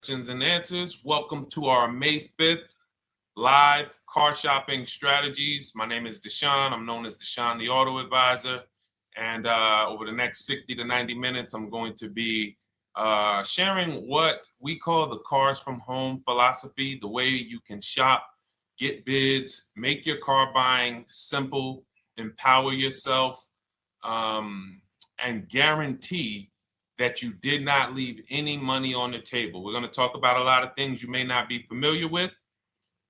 questions and answers. Welcome to our May 5th live car shopping strategies. My name is Deshone. I'm known as Deshone the Auto Advisor. And over the next 60 to 90 minutes, I'm going to be sharing what we call the cars from home philosophy, the way you can shop, get bids, make your car buying simple, empower yourself, and guarantee that you did not leave any money on the table. We're going to talk about a lot of things you may not be familiar with.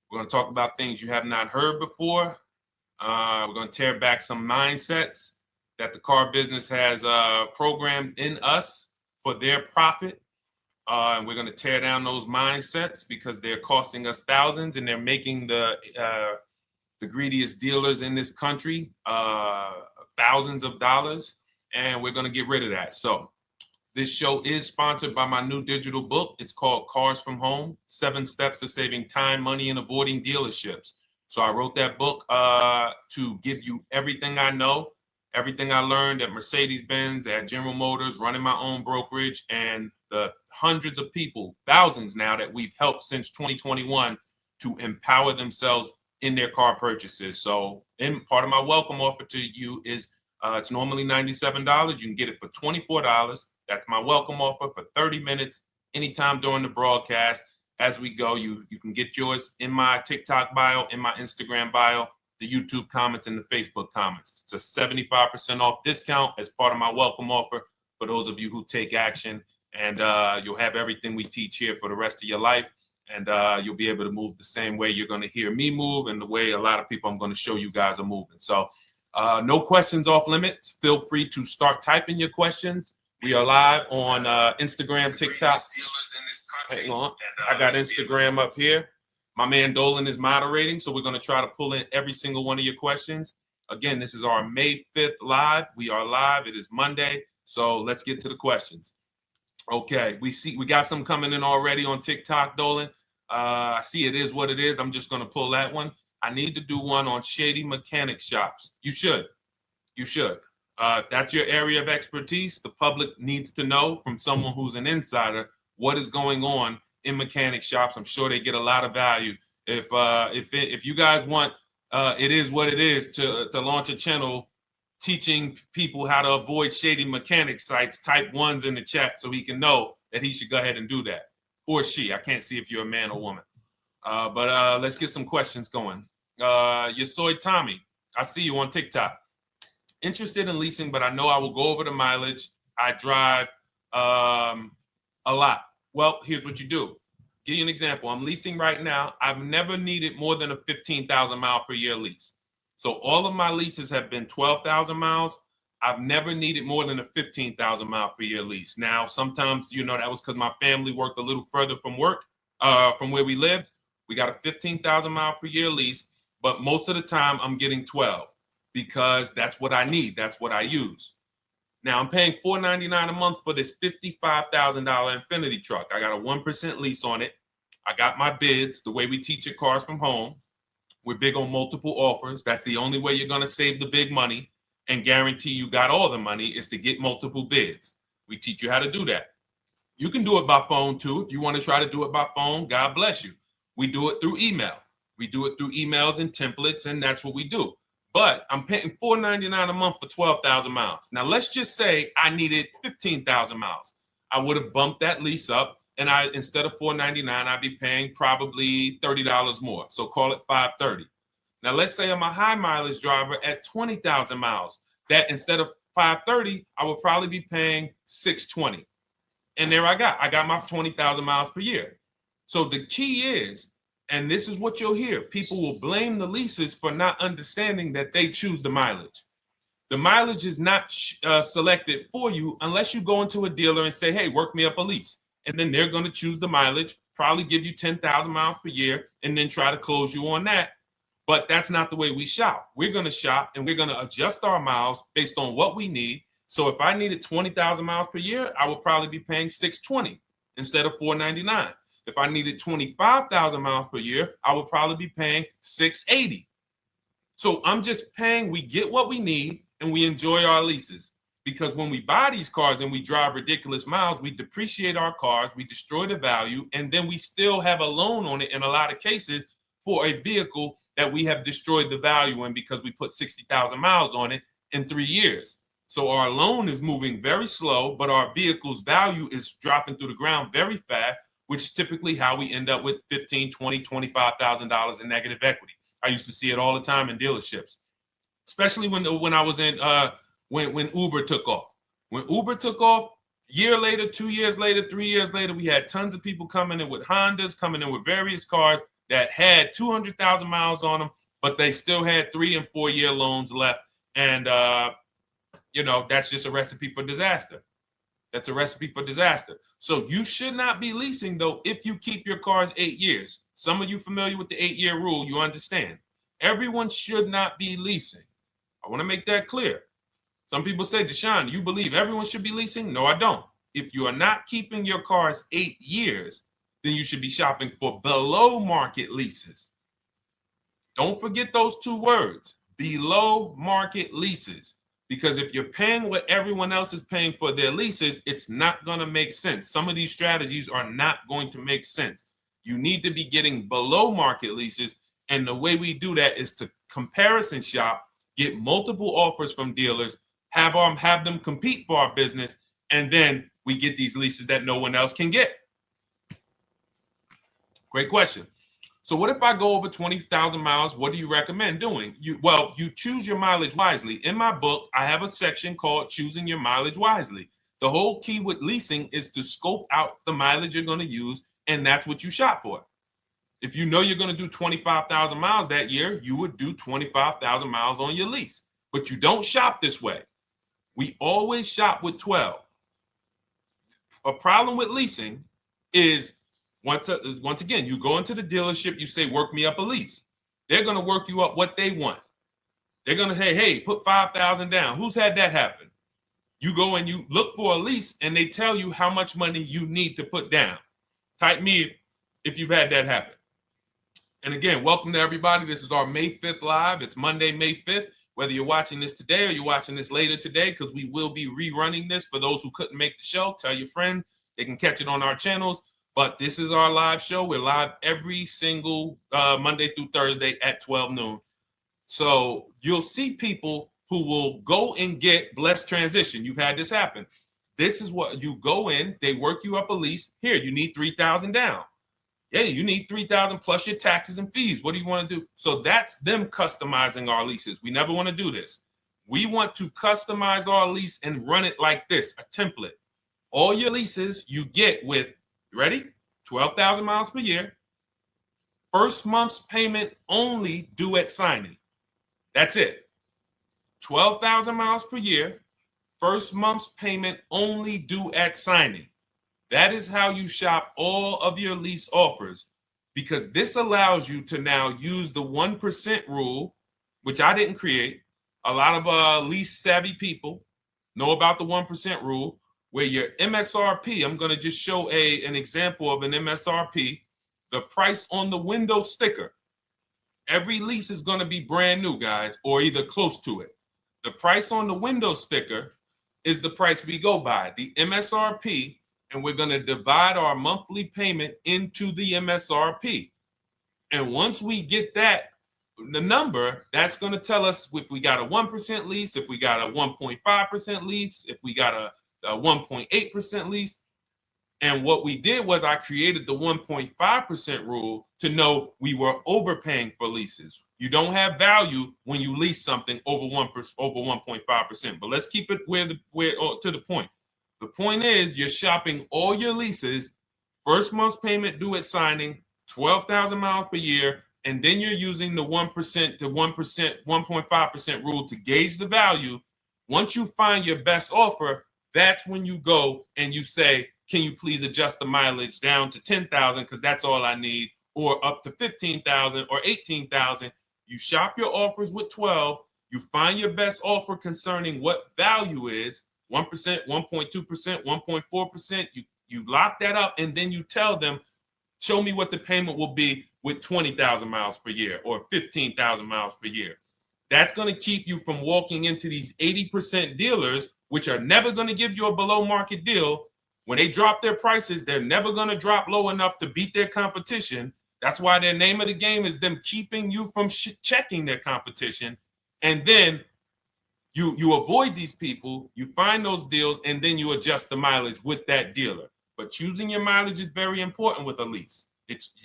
We're going to talk about things you have not heard before. We're going to tear back some mindsets that the car business has programmed in us for their profit. And we're going to tear down those mindsets because they're costing us thousands and they're making the greediest dealers in this country thousands of dollars. And we're going to get rid of that. So this show is sponsored by my new digital book. It's called Cars from Home, 7 Steps to Saving Time, Money, and Avoiding Dealerships. So I wrote that book to give you everything I know, everything I learned at Mercedes-Benz, at General Motors, running my own brokerage, and the hundreds of people, thousands now, that we've helped since 2021 to empower themselves in their car purchases. So part of my welcome offer to you is it's normally $97. You can get it for $24. That's my welcome offer for 30 minutes, anytime during the broadcast. As we go, you can get yours in my TikTok bio, in my Instagram bio, the YouTube comments, and the Facebook comments. It's a 75% off discount as part of my welcome offer for those of you who take action. And you'll have everything we teach here for the rest of your life. And you'll be able to move the same way you're going to hear me move and the way a lot of people I'm going to show you guys are moving. So no questions off limits. Feel free to start typing your questions. We are live on Instagram, TikTok. Hang on. I got Instagram up here. My man Dolan is moderating, so we're going to try to pull in every single one of your questions. Again, this is our May 5th live. We are live. It is Monday, so let's get to the questions. Okay, we got some coming in already on TikTok, Dolan. I see it is what it is. I'm just going to pull that one. I need to do one on shady mechanic shops. You should. If that's your area of expertise, the public needs to know from someone who's an insider what is going on in mechanic shops. I'm sure they get a lot of value. If you guys want, it is what it is to launch a channel teaching people how to avoid shady mechanic sites, type ones in the chat so he can know that he should go ahead and do that. Or she. I can't see if you're a man or woman. But let's get some questions going. Yasoy Tommy, I see you on TikTok. Interested in leasing, but I know I will go over the mileage. I drive a lot. Well, here's what you do. Give you an example. I'm leasing right now. I've never needed more than a 15,000 mile per year lease. So all of my leases have been 12,000 miles. I've never needed more than a 15,000 mile per year lease. Now, sometimes, that was because my family worked a little further from where we lived. We got a 15,000 mile per year lease, but most of the time I'm getting 12 because that's what I need. That's what I use. Now I'm paying $499 a month for this $55,000 Infinity truck. I got a 1% lease on it. I got my bids, the way we teach at Cars from Home. We're big on multiple offers. That's the only way you're going to save the big money and guarantee you got all the money is to get multiple bids. We teach you how to do that. You can do it by phone too. If you want to try to do it by phone, God bless you. We do it through email. We do it through emails and templates, and that's what we do. But I'm paying $499 a month for 12,000 miles. Now, let's just say I needed 15,000 miles. I would have bumped that lease up, and instead of $499, I'd be paying probably $30 more. So call it $530. Now, let's say I'm a high mileage driver at 20,000 miles. That instead of $530, I would probably be paying $620. And there I got my 20,000 miles per year. So the key is, and this is what you'll hear, people will blame the leases for not understanding that they choose the mileage. The mileage is not selected for you unless you go into a dealer and say, hey, work me up a lease. And then they're going to choose the mileage, probably give you 10,000 miles per year, and then try to close you on that. But that's not the way we shop. We're going to shop and we're going to adjust our miles based on what we need. So if I needed 20,000 miles per year, I would probably be paying $620 instead of $499. If I needed 25,000 miles per year, I would probably be paying $680. So I'm just paying, we get what we need and we enjoy our leases. because when we buy these cars and we drive ridiculous miles, we depreciate our cars, we destroy the value, and then we still have a loan on it in a lot of cases for a vehicle that we have destroyed the value in because we put 60,000 miles on it in 3 years. So our loan is moving very slow, but our vehicle's value is dropping through the ground very fast, which is typically how we end up with $15,000, $20,000, $25,000 in negative equity. I used to see it all the time in dealerships, especially when I was in when Uber took off. When Uber took off, year later, 2 years later, 3 years later, we had tons of people coming in with Hondas, coming in with various cars that had 200,000 miles on them, but they still had 3 and 4 year loans left. And, that's just a recipe for disaster. That's a recipe for disaster. So you should not be leasing, though, if you keep your cars 8 years. Some of you familiar with the 8-year rule, you understand. Everyone should not be leasing. I want to make that clear. Some people say, Deshone, you believe everyone should be leasing? No, I don't. If you are not keeping your cars 8 years, then you should be shopping for below market leases. Don't forget those 2 words, below market leases. Because if you're paying what everyone else is paying for their leases, it's not going to make sense. Some of these strategies are not going to make sense. You need to be getting below market leases. And the way we do that is to comparison shop, get multiple offers from dealers, have them compete for our business, and then we get these leases that no one else can get. Great question. So what if I go over 20,000 miles? What do you recommend doing? You choose your mileage wisely. In my book, I have a section called Choosing Your Mileage Wisely. The whole key with leasing is to scope out the mileage you're going to use, and that's what you shop for. If you know you're going to do 25,000 miles that year, you would do 25,000 miles on your lease. But you don't shop this way. We always shop with 12. A problem with leasing is once again, you go into the dealership, you say, work me up a lease. They're going to work you up what they want. They're going to say, hey, put 5,000 down. Who's had that happen? You go and you look for a lease and they tell you how much money you need to put down. Type me if you've had that happen. And again, welcome to everybody. This is our May 5th live. It's Monday, May 5th. Whether you're watching this today or you're watching this later today, because we will be rerunning this for those who couldn't make the show. Tell your friend they can catch it on our channels. But this is our live show. We're live every single Monday through Thursday at 12 noon. So you'll see people who will go and get blessed transition. You've had this happen. This is what you go in. They work you up a lease. Here, you need 3,000 down. Yeah, you need 3,000 plus your taxes and fees. What do you want to do? So that's them customizing our leases. We never want to do this. We want to customize our lease and run it like this, a template. All your leases you get with, ready? 12,000 miles per year. First month's payment only due at signing. That's it. 12,000 miles per year. First month's payment only due at signing. That is how you shop all of your lease offers, because this allows you to now use the 1% rule, which I didn't create. A lot of lease savvy people know about the 1% rule, where your MSRP, I'm going to just show an example of an MSRP, the price on the window sticker. Every lease is going to be brand new, guys, or either close to it. The price on the window sticker is the price we go by, the MSRP, and we're going to divide our monthly payment into the MSRP. And once we get that, the number, that's going to tell us if we got a 1% lease, if we got a 1.5% lease, if we got a 1.8% lease. And what we did was I created the 1.5% rule to know we were overpaying for leases. You don't have value when you lease something over 1.5%. But let's keep it to the point. The point is you're shopping all your leases, first month's payment due at signing, 12,000 miles per year, and then you're using the 1% to 1.5% rule to gauge the value. Once you find your best offer, that's when you go and you say, can you please adjust the mileage down to 10,000 because that's all I need, or up to 15,000 or 18,000. You shop your offers with 12. You find your best offer concerning what value is, 1%, 1.2%, 1.4%. You lock that up, and then you tell them, show me what the payment will be with 20,000 miles per year or 15,000 miles per year. That's going to keep you from walking into these 80% dealers which are never going to give you a below market deal. When they drop their prices, they're never going to drop low enough to beat their competition. That's why their name of the game is them keeping you from checking their competition. And then you avoid these people, you find those deals, and then you adjust the mileage with that dealer. But choosing your mileage is very important with a lease.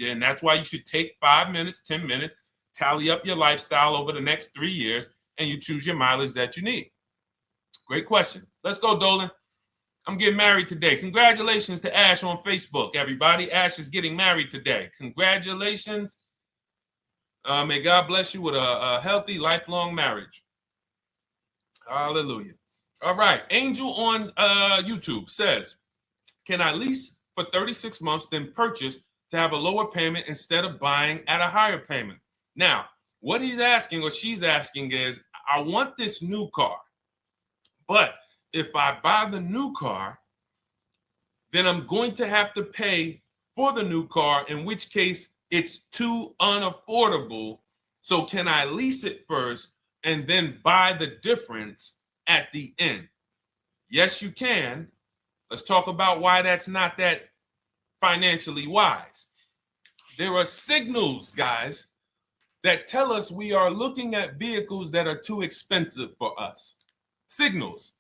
And that's why you should take 5 minutes, 10 minutes, tally up your lifestyle over the next 3 years, and you choose your mileage that you need. Great question. Let's go, Dolan. I'm getting married today. Congratulations to Ash on Facebook, everybody. Ash is getting married today. Congratulations. May God bless you with a healthy, lifelong marriage. Hallelujah. All right. Angel on YouTube says, can I lease for 36 months, then purchase to have a lower payment instead of buying at a higher payment? Now, what he's asking or she's asking is, I want this new car, but if I buy the new car, then I'm going to have to pay for the new car, in which case it's too unaffordable. So can I lease it first and then buy the difference at the end? Yes, you can. Let's talk about why that's not that financially wise. There are signals, guys, that tell us we are looking at vehicles that are too expensive for us. Signals.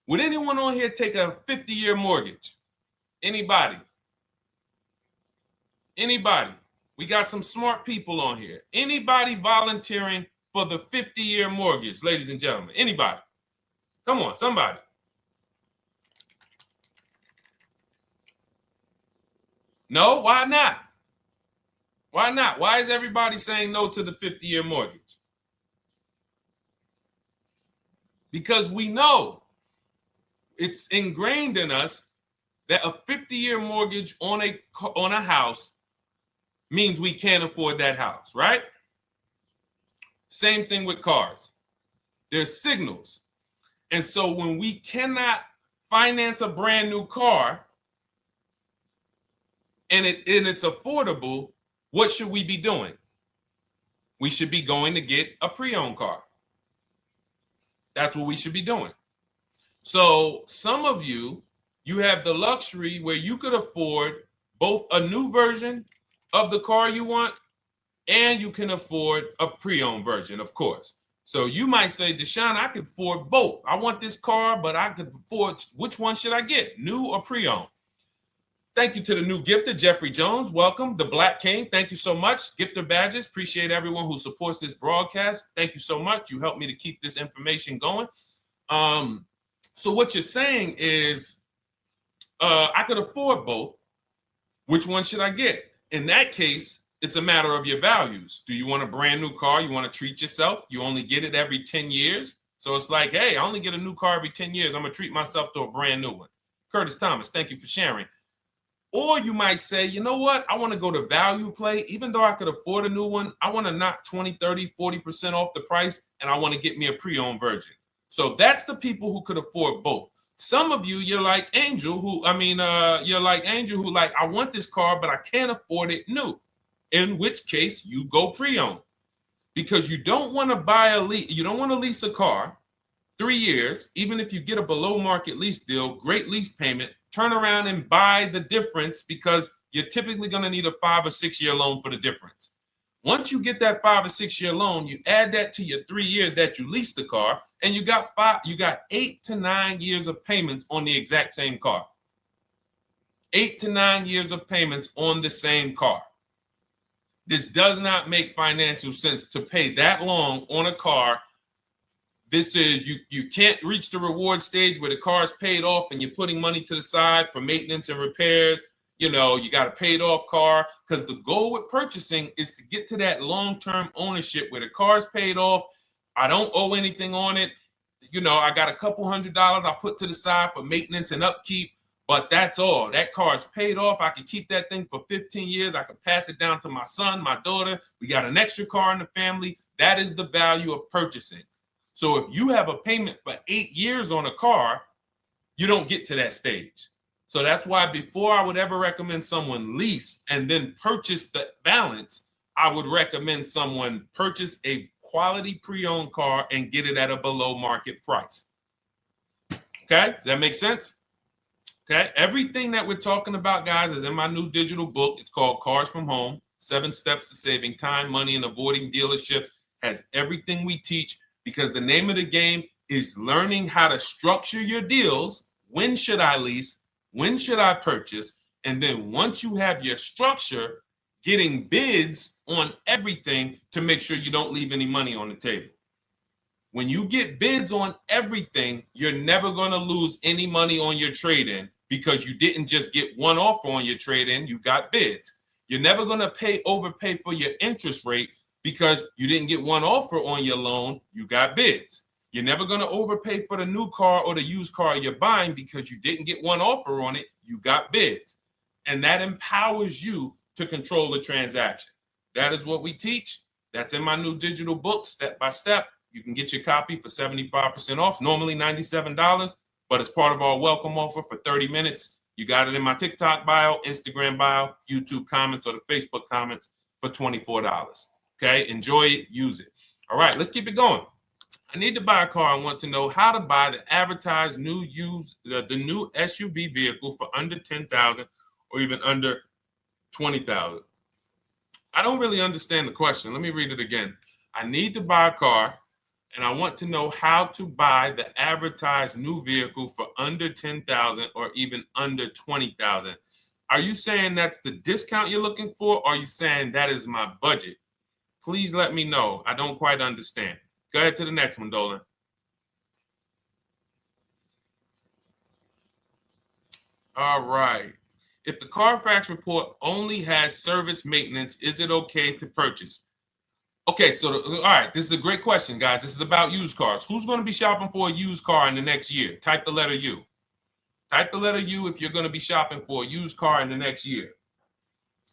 Would anyone on here take a 50-year mortgage? Anybody? Anybody? We got some smart people on here. Anybody volunteering for the 50-year mortgage, ladies and gentlemen? Anybody? Come on, somebody. No, why not? Why not? Why is everybody saying no to the 50-year mortgage? Because we know it's ingrained in us that a 50-year mortgage on a house means we can't afford that house, right? Same thing with cars. There's signals. And so when we cannot finance a brand new car and it's affordable, what should we be doing? We should be going to get a pre-owned car. That's what we should be doing. So some of you have the luxury where you could afford both a new version of the car you want, and you can afford a pre-owned version, of course. So you might say, Deshone, I could afford both. I want this car, but I could afford, which one should I get, new or pre-owned? Thank you to the new gifter, Jeffrey Jones. Welcome. The Black King. Thank you so much. Gifter badges. Appreciate everyone who supports this broadcast. Thank you so much. You helped me to keep this information going. So what you're saying is, I could afford both. Which one should I get? In that case, it's a matter of your values. Do you want a brand new car? You want to treat yourself? You only get it every 10 years. So it's like, hey, I only get a new car every 10 years. I'm going to treat myself to a brand new one. Curtis Thomas, thank you for sharing. Or you might say, you know what? I want to go to value play. Even though I could afford a new one, I want to knock 20, 30, 40% off the price, and I want to get me a pre-owned version. So that's the people who could afford both. Some of you, you're like Angel, who like, I want this car, but I can't afford it new. In which case you go pre-owned, because you don't want to lease a car 3 years, even if you get a below market lease deal, great lease payment, turn around and buy the difference, because you're typically going to need a 5 or 6 year loan for the difference. Once you get that 5 or 6 year loan, you add that to your 3 years that you leased the car, and you got 8 to 9 years of payments on the exact same car. 8 to 9 years of payments on the same car. This does not make financial sense to pay that long on a car. This is, you can't reach the reward stage where the car is paid off and you're putting money to the side for maintenance and repairs. You know, you got a paid off car, because the goal with purchasing is to get to that long-term ownership where the car is paid off. I don't owe anything on it. You know, I got a couple $100 I put to the side for maintenance and upkeep, but that's all. That car is paid off. I can keep that thing for 15 years. I can pass it down to my son, my daughter. We got an extra car in the family. That is the value of purchasing. So if you have a payment for 8 years on a car, you don't get to that stage. So that's why before I would ever recommend someone lease and then purchase the balance, I would recommend someone purchase a quality pre-owned car and get it at a below market price. Okay, does that make sense? Okay, everything that we're talking about, guys, is in my new digital book. It's called Cars from Home, 7 Steps to Saving Time, Money, and Avoiding Dealerships. Has everything we teach, because the name of the game is learning how to structure your deals. When should I lease? When should I purchase? And then once you have your structure, getting bids on everything to make sure you don't leave any money on the table. When you get bids on everything, you're never going to lose any money on your trade-in, because you didn't just get one offer on your trade-in, you got bids. You're never going to overpay for your interest rate, because you didn't get one offer on your loan, you got bids. You're never going to overpay for the new car or the used car you're buying, because you didn't get one offer on it, you got bids. And that empowers you to control the transaction. That is what we teach. That's in my new digital book, step by step. You can get your copy for 75% off, normally $97, but it's part of our welcome offer for 30 minutes. You got it in my TikTok bio, Instagram bio, YouTube comments, or the Facebook comments for $24. Okay, enjoy it, use it. All right, let's keep it going. I need to buy a car. I want to know how to buy the advertised new the new SUV vehicle for under $10,000 or even under $20,000. I don't really understand the question. Let me read it again. I need to buy a car, and I want to know how to buy the advertised new vehicle for under $10,000 or even under $20,000. Are you saying that's the discount you're looking for, or are you saying that is my budget? Please let me know. I don't quite understand. Go ahead to the next one, Dolan. All right. If the Carfax report only has service maintenance, is it okay to purchase? Okay, so all right, this is a great question, guys. This is about used cars. Who's going to be shopping for a used car in the next year? Type the letter U. Type the letter U if you're going to be shopping for a used car in the next year.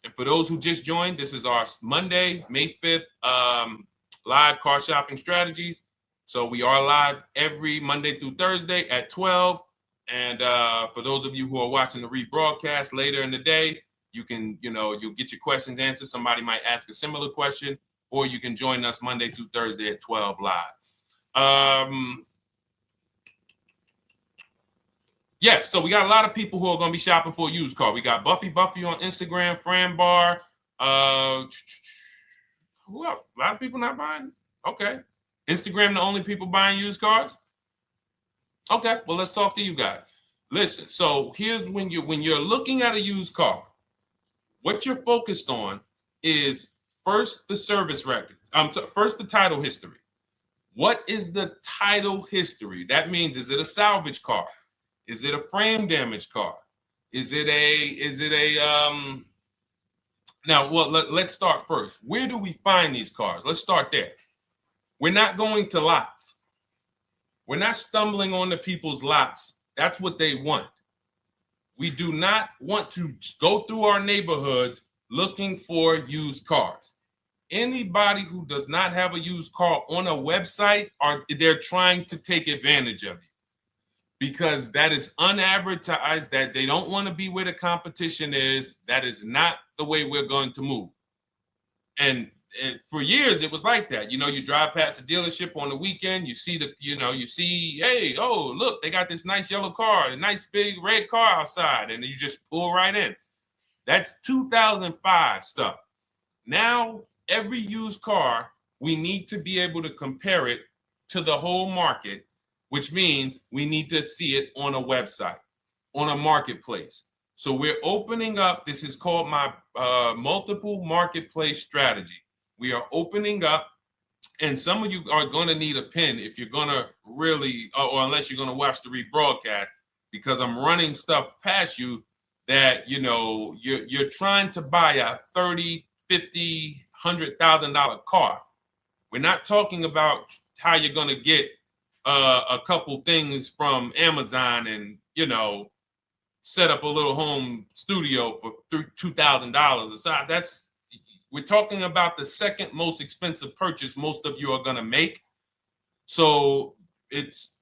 And for those who just joined, this is our Monday, May 5th, live car shopping strategies. So we are live every Monday through Thursday at 12. And for those of you who are watching the rebroadcast later in the day, you can, you'll get your questions answered. Somebody might ask a similar question, or you can join us Monday through Thursday at 12 live. Yes, so we got a lot of people who are going to be shopping for a used car. We got Buffy on Instagram, Fran Bar. Who else? A lot of people not buying? Okay. Instagram, the only people buying used cars? Okay, well, let's talk to you guys. Listen, so here's when you're looking at a used car, what you're focused on is first the service record. First the title history. What is the title history? That means, is it a salvage car? Is it a frame damage car? Is it a now, well, let's start first. Where do we find these cars? Let's start there. We're not going to lots. We're not stumbling onto people's lots. That's what they want. We do not want to go through our neighborhoods looking for used cars. Anybody who does not have a used car on a website, they're trying to take advantage of you, because that is unadvertised, that they don't want to be where the competition is. That is not the way we're going to move. And for years, it was like that. You drive past a dealership on the weekend, you see hey, oh, look, they got this nice yellow car, a nice big red car outside, and you just pull right in. That's 2005 stuff. Now, every used car, we need to be able to compare it to the whole market, which means we need to see it on a website, on a marketplace. So we're opening up, this is called my multiple marketplace strategy. We are opening up, and some of you are going to need a pen if you're going to really, or unless you're going to watch the rebroadcast, because I'm running stuff past you that, you're trying to buy a $30,000, $50,000, $100,000 car. We're not talking about how you're going to get a couple things from Amazon and, set up a little home studio for $2,000. We're talking about the second most expensive purchase most of you are going to make. So it's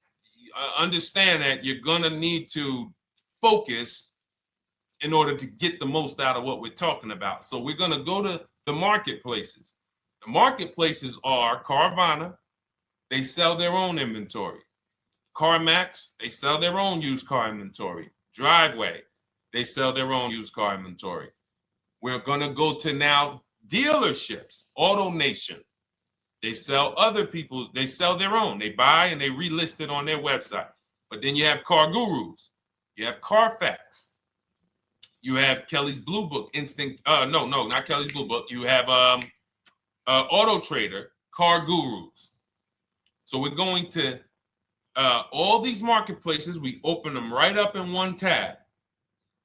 understand that you're going to need to focus in order to get the most out of what we're talking about. So we're going to go to the marketplaces. The marketplaces are Carvana. They sell their own inventory. CarMax, they sell their own used car inventory. Driveway, they sell their own used car inventory. We're going to go to now dealerships. AutoNation, they sell other people's, they sell their own. They buy and they relist it on their website. But then you have Car Gurus, you have Carfax, you have Kelly's Blue Book, no, not Kelly's Blue Book. You have Auto Trader, Car Gurus. So we're going to all these marketplaces, we open them right up in one tab.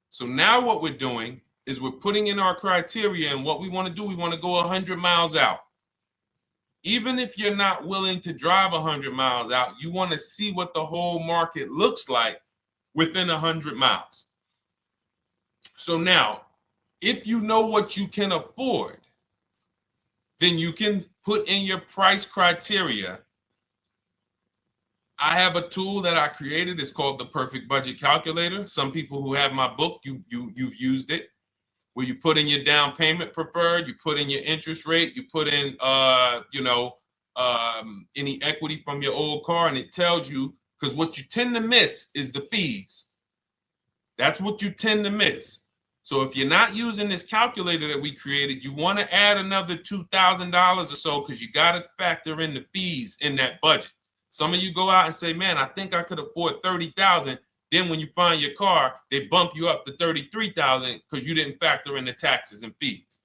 So now what we're doing is we're putting in our criteria, and what we want to do, we want to go 100 miles out. Even if you're not willing to drive 100 miles out, you want to see what the whole market looks like within 100 miles. So now, if you know what you can afford, then you can put in your price criteria. I have a tool that I created. It's called the Perfect Budget Calculator. Some people who have my book, you've used it, where you put in your down payment preferred, you put in your interest rate, you put in any equity from your old car, and it tells you, because what you tend to miss is the fees. That's what you tend to miss. So if you're not using this calculator that we created, you want to add another $2,000 or so, because you got to factor in the fees in that budget. Some of you go out and say, man, I think I could afford $30,000. Then when you find your car, they bump you up to $33,000 because you didn't factor in the taxes and fees.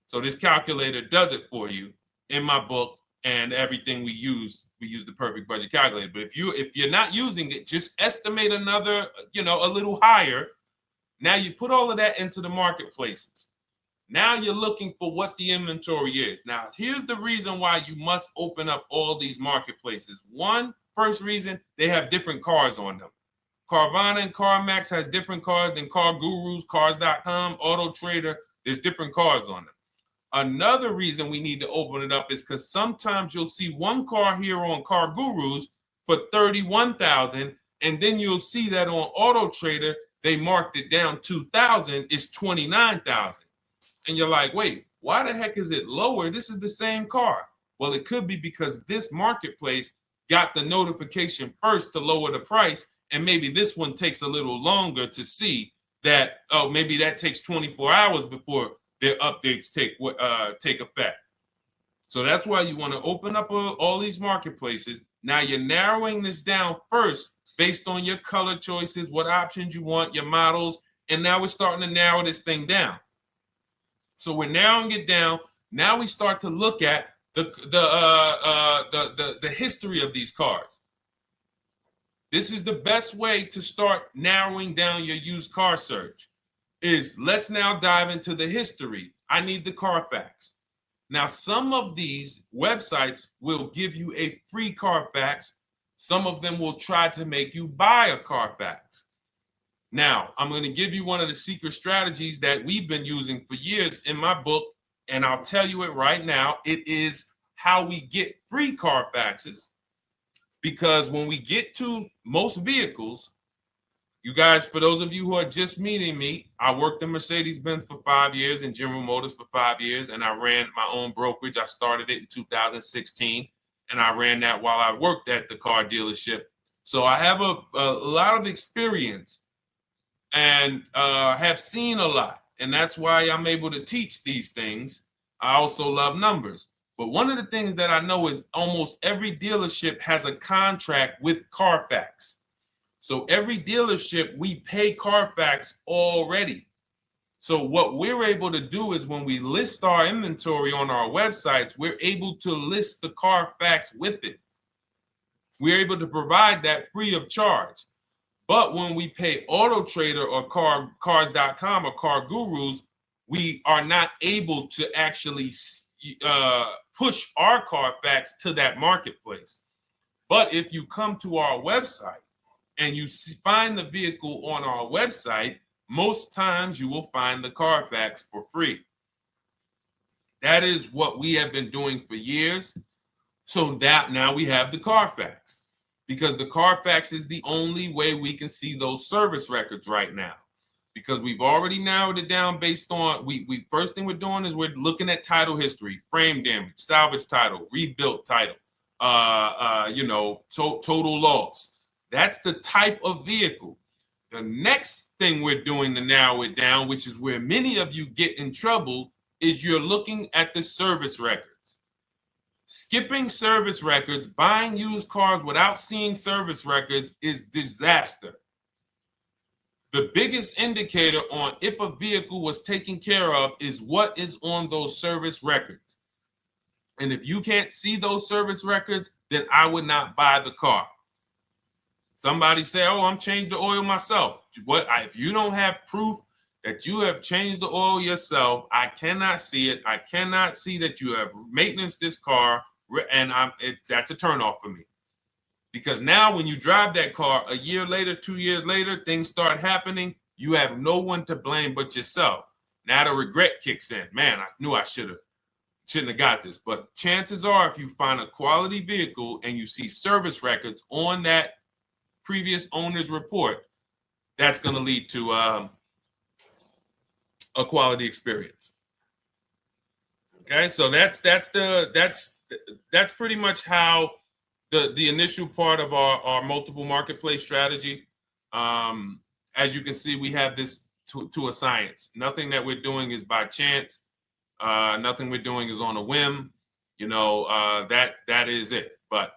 So this calculator does it for you in my book, and everything we use the Perfect Budget Calculator. But if you're not using it, just estimate another, a little higher. Now you put all of that into the marketplaces. Now you're looking for what the inventory is. Now, here's the reason why you must open up all these marketplaces. First reason, they have different cars on them. Carvana and CarMax has different cars than Car Gurus, Cars.com, Auto Trader. There's different cars on them. Another reason we need to open it up is because sometimes you'll see one car here on Car Gurus for $31,000, and then you'll see that on Auto Trader, they marked it down $2,000, it's $29,000. And you're like, wait, why the heck is it lower? This is the same car. Well, it could be because this marketplace got the notification first to lower the price, and maybe this one takes a little longer to see that, oh, maybe that takes 24 hours before their updates take effect. So that's why you want to open up all these marketplaces. Now you're narrowing this down first based on your color choices, what options you want, your models, and now we're starting to narrow this thing down. So we're narrowing it down. Now we start to look at the history of these cars. This is the best way to start narrowing down your used car search. Let's now dive into the history. I need the Carfax. Now, some of these websites will give you a free Carfax. Some of them will try to make you buy a Carfax. Now, I'm going to give you one of the secret strategies that we've been using for years in my book, and I'll tell you it right now. It is how we get free Carfaxes, because when we get to most vehicles, you guys, for those of you who are just meeting me, I worked in Mercedes-Benz for 5 years and General Motors for 5 years, and I ran my own brokerage. I started it in 2016, and I ran that while I worked at the car dealership. So I have a lot of experience and have seen a lot, and that's why I'm able to teach these things. I also love numbers. But one of the things that I know is almost every dealership has a contract with Carfax. So every dealership, we pay Carfax already. So what we're able to do is when we list our inventory on our websites, we're able to list the Carfax with it. We're able to provide that free of charge. But when we pay Auto Trader or Cars.com or Car Gurus, we are not able to actually push our Carfax to that marketplace. But if you come to our website and you find the vehicle on our website, most times you will find the Carfax for free. That is what we have been doing for years. So that now we have the Carfax, because the Carfax is the only way we can see those service records right now, because we've already narrowed it down based on, first thing we're doing is we're looking at title history, frame damage, salvage title, rebuilt title, total loss. That's the type of vehicle. The next thing we're doing to narrow it down, which is where many of you get in trouble, is you're looking at the service records. Skipping service records, buying used cars without seeing service records is disaster. The biggest indicator on if a vehicle was taken care of is what is on those service records. And if you can't see those service records, then I would not buy the car. Somebody say, oh, I'm changing the oil myself. If you don't have proof that you have changed the oil yourself, I cannot see it. I cannot see that you have maintenance this car, and that's a turnoff for me. Because now when you drive that car a year later, 2 years later, things start happening. You have no one to blame but yourself. Now the regret kicks in. Man, I knew I shouldn't have got this. But chances are, if you find a quality vehicle and you see service records on that previous owner's report, that's going to lead to a quality experience. Okay, so that's pretty much how the initial part of our multiple marketplace strategy. As you can see, we have this to a science. Nothing that we're doing is by chance. Nothing we're doing is on a whim. That is it. But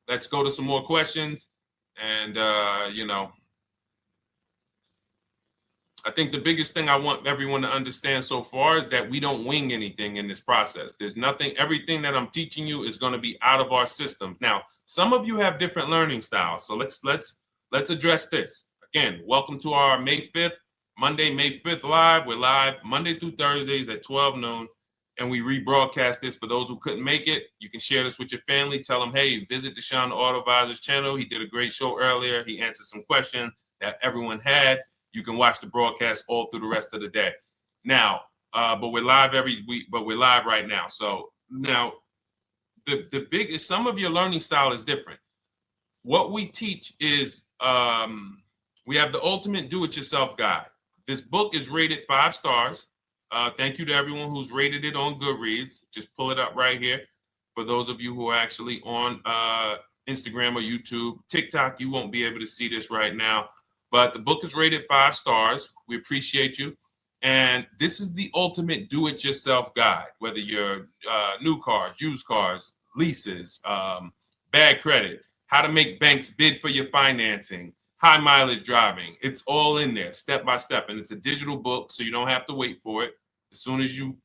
let's go to some more questions. And I think the biggest thing I want everyone to understand so far is that we don't wing anything in this process. There's nothing, everything that I'm teaching you is going to be out of our systems. Now, some of you have different learning styles. So let's address this. Again, welcome to our May 5th, Monday, May 5th live. We're live Monday through Thursdays at 12 noon. And we rebroadcast this for those who couldn't make it. You can share this with your family. Tell them, hey, visit Deshone the Auto Advisor's channel. He did a great show earlier. He answered some questions that everyone had. You can watch the broadcast all through the rest of the day. Now, but we're live every week, but we're live right now. So now the biggest, some of your learning style is different. What we teach is we have the ultimate do-it-yourself guide. This book is rated 5 stars. Thank you to everyone who's rated it on Goodreads. Just pull it up right here. For those of you who are actually on Instagram or YouTube, TikTok, you won't be able to see this right now. But the book is rated 5 stars. We appreciate you. And this is the ultimate do-it-yourself guide, whether you're new cars, used cars, leases, bad credit, how to make banks bid for your financing, high mileage driving. It's all in there, step by step. And it's a digital book, so you don't have to wait for it. As soon as you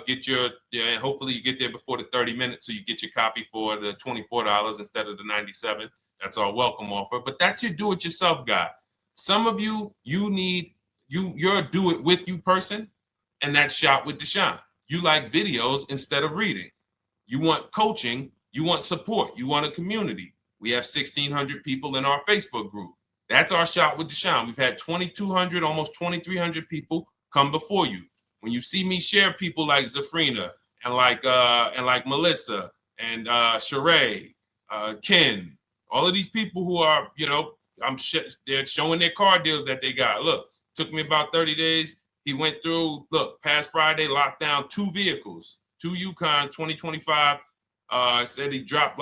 get and hopefully you get there before the 30 minutes, so you get your copy for the $24 instead of the $97. That's our welcome offer. But that's your do-it-yourself guide. Some of you, you're a do-it-with-you person, and that's Shop with Deshone. You like videos instead of reading. You want coaching. You want support. You want a community. We have 1,600 people in our Facebook group. That's our Shop with Deshone. We've had 2,200, almost 2,300 people come before you. When you see me share people like Zafrina and like Melissa and Sheree, Ken, all of these people who are, they're showing their car deals that they got. Look, took me about 30 days. He went through, past Friday, locked down 2 vehicles, 2 Yukon 2025. Said he dropped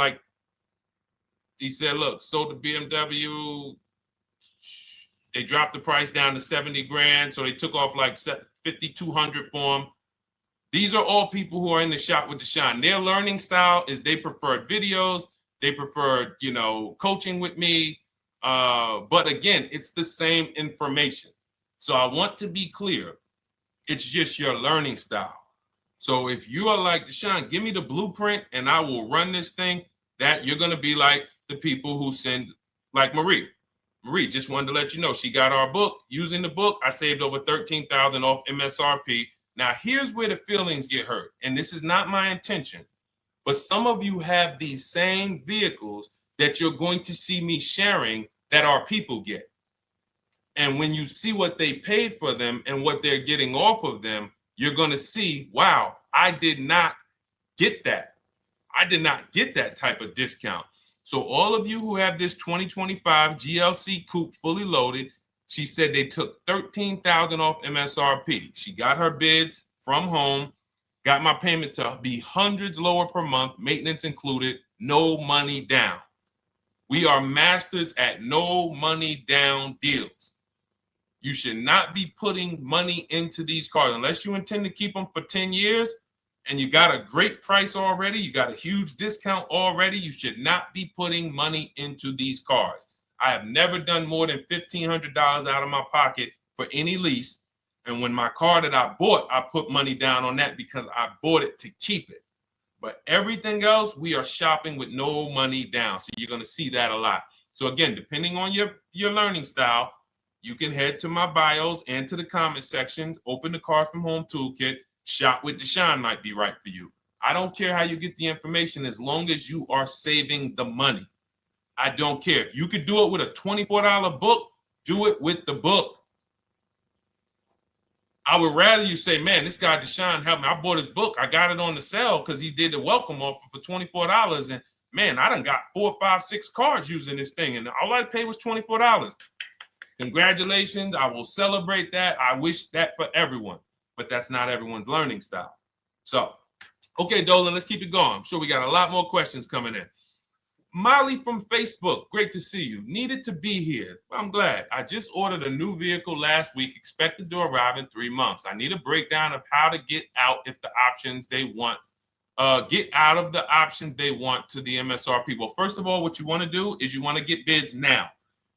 sold the BMW. They dropped the price down to 70 grand. So they took off like 5,200 for him. These are all people who are in the Shop with Deshone. Their learning style is they prefer videos. They prefer, coaching with me. But again, it's the same information. So I want to be clear. It's just your learning style. So if you are like Deshone, give me the blueprint and I will run this thing. That you're going to be like the people who send, like Marie. Marie just wanted to let you know she got our book. Using the book, I saved over $13,000 off MSRP. Now, here's where the feelings get hurt. And this is not my intention. But some of you have these same vehicles that you're going to see me sharing that our people get. And when you see what they paid for them and what they're getting off of them, you're going to see, wow, I did not get that. I did not get that type of discount. So all of you who have this 2025 GLC coupe fully loaded, she said they took $13,000 off MSRP. She got her bids from home, got my payment to be hundreds lower per month, maintenance included, no money down. We are masters at no money down deals. You should not be putting money into these cars unless you intend to keep them for 10 years and you got a great price already. You got a huge discount already. You should not be putting money into these cars. I have never done more than $1,500 out of my pocket for any lease. And when my car that I bought, I put money down on that because I bought it to keep it. But everything else, we are shopping with no money down. So you're going to see that a lot. So again, depending on your learning style, you can head to my bios and to the comment sections, open the Cars from Home Toolkit, Shop with Deshone might be right for you. I don't care how you get the information as long as you are saving the money. I don't care. If you could do it with a $24 book, do it with the book. I would rather you say, man, this guy Deshone helped me. I bought his book. I got it on the sale because he did the welcome offer for $24. And man, I done got 4, 5, 6 cars using this thing. And all I paid was $24. Congratulations. I will celebrate that. I wish that for everyone, but that's not everyone's learning style. So, okay, Dolan, let's keep it going. I'm sure we got a lot more questions coming in. Molly from Facebook, great to see you. Needed to be here. Well, I'm glad. I just ordered a new vehicle last week, expected to arrive in 3 months. I need a breakdown of how to get out if the options they want, get out of the options they want to the MSRP. Well, first of all, what you want to do is you want to get bids now.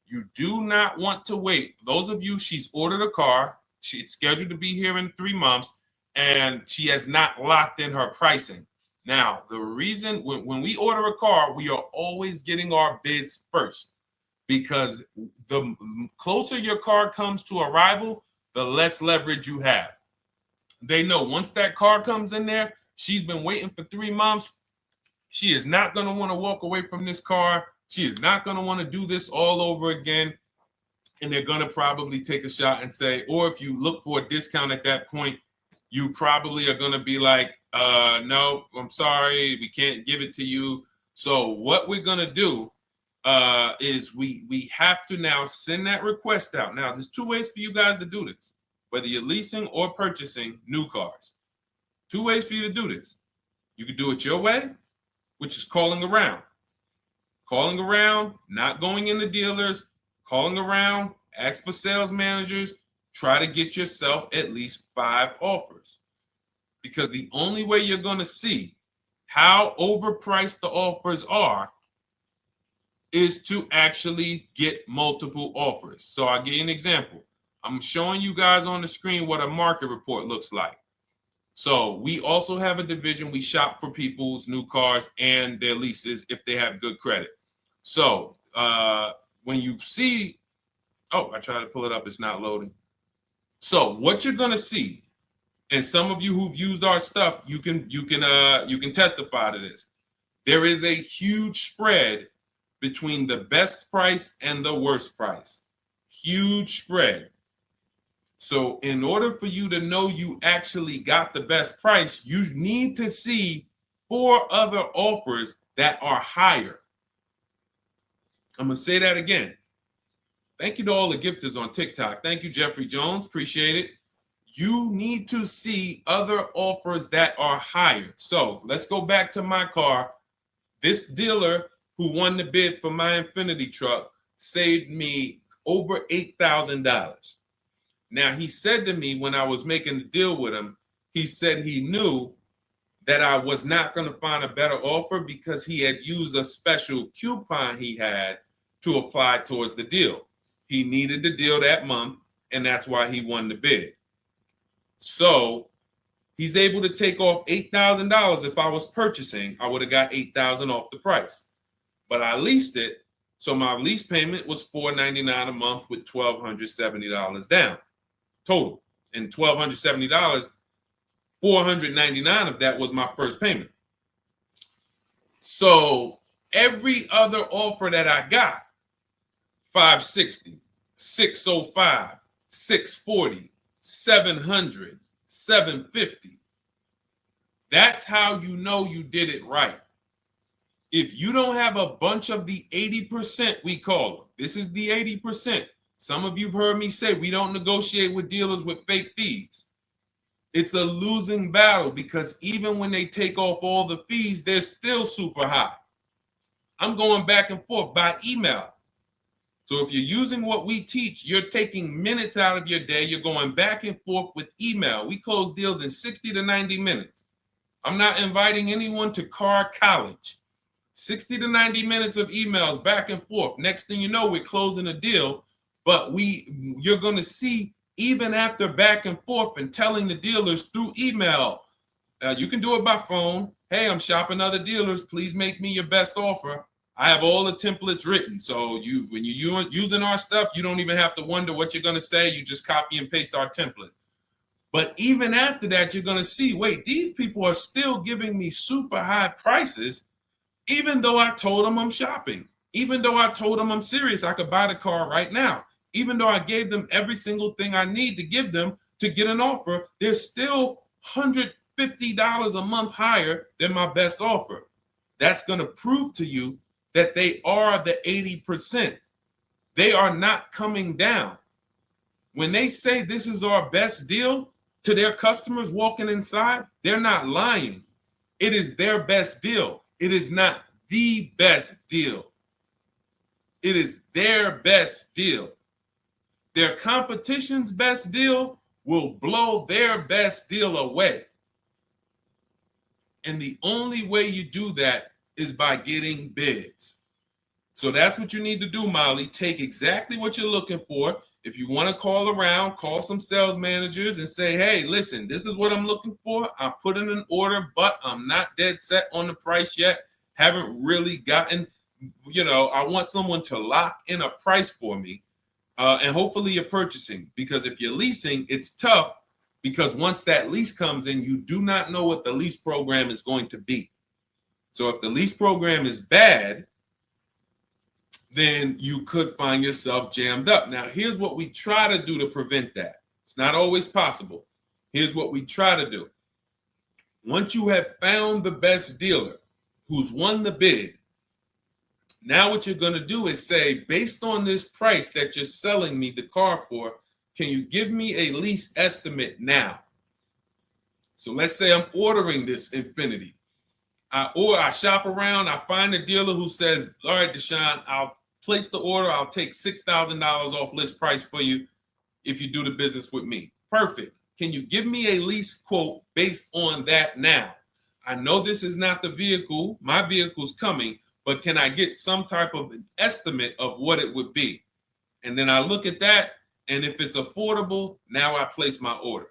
You do not want to wait. Those of you, she's ordered a car. She's scheduled to be here in 3 months, and she has not locked in her pricing. Now, the reason when we order a car, we are always getting our bids first because the closer your car comes to arrival, the less leverage you have. They know once that car comes in there, she's been waiting for 3 months. She is not going to want to walk away from this car. She is not going to want to do this all over again. And they're going to probably take a shot and say, or if you look for a discount at that point, you probably are going to be like, no, I'm sorry, we can't give it to you. So what we're going to do is we have to now send that request out. Now, there's 2 ways for you guys to do this, whether you're leasing or purchasing new cars. 2 ways for you to do this. You can do it your way, which is calling around. Calling around, not going into dealers, calling around, ask for sales managers, try to get yourself at least 5 offers. Because the only way you're going to see how overpriced the offers are is to actually get multiple offers. So I'll give you an example. I'm showing you guys on the screen what a market report looks like. So we also have a division. We shop for people's new cars and their leases if they have good credit. So when you see, oh, I tried to pull it up. It's not loading. So what you're going to see, and some of you who've used our stuff, you can testify to this. There is a huge spread between the best price and the worst price. Huge spread. So in order for you to know you actually got the best price, you need to see 4 other offers that are higher. I'm going to say that again. Thank you to all the gifters on TikTok. Thank you, Jeffrey Jones. Appreciate it. You need to see other offers that are higher. So let's go back to my car. This dealer who won the bid for my Infinity truck saved me over $8,000. Now, he said to me when I was making the deal with him, he said he knew that I was not going to find a better offer because he had used a special coupon he had to apply towards the deal. He needed the deal that month, and that's why he won the bid. So he's able to take off $8,000. If I was purchasing, I would have got $8,000 off the price. But I leased it, so my lease payment was $499 a month with $1,270 down total. And $1,270, $499 of that was my first payment. So every other offer that I got, $560, $605, $640, $700, $750. That's how you know you did it right. If you don't have a bunch of the 80%, we call them. This is the 80%. Some of you have heard me say we don't negotiate with dealers with fake fees. It's a losing battle because even when they take off all the fees, they're still super high. I'm going back and forth by email. So if you're using what we teach, you're taking minutes out of your day. You're going back and forth with email. We close deals in 60 to 90 minutes. I'm not inviting anyone to car college. 60 to 90 minutes of emails back and forth. Next thing you know, we're closing a deal. But you're going to see, even after back and forth and telling the dealers through email, you can do it by phone. Hey, I'm shopping other dealers. Please make me your best offer. I have all the templates written. So when you're using our stuff, you don't even have to wonder what you're going to say. You just copy and paste our template. But even after that, you're going to see, wait, these people are still giving me super high prices, even though I told them I'm shopping, even though I told them I'm serious, I could buy the car right now, even though I gave them every single thing I need to give them to get an offer, they're still $150 a month higher than my best offer. That's going to prove to you that they are the 80%. They are not coming down. When they say this is our best deal to their customers walking inside, they're not lying. It is their best deal. It is not the best deal. It is their best deal. Their competition's best deal will blow their best deal away. And the only way you do that is by getting bids. So that's what you need to do, Molly. Take exactly what you're looking for. If you want to call around, call some sales managers and say, hey, listen, this is what I'm looking for. I put in an order, but I'm not dead set on the price yet. Haven't really gotten, I want someone to lock in a price for me. And hopefully you're purchasing, because if you're leasing, it's tough, because once that lease comes in, you do not know what the lease program is going to be. So if the lease program is bad, then you could find yourself jammed up. Now, here's what we try to do to prevent that. It's not always possible. Here's what we try to do. Once you have found the best dealer who's won the bid, now what you're going to do is say, based on this price that you're selling me the car for, can you give me a lease estimate now? So let's say I'm ordering this Infiniti. I shop around, I find a dealer who says, all right, Deshone, I'll place the order. I'll take $6,000 off list price for you if you do the business with me. Perfect. Can you give me a lease quote based on that now? I know this is not the vehicle. My vehicle's coming, but can I get some type of an estimate of what it would be? And then I look at that, and if it's affordable, now I place my order.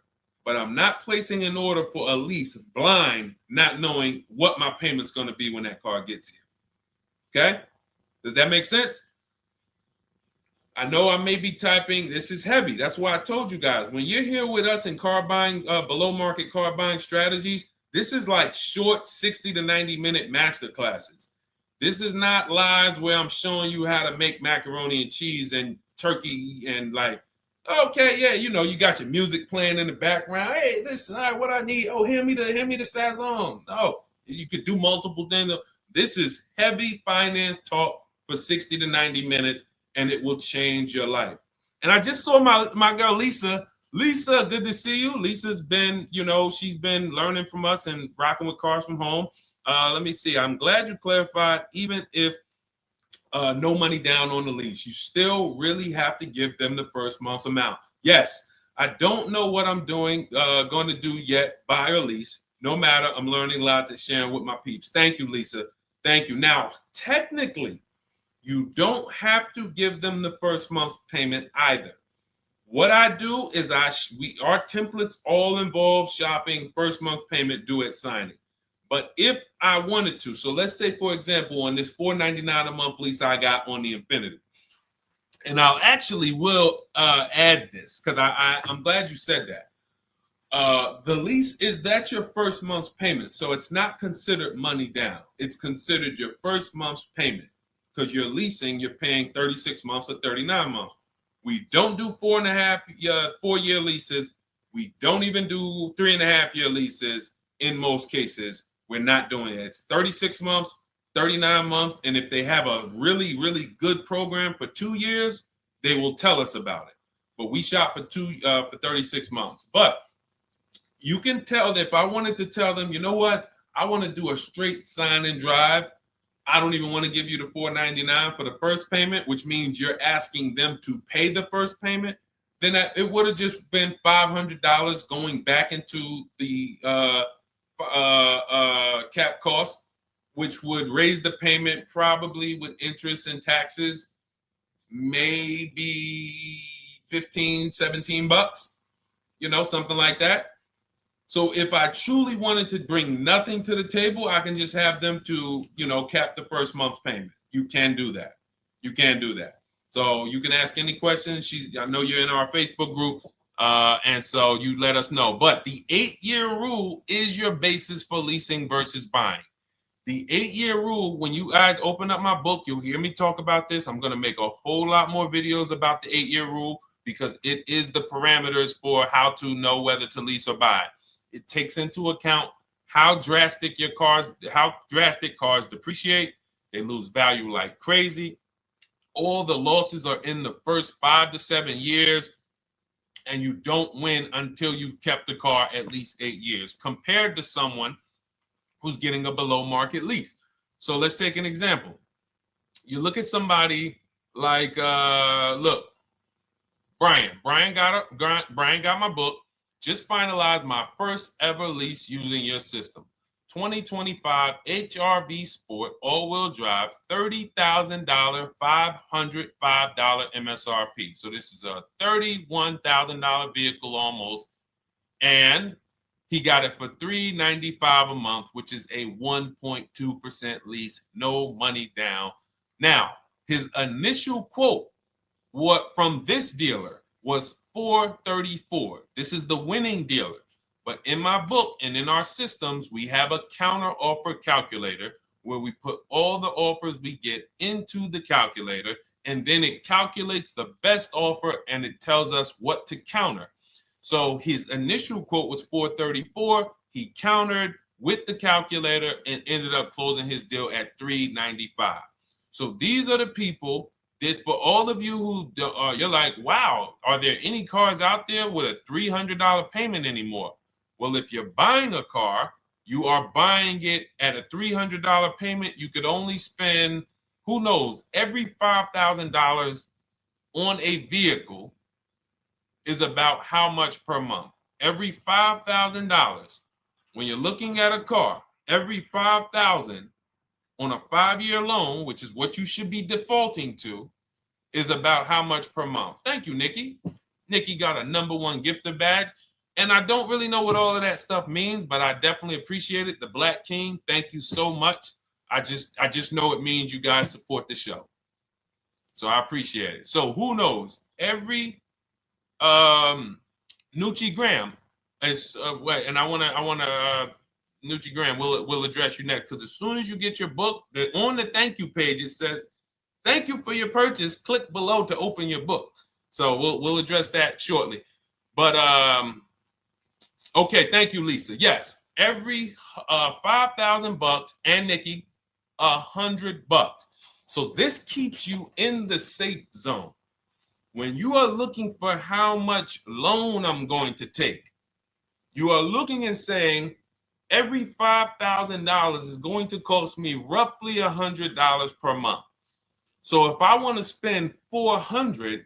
But I'm not placing an order for a lease blind, not knowing what my payment's going to be when that car gets here. Okay? Does that make sense? I know I may be typing, this is heavy. That's why I told you guys, when you're here with us in car buying, below market car buying strategies, this is like short 60 to 90 minute master classes. This is not lives where I'm showing you how to make macaroni and cheese and turkey and like, okay, yeah, you got your music playing in the background. Hey, listen, all right, what I need? Oh, hand me the Sazon. No, you could do multiple things. This is heavy finance talk for 60 to 90 minutes, and it will change your life. And I just saw my girl, Lisa. Lisa, good to see you. Lisa's been, she's been learning from us and rocking with Cars from Home. Let me see. I'm glad you clarified, even if no money down on the lease, you still really have to give them the first month's amount. Yes, I don't know what I'm going to do yet, buy or lease. No matter, I'm learning lots and sharing with my peeps. Thank you, Lisa. Thank you. Now, technically, you don't have to give them the first month's payment either. What I do is our templates all involve shopping, first month payment due at signing. But if I wanted to, so let's say, for example, on this $499 a month lease I got on the Infiniti, and I'll actually will add this because I'm glad you said that. The lease that's your first month's payment, so it's not considered money down. It's considered your first month's payment because you're leasing, you're paying 36 months or 39 months. We don't do 4-year leases. We don't even do 3.5-year leases in most cases. We're not doing it. It's 36 months, 39 months, and if they have a really, really good program for 2 years, they will tell us about it. But we shop for 36 months. But you can tell that if I wanted to tell them, you know what, I want to do a straight sign and drive, I don't even want to give you the $499 for the first payment, which means you're asking them to pay the first payment, then it would have just been $500 going back into the cap cost, which would raise the payment probably with interest and taxes, maybe 15, 17 bucks, something like that. So if I truly wanted to bring nothing to the table, I can just have them to, cap the first month's payment. You can do that. You can do that. So you can ask any questions. I know you're in our Facebook group, and so you let us know. But the 8-year rule is your basis for leasing versus buying. The 8-year rule, when you guys open up my book, you'll hear me talk about this. I'm going to make a whole lot more videos about the 8-year rule because it is the parameters for how to know whether to lease or buy. It takes into account how drastic cars depreciate. They lose value like crazy. All the losses are in the first 5 to 7 years, and you don't win until you've kept the car at least 8 years, compared to someone who's getting a below market lease. So let's take an example. You look at somebody like, look, Brian. Brian got my book. Just finalized my first ever lease using your system. 2025 HRV Sport all-wheel drive, $30,000, $505 MSRP. So this is a $31,000 vehicle almost, and he got it for $395 a month, which is a 1.2% lease, no money down. Now, his initial quote from this dealer was $434. This is the winning dealer. But in my book and in our systems, we have a counter offer calculator where we put all the offers we get into the calculator, and then it calculates the best offer and it tells us what to counter. So his initial quote was $434. He countered with the calculator and ended up closing his deal at $395. So these are the people that, for all of you who you're like, wow, are there any cars out there with a $300 payment anymore? Well, if you're buying a car, you are buying it at a $300 payment. You could only spend, who knows, every $5,000 on a vehicle is about how much per month? Every $5,000. When you're looking at a car, every $5,000 on a 5-year loan, which is what you should be defaulting to, is about how much per month. Thank you, Nikki. Nikki got a #1 gifter badge. And I don't really know what all of that stuff means, but I definitely appreciate it. The Black King, thank you so much. I just know it means you guys support the show. So I appreciate it. So who knows? Every Nucci Graham is and I wanna Nucci Graham will address you next, because as soon as you get your book, on the thank you page it says, "Thank you for your purchase. Click below to open your book." So we'll address that shortly. But okay, thank you, Lisa. Yes, every $5,000, and Nikki, $100. So this keeps you in the safe zone. When you are looking for how much loan I'm going to take, you are looking and saying, every $5,000 is going to cost me roughly $100 per month. So if I want to spend $400,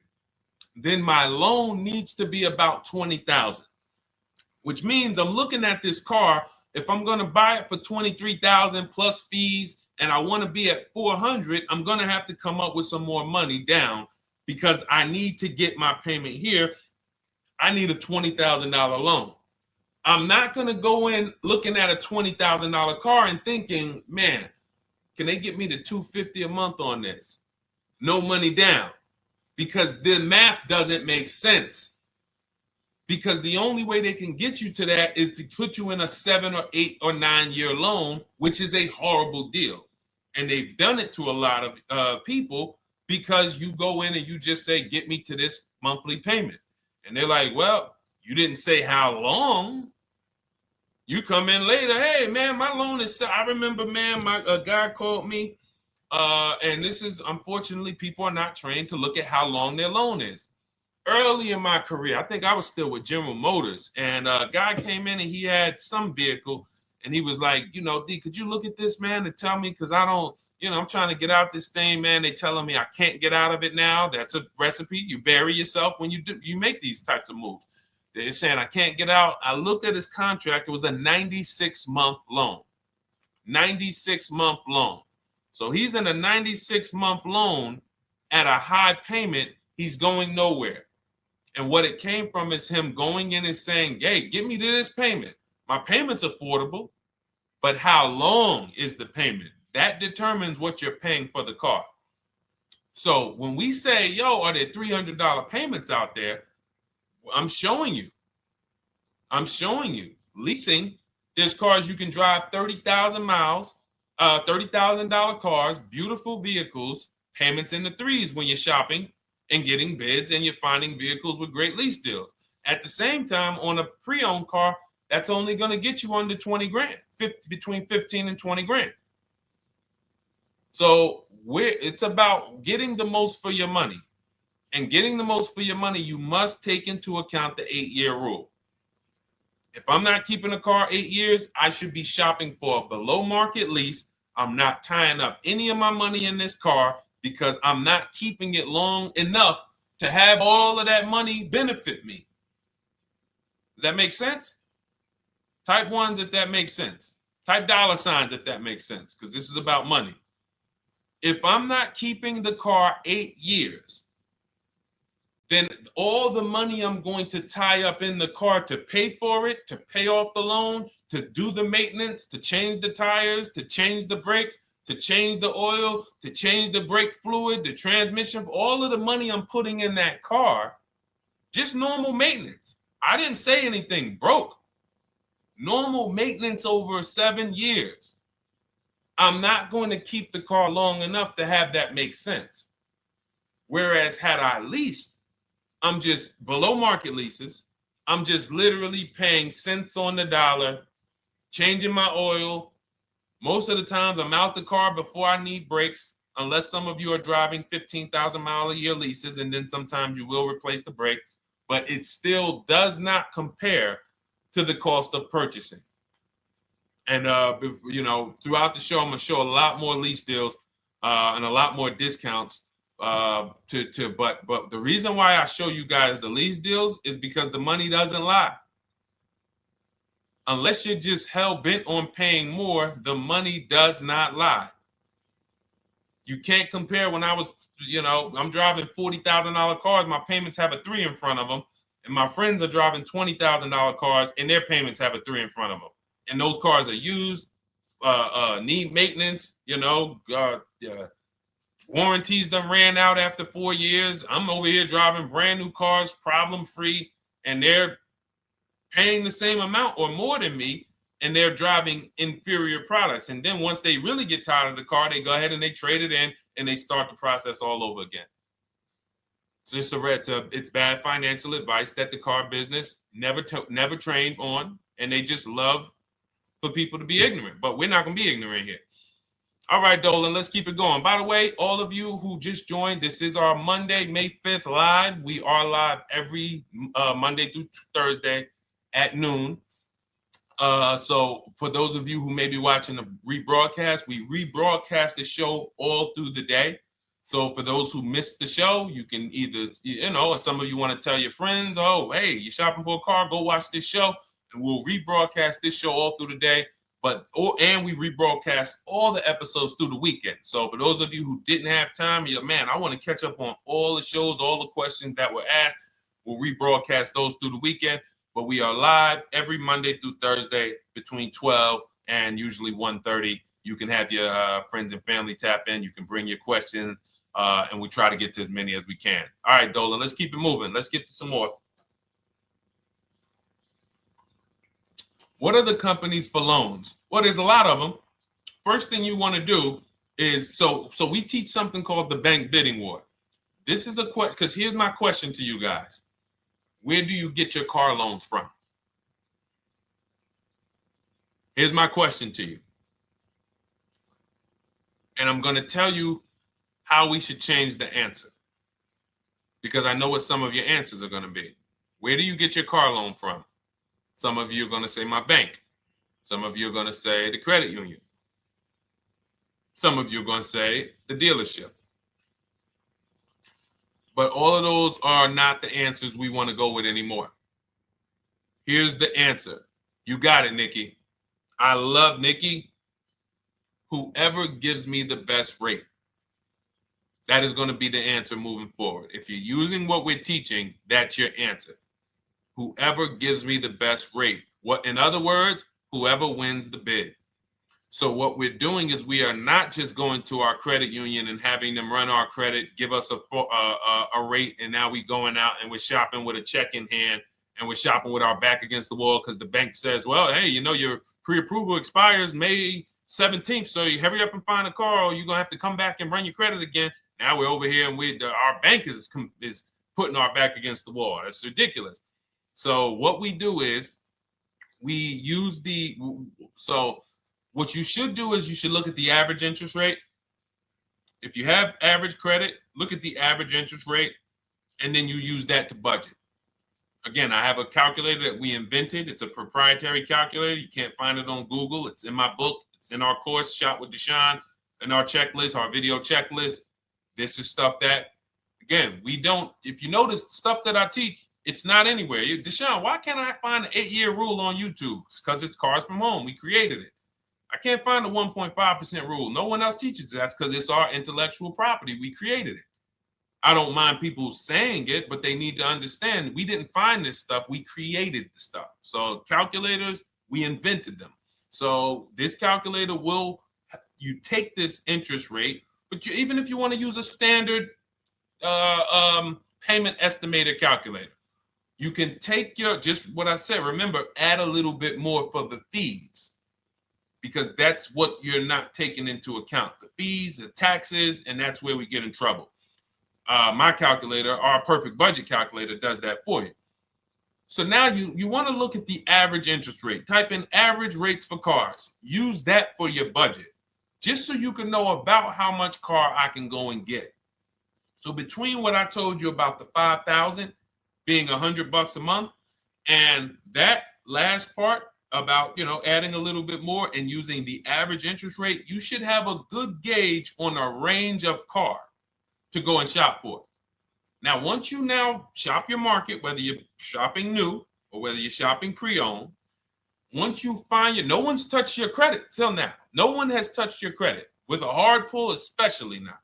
then my loan needs to be about $20,000, which means I'm looking at this car. If I'm going to buy it for $23,000 plus fees, and I want to be at $400, I'm going to have to come up with some more money down, because I need to get my payment here. I need a $20,000 loan. I'm not going to go in looking at a $20,000 car and thinking, man, can they get me to $250 a month on this? No money down, because the math doesn't make sense. Because the only way they can get you to that is to put you in a 7 or 8 or 9 year loan, which is a horrible deal. And they've done it to a lot of people, because you go in and you just say, get me to this monthly payment. And they're like, well, you didn't say how long. You come in later, hey, man, my loan is, I remember, man, a guy called me, and this is, unfortunately, people are not trained to look at how long their loan is. Early in my career, I think I was still with General Motors, and a guy came in and he had some vehicle, And he was like, you know, D, could you look at this, man, and tell me, because I don't, you know, I'm trying to get out this thing, man. They telling me I can't get out of it now. That's a recipe. You bury yourself when you make these types of moves. They're saying I can't get out. I looked at his contract. It was a 96-month loan. 96-month loan. So he's in a 96-month loan at a high payment. He's going nowhere. And what it came from is him going in and saying, hey, get me to this payment. My payment's affordable, but how long is the payment? That determines what you're paying for the car. So when we say, yo, are there $300 payments out there? I'm showing you. Leasing, there's cars you can drive 30,000 miles, $30,000 cars, beautiful vehicles, payments in the threes when you're shopping and getting bids, and you're finding vehicles with great lease deals. At the same time, on a pre-owned car, that's only going to get you under 20 grand, between 15 and 20 grand. So it's about getting the most for your money. And getting the most for your money, you must take into account the 8-year rule. If I'm not keeping a car 8 years, I should be shopping for a below market lease. I'm not tying up any of my money in this car because I'm not keeping it long enough to have all of that money benefit me. Does that make sense? Type ones if that makes sense. Type dollar signs if that makes sense, because this is about money. If I'm not keeping the car 8 years, then all the money I'm going to tie up in the car to pay for it, to pay off the loan, to do the maintenance, to change the tires, to change the brakes, to change the oil, to change the brake fluid, the transmission, all of the money I'm putting in that car, just normal maintenance. I didn't say anything broke. Normal maintenance over 7 years. I'm not going to keep the car long enough to have that make sense. Whereas had I leased, I'm just below market leases. I'm just literally paying cents on the dollar, changing my oil. Most of the times I'm out the car before I need brakes, unless some of you are driving 15,000 mile a year leases, and then sometimes you will replace the brake, but it still does not compare to the cost of purchasing. And, you know, throughout the show, I'm going to show a lot more lease deals and a lot more discounts. But the reason why I show you guys the lease deals is because the money doesn't lie. Unless you're just hell bent on paying more, the money does not lie. You can't compare when I was, you know, I'm driving $40,000 cars. My payments have a 3 in front of them. And my friends are driving $20,000 cars and their payments have a 3 in front of them. And those cars are used, need maintenance, you know, warranties done ran out after 4 years. I'm over here driving brand new cars, problem free, and they're paying the same amount or more than me, and they're driving inferior products. And then once they really get tired of the car, they go ahead and they trade it in and they start the process all over again. It's just it's bad financial advice that the car business never trained on, and they just love for people to be ignorant. But we're not going to be ignorant here. All right, Dolan, let's keep it going. By the way, all of you who just joined, this is our Monday, May 5th live. We are live every Monday through Thursday at noon. So for those of you who may be watching the rebroadcast, we rebroadcast the show all through the day. So for those who missed the show, you can either, you know, or some of you want to tell your friends, oh, hey, you're shopping for a car, go watch this show. And we'll rebroadcast this show all through the day. And we rebroadcast all the episodes through the weekend. So for those of you who didn't have time, you're like, man, I want to catch up on all the shows, all the questions that were asked. We'll rebroadcast those through the weekend. But we are live every Monday through Thursday between 12 and usually 1:30. You can have your friends and family tap in. You can bring your questions, and we try to get to as many as we can. All right, Dolan, let's keep it moving. Let's get to some more. What are the companies for loans? Well, there's a lot of them. First thing you want to do is, so we teach something called the bank bidding war. This is a question, because here's my question to you guys. Where do you get your car loans from? Here's my question to you. And I'm going to tell you how we should change the answer, because I know what some of your answers are going to be. Where do you get your car loan from? Some of you are going to say my bank. Some of you are going to say the credit union. Some of you are going to say the dealership. But all of those are not the answers we want to go with anymore. Here's the answer. You got it, Nikki. I love Nikki. Whoever gives me the best rate. That is going to be the answer moving forward. If you're using what we're teaching, that's your answer. Whoever gives me the best rate. What, in other words, whoever wins the bid. So what we're doing is we are not just going to our credit union and having them run our credit, give us a rate, and now we going out and we're shopping with a check in hand and we're shopping with our back against the wall because the bank says, well, hey, you know, your pre-approval expires May 17th, so you hurry up and find a car or you're going to have to come back and run your credit again. Now we're over here and our bank is putting our back against the wall. That's ridiculous. So what we do is we use what you should do is you should look at the average interest rate. If you have average credit, look at the average interest rate, and then you use that to budget. Again, I have a calculator that we invented. It's a proprietary calculator. You can't find it on Google. It's in my book. It's in our course, Shop with Deshone, in our checklist, our video checklist. This is stuff that, again, we don't, if you notice stuff that I teach, it's not anywhere. Deshone, why can't I find an 8-year rule on YouTube? It's because it's Cars from Home. We created it. I can't find the 1.5% rule. No one else teaches that because it's our intellectual property. We created it. I don't mind people saying it, but they need to understand we didn't find this stuff. We created the stuff. So calculators, we invented them. So this calculator you take this interest rate, but even if you want to use a standard payment estimator calculator, you can take just what I said. Remember, add a little bit more for the fees, because that's what you're not taking into account. The fees, the taxes, and that's where we get in trouble. My calculator, our perfect budget calculator, does that for you. So now you want to look at the average interest rate. Type in average rates for cars. Use that for your budget, just so you can know about how much car I can go and get. So between what I told you about the 5,000 being $100 a month, and that last part about, adding a little bit more and using the average interest rate, you should have a good gauge on a range of car to go and shop for. Now, once you now shop your market, whether you're shopping new or whether you're shopping pre-owned, once you find no one's touched your credit till now. No one has touched your credit with a hard pull, especially not.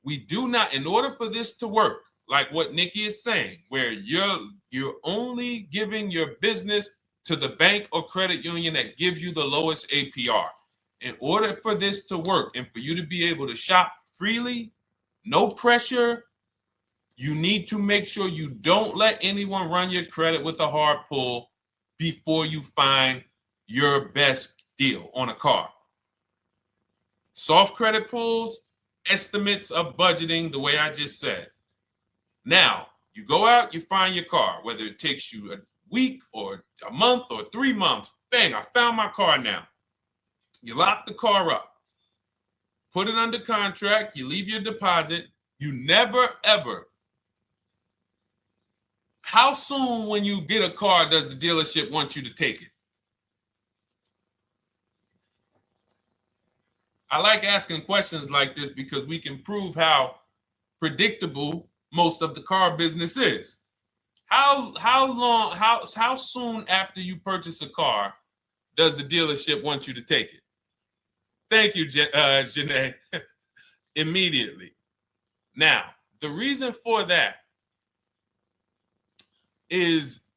We do not, in order for this to work, like what Nikki is saying, where you're only giving your business to the bank or credit union that gives you the lowest APR. In order for this to work and for you to be able to shop freely, no pressure, you need to make sure you don't let anyone run your credit with a hard pull before you find your best deal on a car. Soft credit pulls, estimates of budgeting, the way I just said. Now, you go out, you find your car, whether it takes you a week or a month or 3 months. Bang, I found my car now. You lock the car up, put it under contract, you leave your deposit. You never, ever. How soon when you get a car does the dealership want you to take it? I like asking questions like this because we can prove how predictable most of the car business is. How soon after you purchase a car does the dealership want you to take it? Thank you, Janae. Immediately. Now, the reason for that is,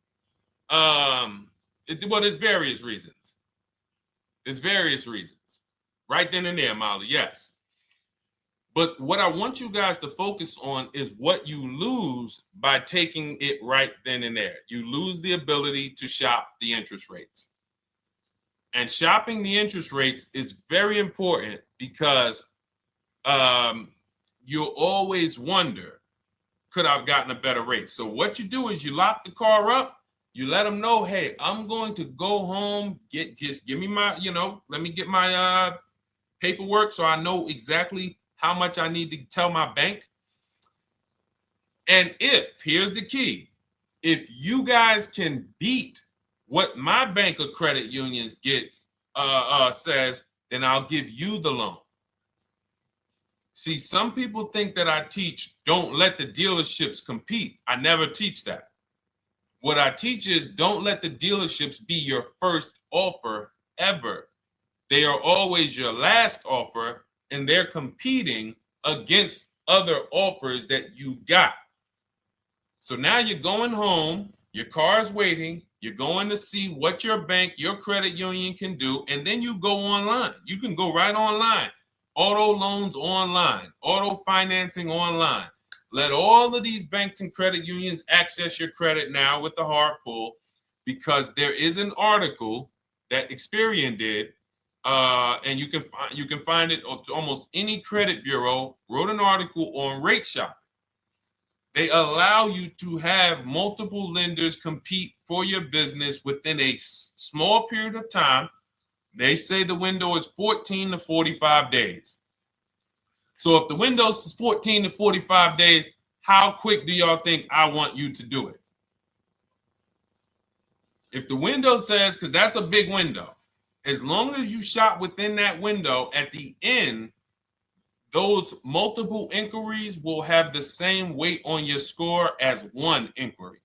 there's various reasons. There's various reasons. Right then and there, Molly, yes. But what I want you guys to focus on is what you lose by taking it right then and there. You lose the ability to shop the interest rates. And shopping the interest rates is very important because you'll always wonder, could I have gotten a better rate? So what you do is you lock the car up, you let them know, hey, I'm going to go home, just give me my, let me get my paperwork so I know exactly how much I need to tell my bank. And here's the key, if you guys can beat what my bank or credit union gets says, then I'll give you the loan. See, some people think that I teach don't let the dealerships compete. I never teach that. What I teach is don't let the dealerships be your first offer ever. They are always your last offer, and they're competing against other offers that you got. So now you're going home, your car is waiting, you're going to see what your bank, your credit union can do, and then you go online. You can go right online. Auto loans online, auto financing online. Let all of these banks and credit unions access your credit now with the hard pull, because there is an article that Experian did, and you can find it on almost any credit bureau, wrote an article on rate shopping. They allow you to have multiple lenders compete for your business within a small period of time. They say the window is 14 to 45 days. So if the window is 14 to 45 days, how quick do y'all think I want you to do it? If the window says, because that's a big window, as long as you shop within that window, at the end, those multiple inquiries will have the same weight on your score as one inquiry,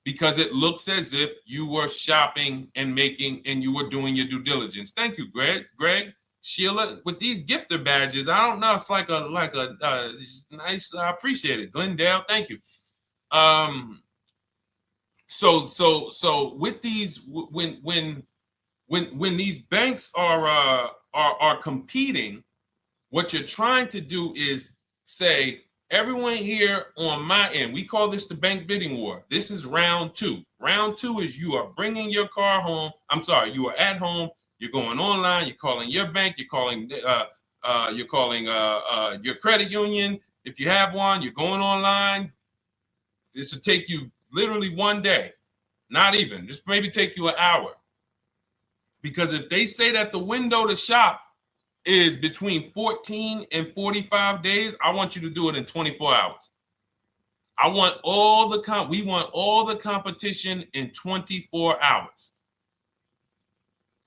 because it looks as if you were shopping and you were doing your due diligence. Thank you, Greg, Sheila, with these gifter badges. I don't know. It's like a nice. I appreciate it, Glendale. Thank you. So with these, when these banks are competing, what you're trying to do is say, everyone here on my end, we call this the bank bidding war. This is round two. Round two is you are bringing your car home. I'm sorry, you are at home. You're going online. You're calling your bank. You're calling your credit union. If you have one, you're going online. This will take you literally one day, not even. This maybe take you an hour. Because if they say that the window to shop is between 14 and 45 days, I want you to do it in 24 hours. We want all the competition in 24 hours.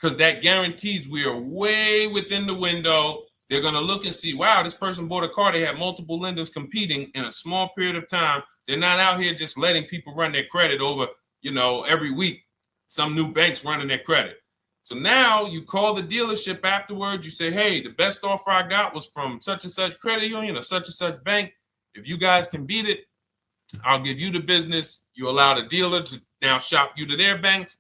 Because that guarantees we are way within the window. They're going to look and see, wow, this person bought a car. They had multiple lenders competing in a small period of time. They're not out here just letting people run their credit over, every week. Some new banks running their credit. So now you call the dealership afterwards. You say, hey, the best offer I got was from such and such credit union or such and such bank. If you guys can beat it, I'll give you the business. You allow the dealer to now shop you to their banks.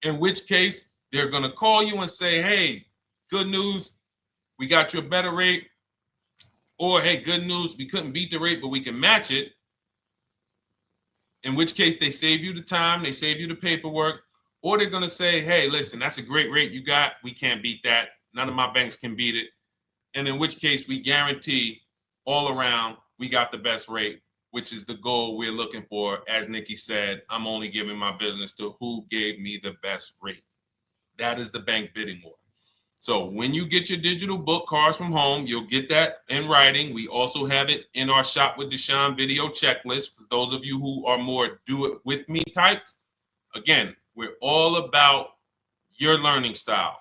In which case, they're going to call you and say, hey, good news, we got you a better rate. Or, hey, good news, we couldn't beat the rate, but we can match it. In which case, they save you the time, they save you the paperwork. Or they're going to say, hey, listen, that's a great rate you got. We can't beat that. None of my banks can beat it. And in which case, we guarantee all around we got the best rate, which is the goal we're looking for. As Nikki said, I'm only giving my business to who gave me the best rate. That is the bank bidding war. So when you get your digital book, Cars from Home, you'll get that in writing. We also have it in our Shop with Deshone video checklist for those of you who are more do-it-with-me types. Again, we're all about your learning style.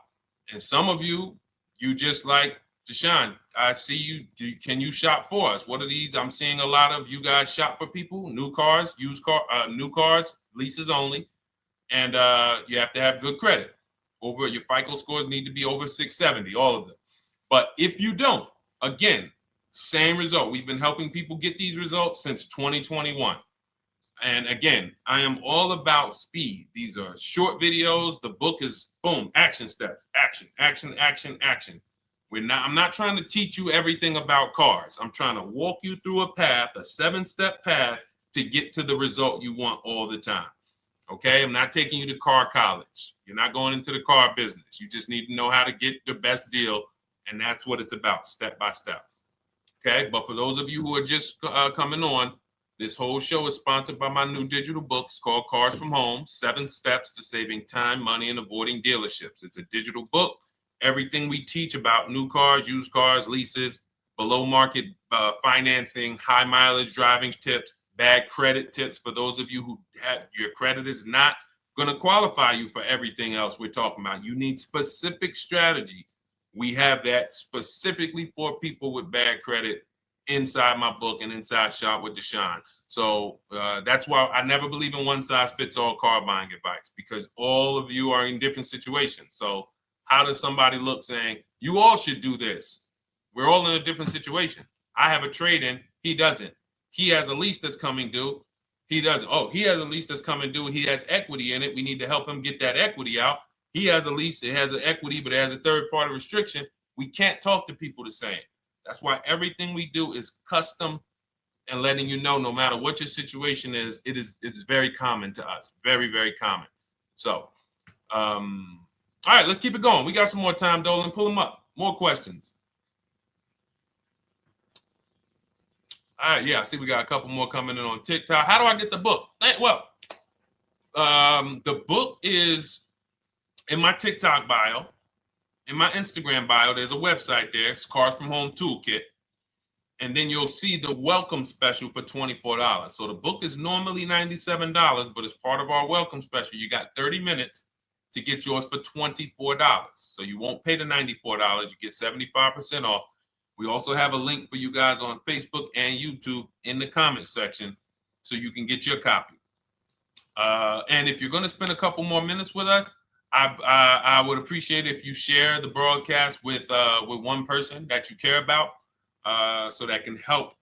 And some of you just like, Deshone, I see you. Can you shop for us? What are these? I'm seeing a lot of you guys shop for people, new cars, new cars, leases only. And you have to have good credit. Your FICO scores need to be over 670, all of them. But if you don't, again, same result. We've been helping people get these results since 2021. And again, I am all about speed. These are short videos. The book is boom, action steps, action, action, action, action. I'm not trying to teach you everything about cars. I'm trying to walk you through a path, a 7-step path to get to the result you want all the time. Okay, I'm not taking you to car college. You're not going into the car business. You just need to know how to get the best deal. And that's what it's about, step by step. Okay, but for those of you who are just coming on, this whole show is sponsored by my new digital book. It's called Cars from Home, 7 Steps to Saving Time, Money, and Avoiding Dealerships. It's a digital book. Everything we teach about new cars, used cars, leases, below market financing, high mileage driving tips, bad credit tips for those of you who have your credit is not going to qualify you for everything else we're talking about. You need specific strategy. We have that specifically for people with bad credit inside my book and inside Shop with Deshone. So that's why I never believe in one size fits all car buying advice, because all of you are in different situations. So how does somebody look saying, you all should do this? We're all in a different situation. I have a trade-in, he doesn't. He has a lease that's coming due, he doesn't. Oh, he has a lease that's coming due, he has equity in it, we need to help him get that equity out. He has a lease, it has an equity, but it has a third-party restriction. We can't talk to people the same. That's why everything we do is custom and letting you know, no matter what your situation is, it's very common to us. Very, very common. So, all right, let's keep it going. We got some more time, Dolan. Pull them up. More questions. All right, yeah, I see we got a couple more coming in on TikTok. How do I get the book? Well, the book is in my TikTok bio. In my Instagram bio, there's a website there. It's Cars from Home Toolkit. And then you'll see the welcome special for $24. So the book is normally $97, but as part of our welcome special, you got 30 minutes to get yours for $24. So you won't pay the $94. You get 75% off. We also have a link for you guys on Facebook and YouTube in the comment section so you can get your copy. And if you're going to spend a couple more minutes with us, I would appreciate if you share the broadcast with one person that you care about. So that can help.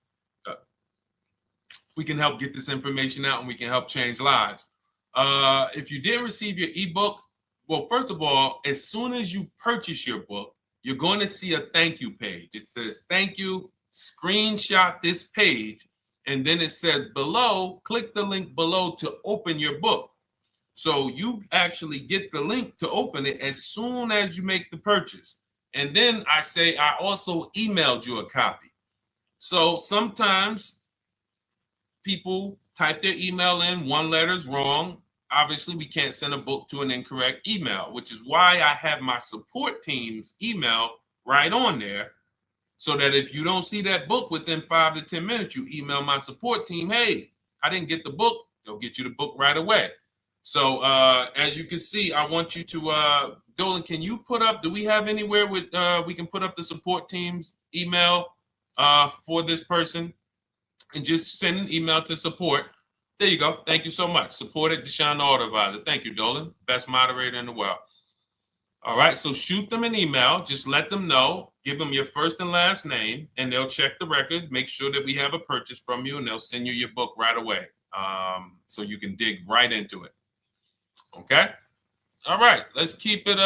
We can help get this information out, and we can help change lives. If you didn't receive your ebook, well, first of all, as soon as you purchase your book, you're going to see a thank you page. It says thank you. Screenshot this page, and then it says below. Click the link below to open your book. So you actually get the link to open it as soon as you make the purchase. And then I say I also emailed you a copy. So sometimes people type their email in, one letter's wrong. Obviously, we can't send a book to an incorrect email, which is why I have my support team's email right on there, so that if you don't see that book within 5 to 10 minutes, you email my support team, hey, I didn't get the book. They'll get you the book right away. So as you can see, I want you to, Dolan, can you put up, do we have anywhere with, we can put up the support team's email for this person, and just send an email to support. There you go. Thank you so much. Support at Deshone the Auto Advisor. Thank you, Dolan. Best moderator in the world. All right, so shoot them an email. Just let them know. Give them your first and last name, and they'll check the record, make sure that we have a purchase from you, and they'll send you your book right away, so you can dig right into it. Okay? All right, let's keep it.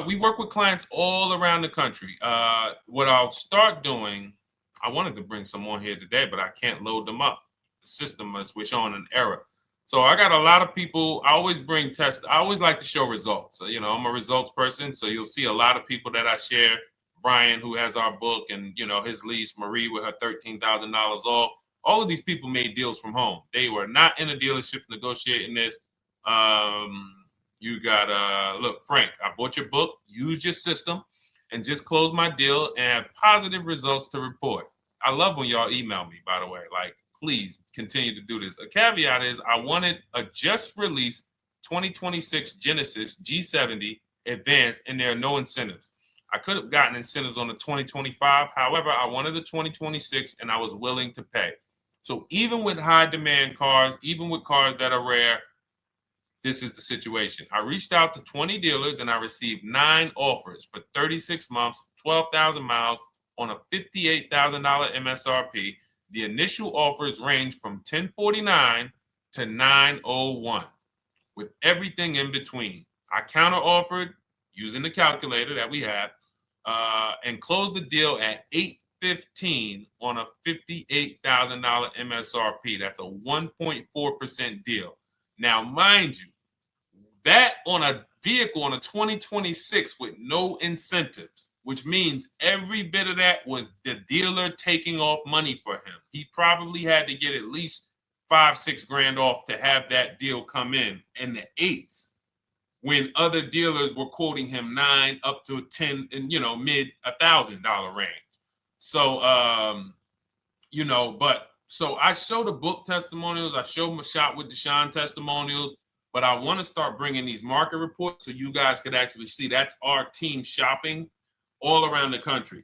We work with clients all around the country. What I'll start doing, I wanted to bring some on here today, but I can't load them up. The system is showing an error. So I got a lot of people. I always bring tests. I always like to show results. So, you know, I'm a results person. So you'll see a lot of people that I share. Brian, who has our book, and, you know, his lease, Marie with her $13,000 off. All of these people made deals from home. They were not in a dealership negotiating this. You got, look, Frank, I bought your book, used your system, and just closed my deal and have positive results to report. I love when y'all email me, by the way. Like, please continue to do this. A caveat is I wanted a just released 2026 Genesis G70 Advanced, and there are no incentives. I could have gotten incentives on the 2025. However, I wanted the 2026, and I was willing to pay. So even with high demand cars, even with cars that are rare, this is the situation. I reached out to 20 dealers, and I received 9 offers for 36 months, 12,000 miles on a $58,000 MSRP. The initial offers range from $1049 to $901, with everything in between. I counter offered using the calculator that we have, and closed the deal at $815 on a $58,000 MSRP. That's a 1.4% deal. Now, mind you, that on a vehicle on a 2026 with no incentives, which means every bit of that was the dealer taking off money for him. He probably had to get at least $5-6 grand off to have that deal come in the 8s, when other dealers were quoting him 9 up to 10 and, you know, mid $1,000 range. So, you know, but so I show the book testimonials. I show my Shop with Deshone testimonials. But I want to start bringing these market reports so you guys could actually see that's our team shopping all around the country.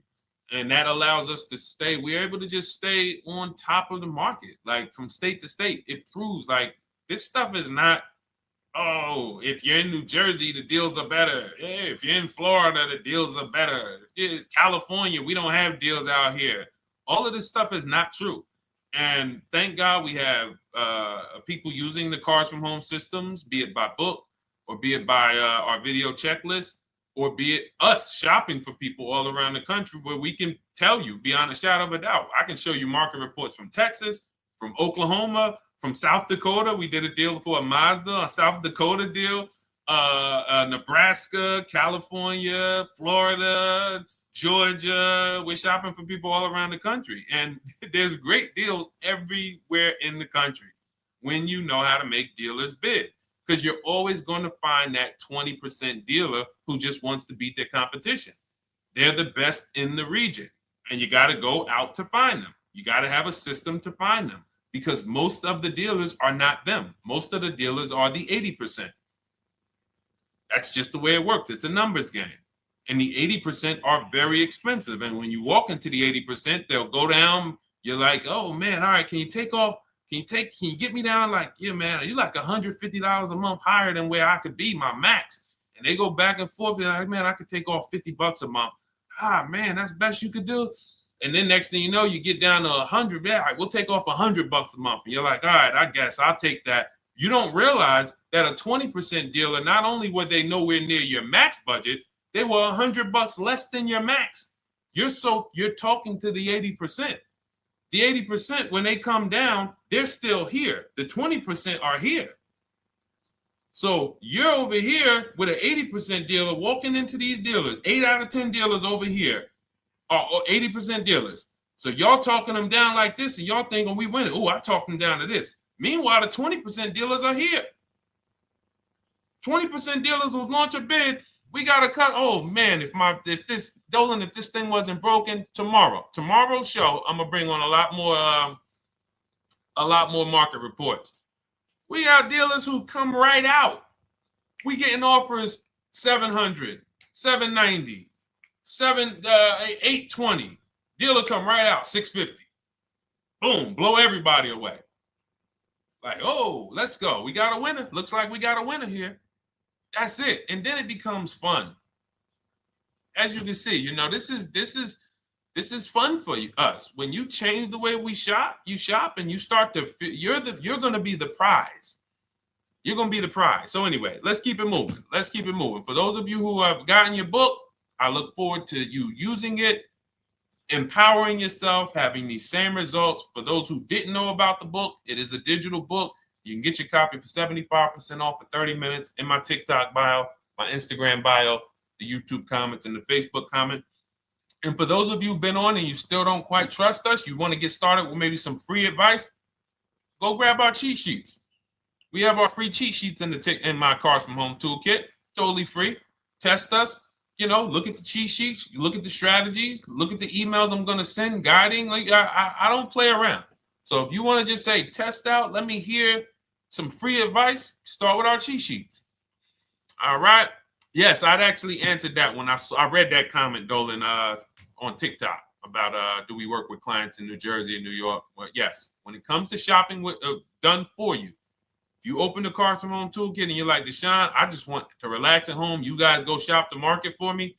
And that allows us to stay, we're able to just stay on top of the market, like from state to state. It proves like this stuff is not, oh, if you're in New Jersey, the deals are better. Hey, if you're in Florida, the deals are better. If it's California, we don't have deals out here. All of this stuff is not true. And thank God we have people using the Cars from Home systems, be it by book or be it by our video checklist, or be it us shopping for people all around the country where we can tell you beyond a shadow of a doubt. I can show you market reports from Texas, from Oklahoma, from South Dakota. We did a deal for a Mazda, a South Dakota deal, Nebraska, California, Florida, Georgia. We're shopping for people all around the country. And there's great deals everywhere in the country when you know how to make dealers bid. Because you're always going to find that 20% dealer who just wants to beat their competition. They're the best in the region. And you got to go out to find them. You got to have a system to find them. Because most of the dealers are not them. Most of the dealers are the 80%. That's just the way it works. It's a numbers game. And the 80% are very expensive. And when you walk into the 80%, they'll go down. You're like, oh man, all right, can you take off? Can you get me down? Like, yeah, man, you're like $150 a month higher than where I could be, my max. And they go back and forth. You're like, man, I could take off $50 a month. Ah, man, that's the best you could do. And then next thing you know, you get down to 100. Yeah, all right, we'll take off $100 a month. And you're like, all right, I guess I'll take that. You don't realize that a 20% dealer, not only were they nowhere near your max budget, they were $100 less than your max. You're talking to the 80%. The 80%, when they come down, they're still here. The 20% are here. So you're over here with an 80% dealer walking into these dealers. 8 out of 10 dealers over here are 80% dealers. So y'all talking them down like this, and y'all thinking we winning. Oh, I talked them down to this. Meanwhile, the 20% dealers are here. 20% dealers will launch a bid. We gotta cut. Oh man, if this thing wasn't broken, tomorrow's show, I'm gonna bring on a lot more market reports. We got dealers who come right out. We getting offers 700, 790, 820. Dealer come right out 650. Boom, blow everybody away. Like, oh, let's go. We got a winner. Looks like we got a winner here. That's it. And then it becomes fun. As you can see, this is fun for us. When you change the way we shop, you shop and you start to you're going to be the prize. You're going to be the prize. So anyway, let's keep it moving. For those of you who have gotten your book, I look forward to you using it, empowering yourself, having these same results. For those who didn't know about the book, it is a digital book. You can get your copy for 75% off for 30 minutes in my TikTok bio, my Instagram bio, the YouTube comments, and the Facebook comment. And for those of you who've been on and you still don't quite trust us, you want to get started with maybe some free advice, go grab our cheat sheets. We have our free cheat sheets in my Cars from Home toolkit, totally free. Test us. Look at the cheat sheets, look at the strategies, look at the emails I'm going to send, guiding. Like I don't play around. So if you want to just say, test out, let me hear some free advice, start with our cheat sheets. All right. Yes, I'd actually answered that when I read that comment, Dolan, on TikTok about do we work with clients in New Jersey and New York? Well, yes. When it comes to shopping done for you, if you open the Cars from Home toolkit and you're like, Deshone, I just want to relax at home. You guys go shop the market for me.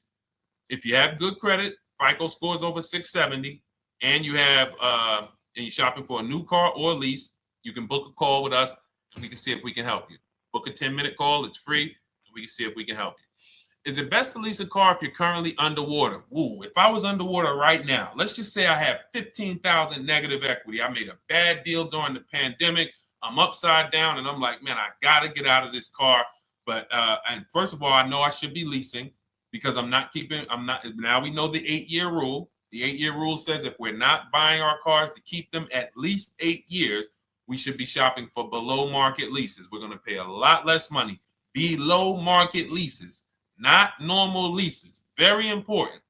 If you have good credit, FICO scores over 670, and you have and you're shopping for a new car or a lease, you can book a call with us and we can see if we can help you. Book a 10-minute call. It's free. And we can see if we can help you. Is it best to lease a car if you're currently underwater? Ooh, if I was underwater right now, let's just say I have 15,000 negative equity. I made a bad deal during the pandemic. I'm upside down and I'm like, man, I got to get out of this car. But and first of all, I know I should be leasing because now we know the 8-year rule. The 8-year rule says if we're not buying our cars to keep them at least 8 years, we should be shopping for below market leases. We're going to pay a lot less money. Below market leases, not normal leases. Very important.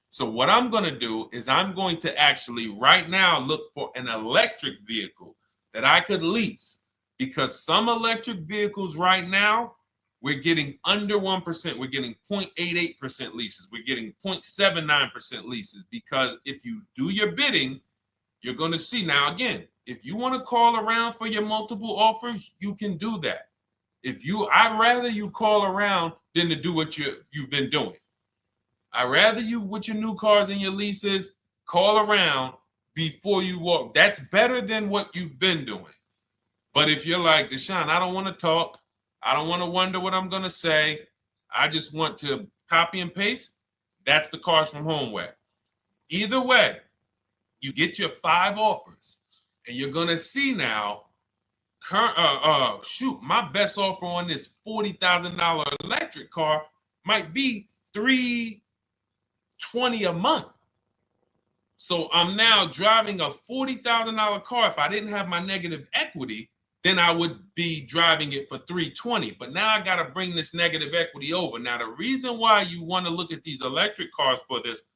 So what I'm going to do is I'm going to actually right now look for an electric vehicle that I could lease because some electric vehicles right now, we're getting under 1%. We're getting 0.88% leases. We're getting 0.79% leases, because if you do your bidding, you're going to see. Now, again, if you want to call around for your multiple offers, you can do that. I'd rather you call around than to do what you've been doing. I'd rather you, with your new cars and your leases, call around before you walk. That's better than what you've been doing. But if you're like, Deshone, I don't want to talk. I don't want to wonder what I'm going to say. I just want to copy and paste. That's the Cars from Home way. Either way, you get your 5 offers, and you're going to see now, my best offer on this $40,000 electric car might be $320 a month. So I'm now driving a $40,000 car. If I didn't have my negative equity, then I would be driving it for $320. But now I got to bring this negative equity over. Now, the reason why you want to look at these electric cars for this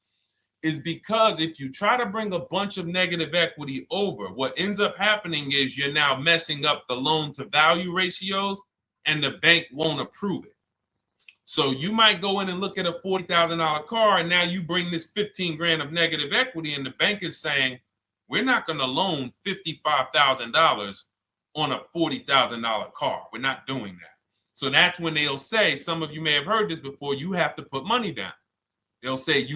is because if you try to bring a bunch of negative equity over, what ends up happening is you're now messing up the loan to value ratios, and the bank won't approve it. So you might go in and look at a $40,000 car, and now you bring this 15 grand of negative equity, and the bank is saying, we're not going to loan $55,000 on a $40,000 car. We're not doing that. So that's when they'll say, some of you may have heard this before, you have to put money down. They'll say,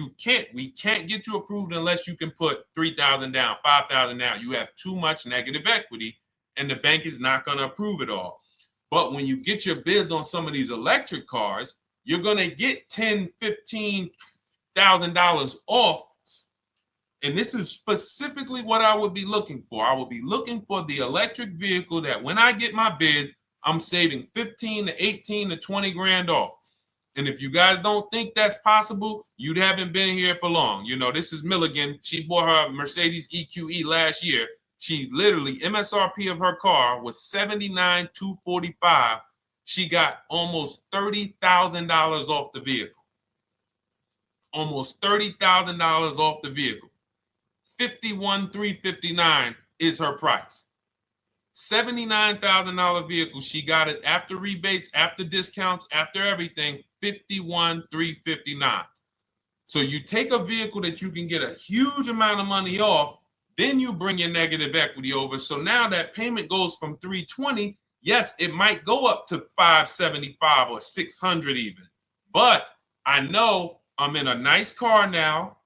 we can't get you approved unless you can put $3,000 down, $5,000 down. You have too much negative equity, and the bank is not going to approve it all. But when you get your bids on some of these electric cars, you're going to get $10,000, $15,000 off. And this is specifically what I would be looking for. I would be looking for the electric vehicle that when I get my bids, I'm saving 15 to 18 to 20 grand off. And if you guys don't think that's possible, you haven't been here for long. You know, this is Milligan. She bought her Mercedes EQE last year. She literally, MSRP of her car was $79,245. She got almost $30,000 off the vehicle. Almost $30,000 off the vehicle. $51,359 is her price. $79,000 vehicle. She got it after rebates, after discounts, after everything. $51,359. So you take a vehicle that you can get a huge amount of money off, then you bring your negative equity over. So now that payment goes from $320. Yes, it might go up to $575 or $600 even. But I know I'm in a nice car now.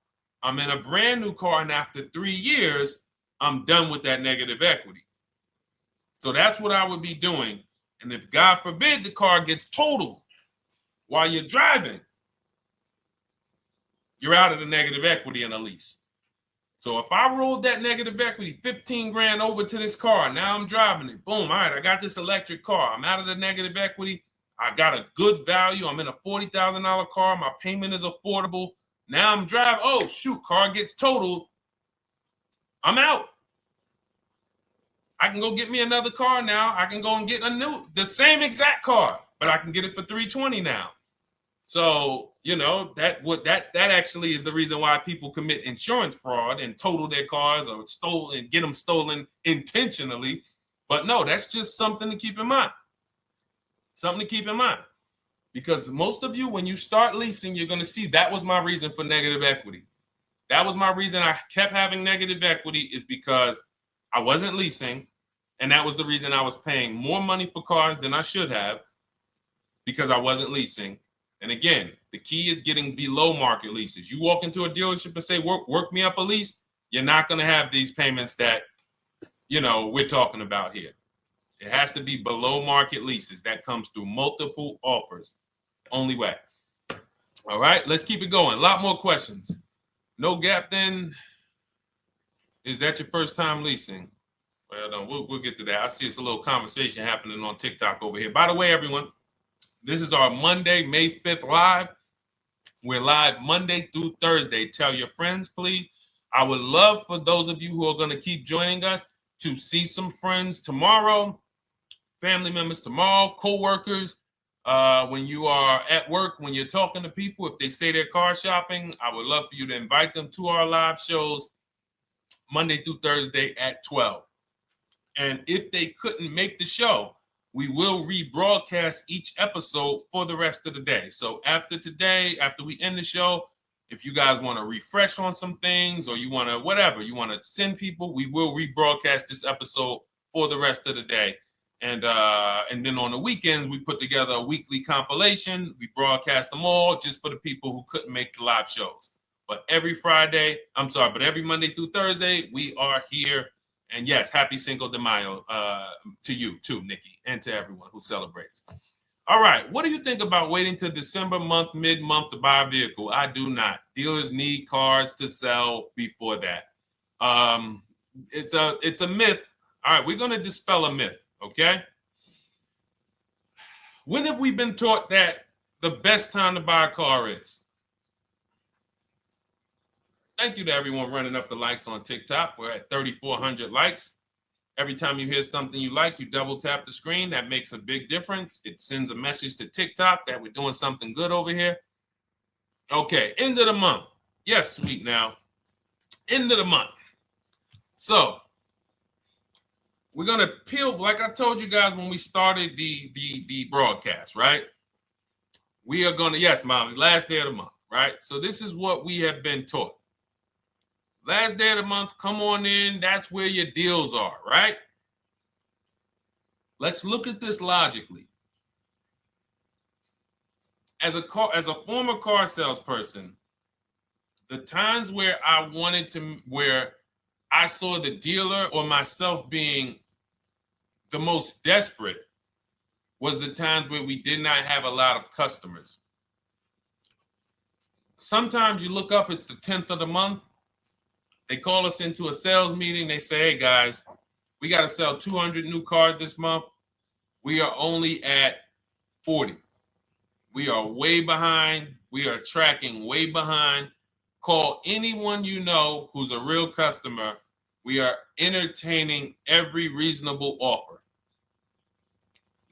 I'm in a brand new car, and after 3 years, I'm done with that negative equity. So that's what I would be doing. And if God forbid the car gets totaled while you're driving, you're out of the negative equity in a lease. So if I rolled that negative equity, 15 grand over to this car, now I'm driving it. Boom. All right, I got this electric car. I'm out of the negative equity. I got a good value. I'm in a $40,000 car. My payment is affordable. Now I'm driving. Oh, shoot, car gets totaled. I'm out. I can go get me another car now. I can go and get the same exact car, but I can get it for $320 now. So, you know, that actually is the reason why people commit insurance fraud and total their cars or get them stolen intentionally. But no, that's just something to keep in mind. Something to keep in mind. Because most of you, when you start leasing, you're going to see that was my reason for negative equity. That was my reason I kept having negative equity, is because I wasn't leasing. And that was the reason I was paying more money for cars than I should have, because I wasn't leasing. And again, the key is getting below market leases. You walk into a dealership and say, work me up a lease, you're not going to have these payments that, you know, we're talking about here. It has to be below market leases. That comes through multiple offers. Only way. All right, let's keep it going. A lot more questions. No gap then. Is that your first time leasing? Well, no, we'll get to that. I see it's a little conversation happening on TikTok over here. By the way, everyone, this is our Monday, May 5th live. We're live Monday through Thursday. Tell your friends, please. I would love for those of you who are going to keep joining us to see some friends tomorrow, family members tomorrow, co-workers. When you are at work, when you're talking to people, if they say they're car shopping, I would love for you to invite them to our live shows Monday through Thursday at 12. And if they couldn't make the show, we will rebroadcast each episode for the rest of the day. So after today, after we end the show, if you guys want to refresh on some things or you want to whatever, you want to send people, we will rebroadcast this episode for the rest of the day. And then on the weekends, we put together a weekly compilation. We broadcast them all just for the people who couldn't make the live shows. But every Monday through Thursday, we are here. And yes, happy Cinco de Mayo to you too, Nikki, and to everyone who celebrates. All right, what do you think about waiting till December month, mid-month to buy a vehicle? I do not. Dealers need cars to sell before that. It's a myth. All right, we're going to dispel a myth, okay? When have we been taught that the best time to buy a car is? Thank you to everyone running up the likes on TikTok. We're at 3,400 likes. Every time you hear something you like, you double tap the screen. That makes a big difference. It sends a message to TikTok that we're doing something good over here. Okay, end of the month. Yes, sweet now. End of the month. So we're gonna peel, like I told you guys when we started the broadcast, right? We are gonna, yes, Molly, last day of the month, right? So this is what we have been taught. Last day of the month, come on in. That's where your deals are, right? Let's look at this logically. As a former car salesperson, the times where where I saw the dealer or myself being the most desperate was the times where we did not have a lot of customers. Sometimes you look up, it's the 10th of the month. They call us into a sales meeting. They say, hey, guys, we got to sell 200 new cars this month. We are only at 40. We are way behind. We are tracking way behind. Call anyone you know who's a real customer. We are entertaining every reasonable offer.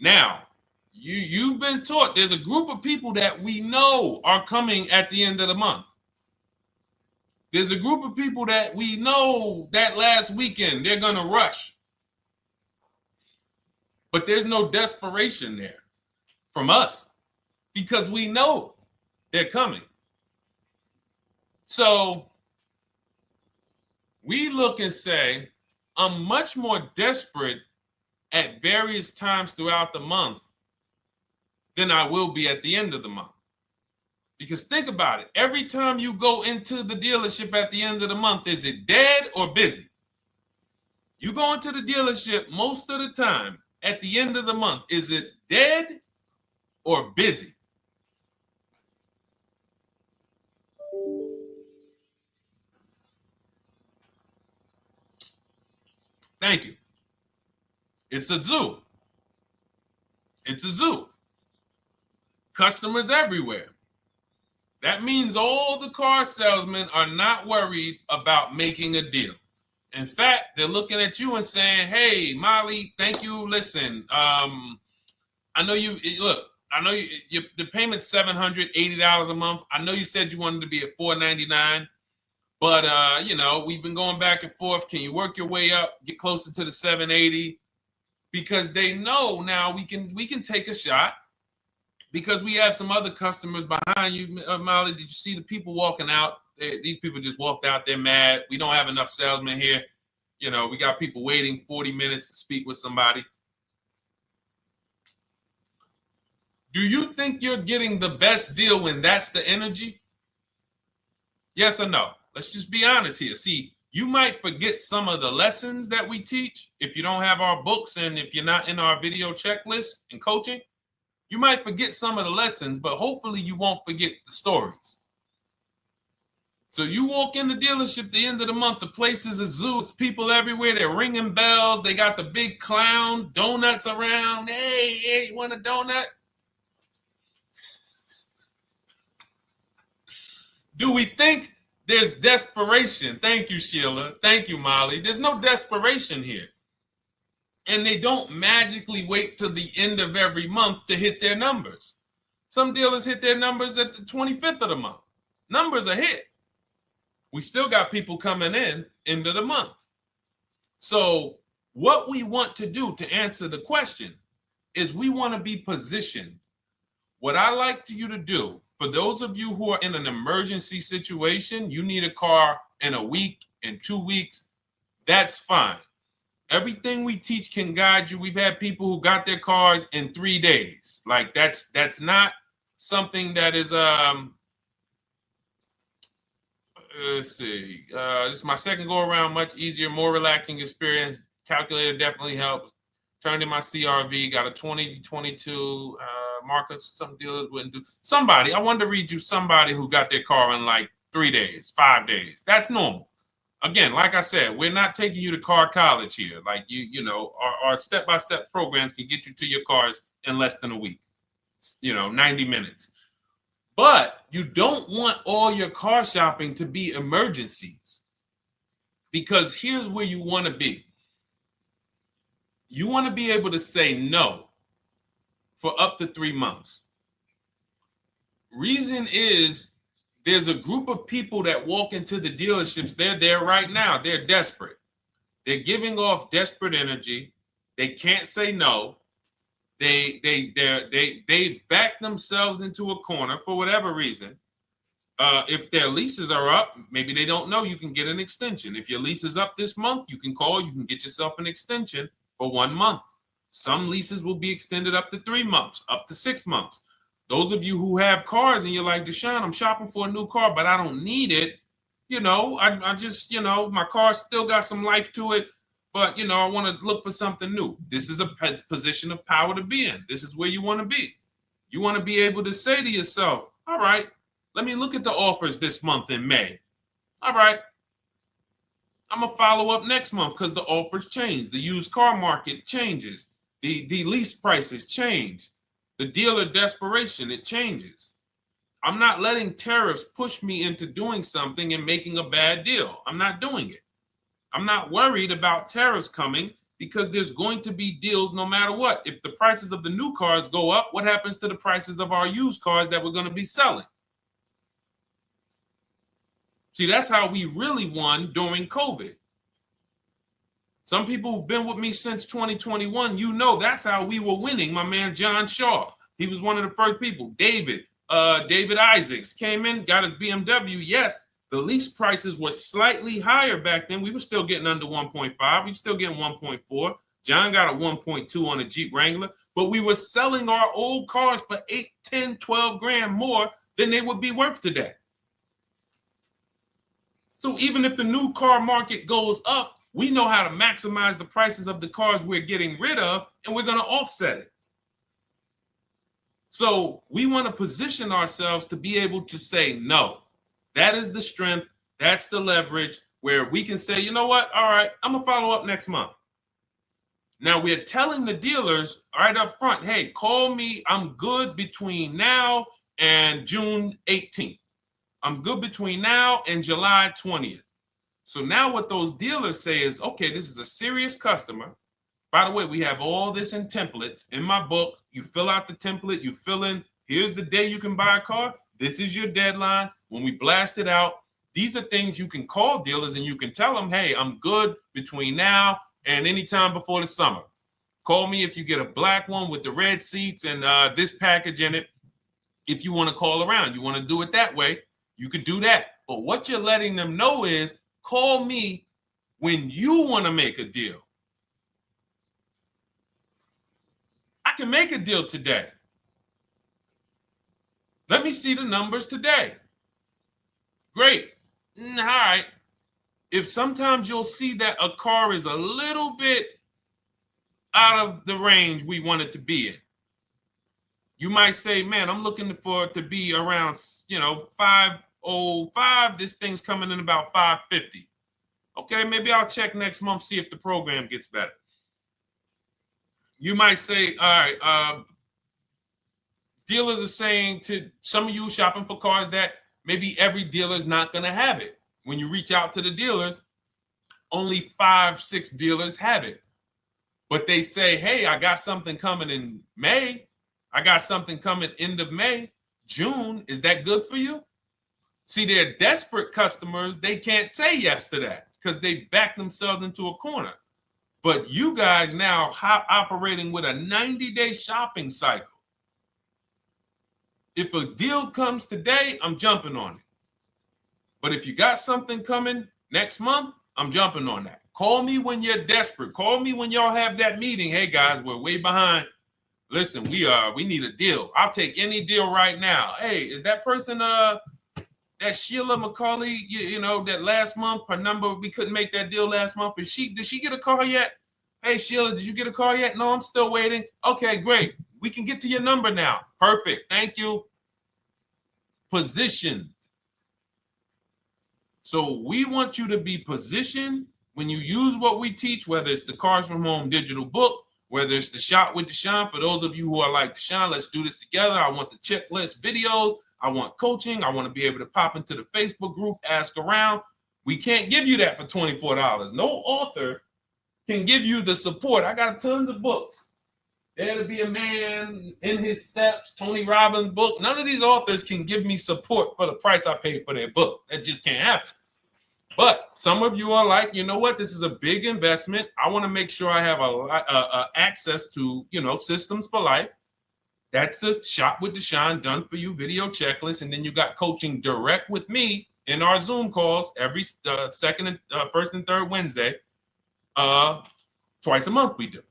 Now, you've been taught there's a group of people that we know are coming at the end of the month. There's a group of people that we know that last weekend they're going to rush. But there's no desperation there from us because we know they're coming. So we look and say, I'm much more desperate at various times throughout the month than I will be at the end of the month. Because think about it. Every time you go into the dealership at the end of the month, is it dead or busy? You go into the dealership most of the time at the end of the month, is it dead or busy? Thank you. It's a zoo. It's a zoo. Customers everywhere. That means all the car salesmen are not worried about making a deal. In fact, they're looking at you and saying, hey, Molly, thank you. Listen, I know you, look, I know the payment's $780 a month. I know you said you wanted to be at $499, but, we've been going back and forth. Can you work your way up, get closer to the $780? Because they know now we can take a shot. Because we have some other customers behind you, Molly. Did you see the people walking out? These people just walked out. They're mad. We don't have enough salesmen here. We got people waiting 40 minutes to speak with somebody. Do you think you're getting the best deal when that's the energy? Yes or no? Let's just be honest here. See, you might forget some of the lessons that we teach if you don't have our books and if you're not in our video checklist and coaching. You might forget some of the lessons, but hopefully you won't forget the stories. So you walk in the dealership at the end of the month, the place is a zoo. It's people everywhere. They're ringing bells. They got the big clown, donuts around. Hey, you want a donut? Do we think there's desperation? Thank you, Sheila. Thank you, Molly. There's no desperation here. And they don't magically wait till the end of every month to hit their numbers. Some dealers hit their numbers at the 25th of the month. Numbers are hit. We still got people coming in end of the month. So What we want to do to answer the question is we want to be positioned. What I like you to do, for those of you who are in an emergency situation, you need a car in a week, in 2 weeks, that's fine. Everything we teach can guide you. We've had people who got their cars in 3 days. Like that's not something that is let's see. This is my second go around, much easier, more relaxing experience. Calculator definitely helps. Turned in my CRV, got a 2022 Marcus, some dealers wouldn't do. Somebody, I wanted to read you somebody who got their car in like 3 days, 5 days. That's normal. Again, like I said, we're not taking you to car college here. Like you know, our step-by-step programs can get you to your cars in less than a week, 90 minutes. But you don't want all your car shopping to be emergencies, because here's where you want to be. You want to be able to say no for up to 3 months. Reason is, there's a group of people that walk into the dealerships. They're there right now. They're desperate. They're giving off desperate energy. They can't say no. They back themselves into a corner for whatever reason. If their leases are up, maybe they don't know you can get an extension. If your lease is up this month, you can call. You can get yourself an extension for 1 month. Some leases will be extended up to 3 months, up to 6 months. Those of you who have cars and you're like, Deshone, I'm shopping for a new car, but I don't need it. I just, my car still got some life to it, but, I want to look for something new. This is a position of power to be in. This is where you want to be. You want to be able to say to yourself, all right, let me look at the offers this month in May. All right, I'm going to follow up next month because the offers change. The used car market changes. The lease prices change. The dealer desperation, it changes. I'm not letting tariffs push me into doing something and making a bad deal. I'm not doing it. I'm not worried about tariffs coming, because there's going to be deals no matter what. If the prices of the new cars go up, what happens to the prices of our used cars that we're going to be selling? See, that's how we really won during COVID. Some people who've been with me since 2021, that's how we were winning. My man John Shaw, he was one of the first people. David Isaacs came in, got his BMW. Yes, the lease prices were slightly higher back then. We were still getting under 1.5. We were still getting 1.4. John got a 1.2 on a Jeep Wrangler, but we were selling our old cars for 8, 10, 12 grand more than they would be worth today. So even if the new car market goes up, we know how to maximize the prices of the cars we're getting rid of, and we're going to offset it. So we want to position ourselves to be able to say no. That is the strength. That's the leverage where we can say, you know what? All right, I'm going to follow up next month. Now we're telling the dealers right up front, hey, call me. I'm good between now and June 18th. I'm good between now and July 20th. So now what those dealers say is, okay, this is a serious customer. By the way, we have all this in templates. In my book, you fill out the template, you fill in, here's the day you can buy a car. This is your deadline. When we blast it out, these are things you can call dealers and you can tell them, hey, I'm good between now and anytime before the summer. Call me if you get a black one with the red seats and this package in it. If you want to call around, you want to do it that way, you could do that. But what you're letting them know is, call me when you want to make a deal. I can make a deal today. Let me see the numbers today. Great. All right. If sometimes you'll see that a car is a little bit out of the range we want it to be in, you might say, man, I'm looking for it to be around, 505. This thing's coming in about 550. Okay, maybe I'll check next month, see if the program gets better. You might say, all right, dealers are saying to some of you shopping for cars that maybe every dealer is not going to have it. When you reach out to the dealers, only 5, 6 dealers have it. But they say, hey, I got something coming in May. I got something coming end of May, June. Is that good for you? See, they're desperate customers. They can't say yes to that because they back themselves into a corner. But you guys now operating with a 90-day shopping cycle. If a deal comes today, I'm jumping on it. But if you got something coming next month, I'm jumping on that. Call me when you're desperate. Call me when y'all have that meeting. Hey guys, we're way behind. Listen, we need a deal. I'll take any deal right now. Hey, is that person that Sheila McCauley, you know, that last month, her number, we couldn't make that deal last month. Did she get a call yet? Hey Sheila, did you get a call yet? No, I'm still waiting. Okay, great. We can get to your number now. Perfect. Thank you. Positioned. So we want you to be positioned when you use what we teach, whether it's the Cars from Home digital book, whether it's the Shop with Deshone. For those of you who are like, Deshone, let's do this together. I want the checklist videos. I want coaching. I want to be able to pop into the Facebook group, ask around. We can't give you that for $24. No author can give you the support. I got tons of books. Dare to Be a Man, In His Steps, Tony Robbins' book. None of these authors can give me support for the price I paid for their book. That just can't happen. But some of you are like, you know what? This is a big investment. I want to make sure I have access to, you know, systems for life. That's the Shop with Deshone done for you video checklist. And then you got coaching direct with me in our Zoom calls every first and third Wednesday. Twice a month we do.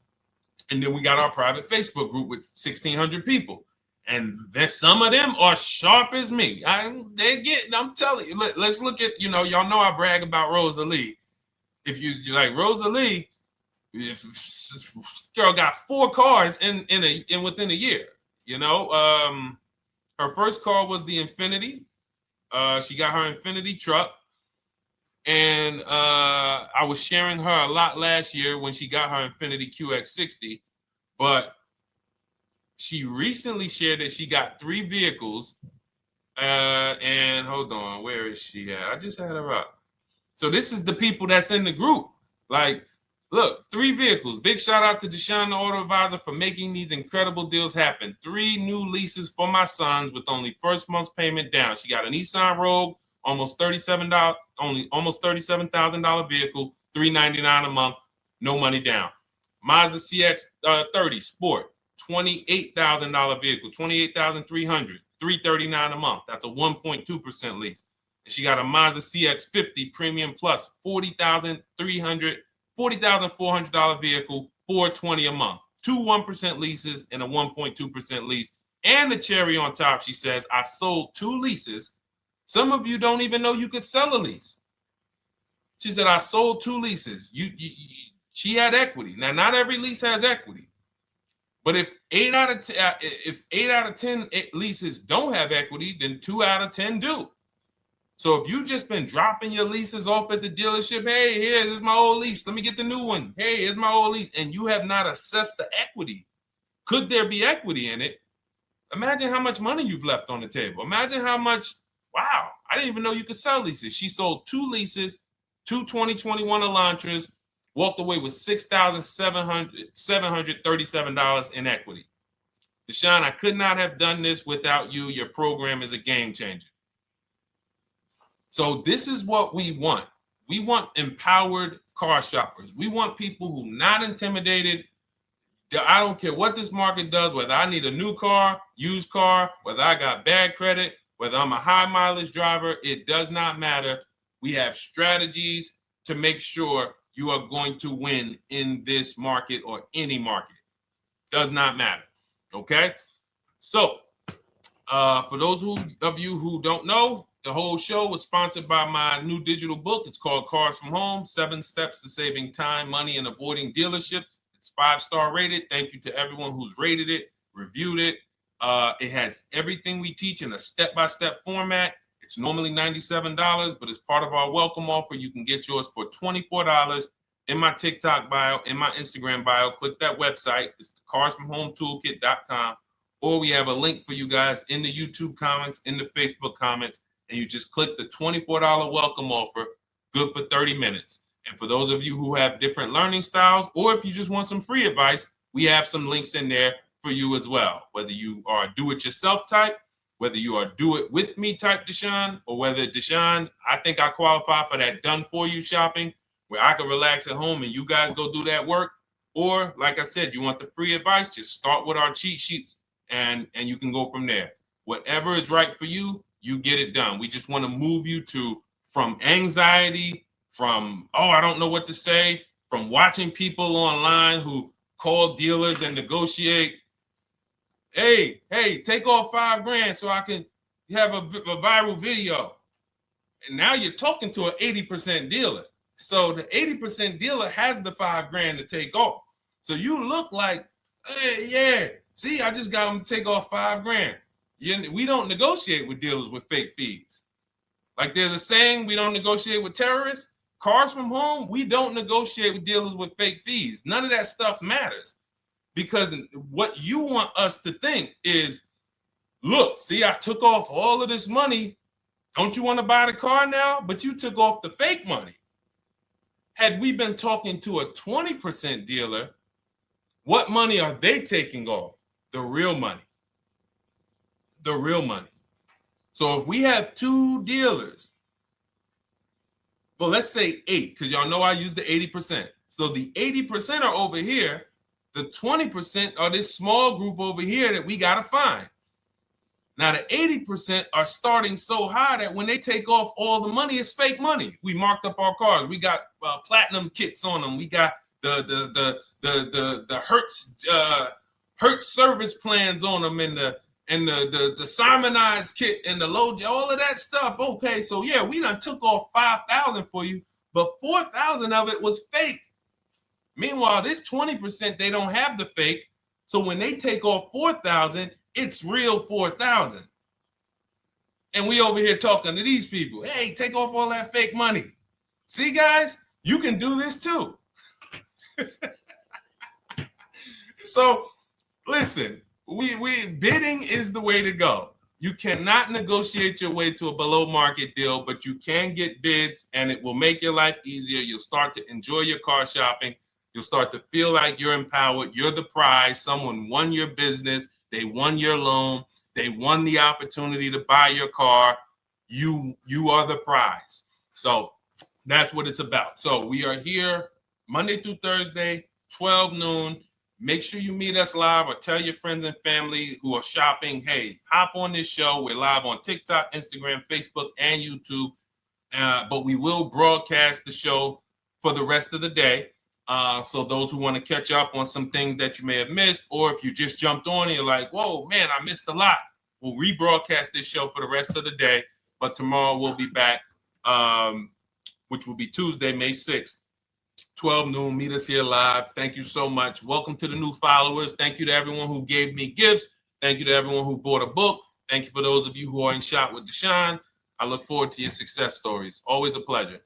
And then we got our private Facebook group with 1,600 people. And then some of them are sharp as me. I'm telling you, let's look at, you know, y'all know I brag about Rosalie. If you like Rosalie, if girl got 4 cars in within a year, you know. Her first car was the Infinity. She got her Infinity truck. And I was sharing her a lot last year when she got her Infinity QX60, but she recently shared that she got 3 vehicles. And hold on, where is she at? I just had her up. So this is the people that's in the group. Like, look, 3 vehicles. Big shout out to Deshone the Auto Advisor for making these incredible deals happen. 3 new leases for my sons with only first month's payment down. She got a Nissan Rogue, almost $37,000 vehicle, $399 a month, no money down. Mazda CX-30 Sport, $28,000 vehicle, $28,300, $339 a month. That's a 1.2% lease. And she got a Mazda CX-50 Premium Plus, $40,400 vehicle, $420 a month. 2 1% leases and a 1.2% lease. And the cherry on top, she says, I sold 2 leases. Some of you don't even know you could sell a lease. She said, I sold 2 leases. She had equity. Now, not every lease has equity. But if 8 out of 10 leases don't have equity, then 2 out of 10 do. So if you've just been dropping your leases off at the dealership, hey, here's my old lease. Let me get the new one. Hey, here's my old lease. And you have not assessed the equity. Could there be equity in it? Imagine how much money you've left on the table. Imagine how much, wow, I didn't even know you could sell leases. She sold 2 leases, 2 2021 Elantras, walked away with $6,737 in equity. Deshone, I could not have done this without you. Your program is a game changer. So this is what we want. We want empowered car shoppers. We want people who are not intimidated. I don't care what this market does, whether I need a new car, used car, whether I got bad credit, whether I'm a high mileage driver, it does not matter. We have strategies to make sure you are going to win in this market or any market. Does not matter. Okay? So, for those of you who don't know, the whole show was sponsored by my new digital book. It's called Cars from Home, 7 Steps to Saving Time, Money, and Avoiding Dealerships. It's 5-star rated. Thank you to everyone who's rated it, reviewed it. It has everything we teach in a step-by-step format. It's normally $97, but as part of our welcome offer, you can get yours for $24 in my TikTok bio, in my Instagram bio. Click that website. It's the carsfromhometoolkit.com. Or we have a link for you guys in the YouTube comments, in the Facebook comments, and you just click the $24 welcome offer, good for 30 minutes. And for those of you who have different learning styles, or if you just want some free advice, we have some links in there for you as well. Whether you are a do-it-yourself type, whether you are do-it-with-me type Deshone, or whether Deshone, I think I qualify for that done-for-you shopping, where I can relax at home and you guys go do that work. Or like I said, you want the free advice, just start with our cheat sheets and you can go from there. Whatever is right for you, you get it done. We just want to move you from anxiety, from, oh, I don't know what to say, from watching people online who call dealers and negotiate. Hey, take off $5,000 so I can have a viral video. And now you're talking to an 80% dealer. So the 80% dealer has the $5,000 to take off. So you look like, hey, yeah, see, I just got them to take off $5,000. We don't negotiate with dealers with fake fees. Like there's a saying, we don't negotiate with terrorists. Cars from home, we don't negotiate with dealers with fake fees. None of that stuff matters. Because what you want us to think is, look, see, I took off all of this money. Don't you want to buy the car now? But you took off the fake money. Had we been talking to a 20% dealer, what money are they taking off? The real money. The real money. So if we have 2 dealers, well, let's say 8, because y'all know I use the 80%. So the 80% are over here. The 20% are this small group over here that we got to find. Now, the 80% are starting so high that when they take off all the money, it's fake money. We marked up our cars. We got platinum kits on them. We got the Hertz service plans on them, and the Simonized kit and the low, all of that stuff. Okay, so yeah, we done took off 5,000 for you, but 4,000 of it was fake. Meanwhile, this 20%, they don't have the fake. So when they take off 4,000, it's real 4,000. And we over here talking to these people. Hey, take off all that fake money. See, guys, you can do this too. So listen, we bidding is the way to go. You cannot negotiate your way to a below market deal, but you can get bids and it will make your life easier. You'll start to enjoy your car shopping. You'll start to feel like you're empowered. You're the prize. Someone won your business. They won your loan. They won the opportunity to buy your car. You are the prize. So that's what it's about. So we are here Monday through Thursday, 12 noon. Make sure you meet us live or tell your friends and family who are shopping, hey, hop on this show. We're live on TikTok, Instagram, Facebook, and YouTube. But we will broadcast the show for the rest of the day. So those who want to catch up on some things that you may have missed, or if you just jumped on and you're like, whoa, man, I missed a lot. We'll rebroadcast this show for the rest of the day. But tomorrow we'll be back, which will be Tuesday, May 6th, 12 noon. Meet us here live. Thank you so much. Welcome to the new followers. Thank you to everyone who gave me gifts. Thank you to everyone who bought a book. Thank you for those of you who are in Shop with Deshone. I look forward to your success stories. Always a pleasure.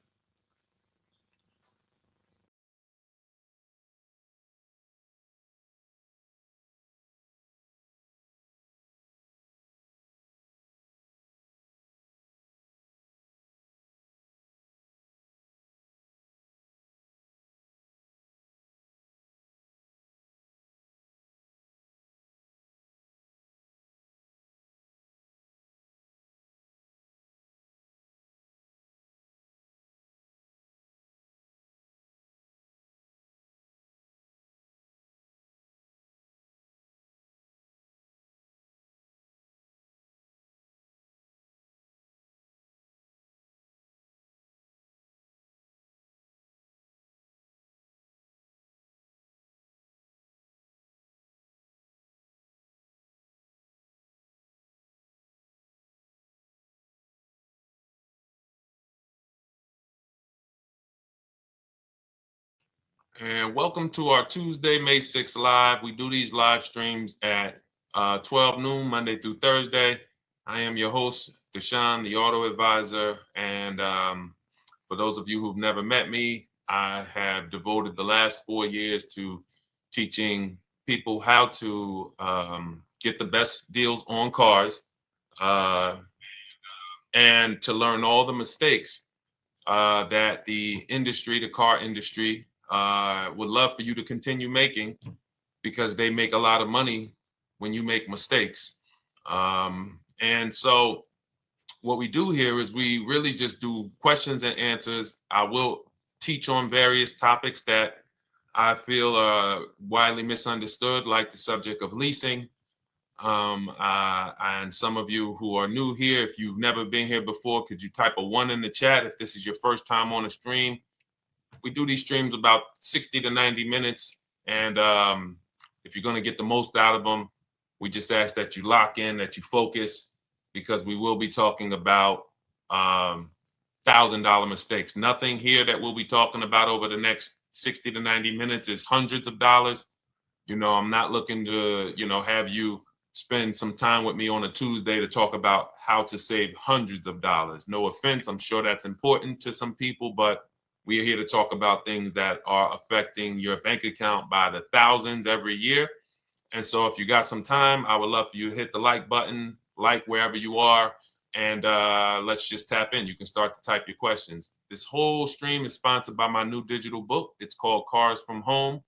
And welcome to our Tuesday, May 6th live. We do these live streams at 12 noon, Monday through Thursday. I am your host, Deshone the Auto Advisor. And for those of you who've never met me, I have devoted the last 4 years to teaching people how to get the best deals on cars and to learn all the mistakes that the industry, the car industry, would love for you to continue making, because they make a lot of money when you make mistakes. And so what we do here is we really just do questions and answers. I will teach on various topics that I feel are widely misunderstood, like the subject of leasing. And some of you who are new here, if you've never been here before, could you type a 1 in the chat if this is your first time on a stream? We do these streams about 60 to 90 minutes. And if you're going to get the most out of them, we just ask that you lock in, that you focus, because we will be talking about $1,000 mistakes. Nothing here that we'll be talking about over the next 60 to 90 minutes is hundreds of dollars. You know, I'm not looking to, have you spend some time with me on a Tuesday to talk about how to save hundreds of dollars. No offense, I'm sure that's important to some people, but we are here to talk about things that are affecting your bank account by the thousands every year. And so if you got some time, I would love for you to hit the like button, like wherever you are, and let's just tap in. You can start to type your questions. This whole stream is sponsored by my new digital book. It's called Cars from Home,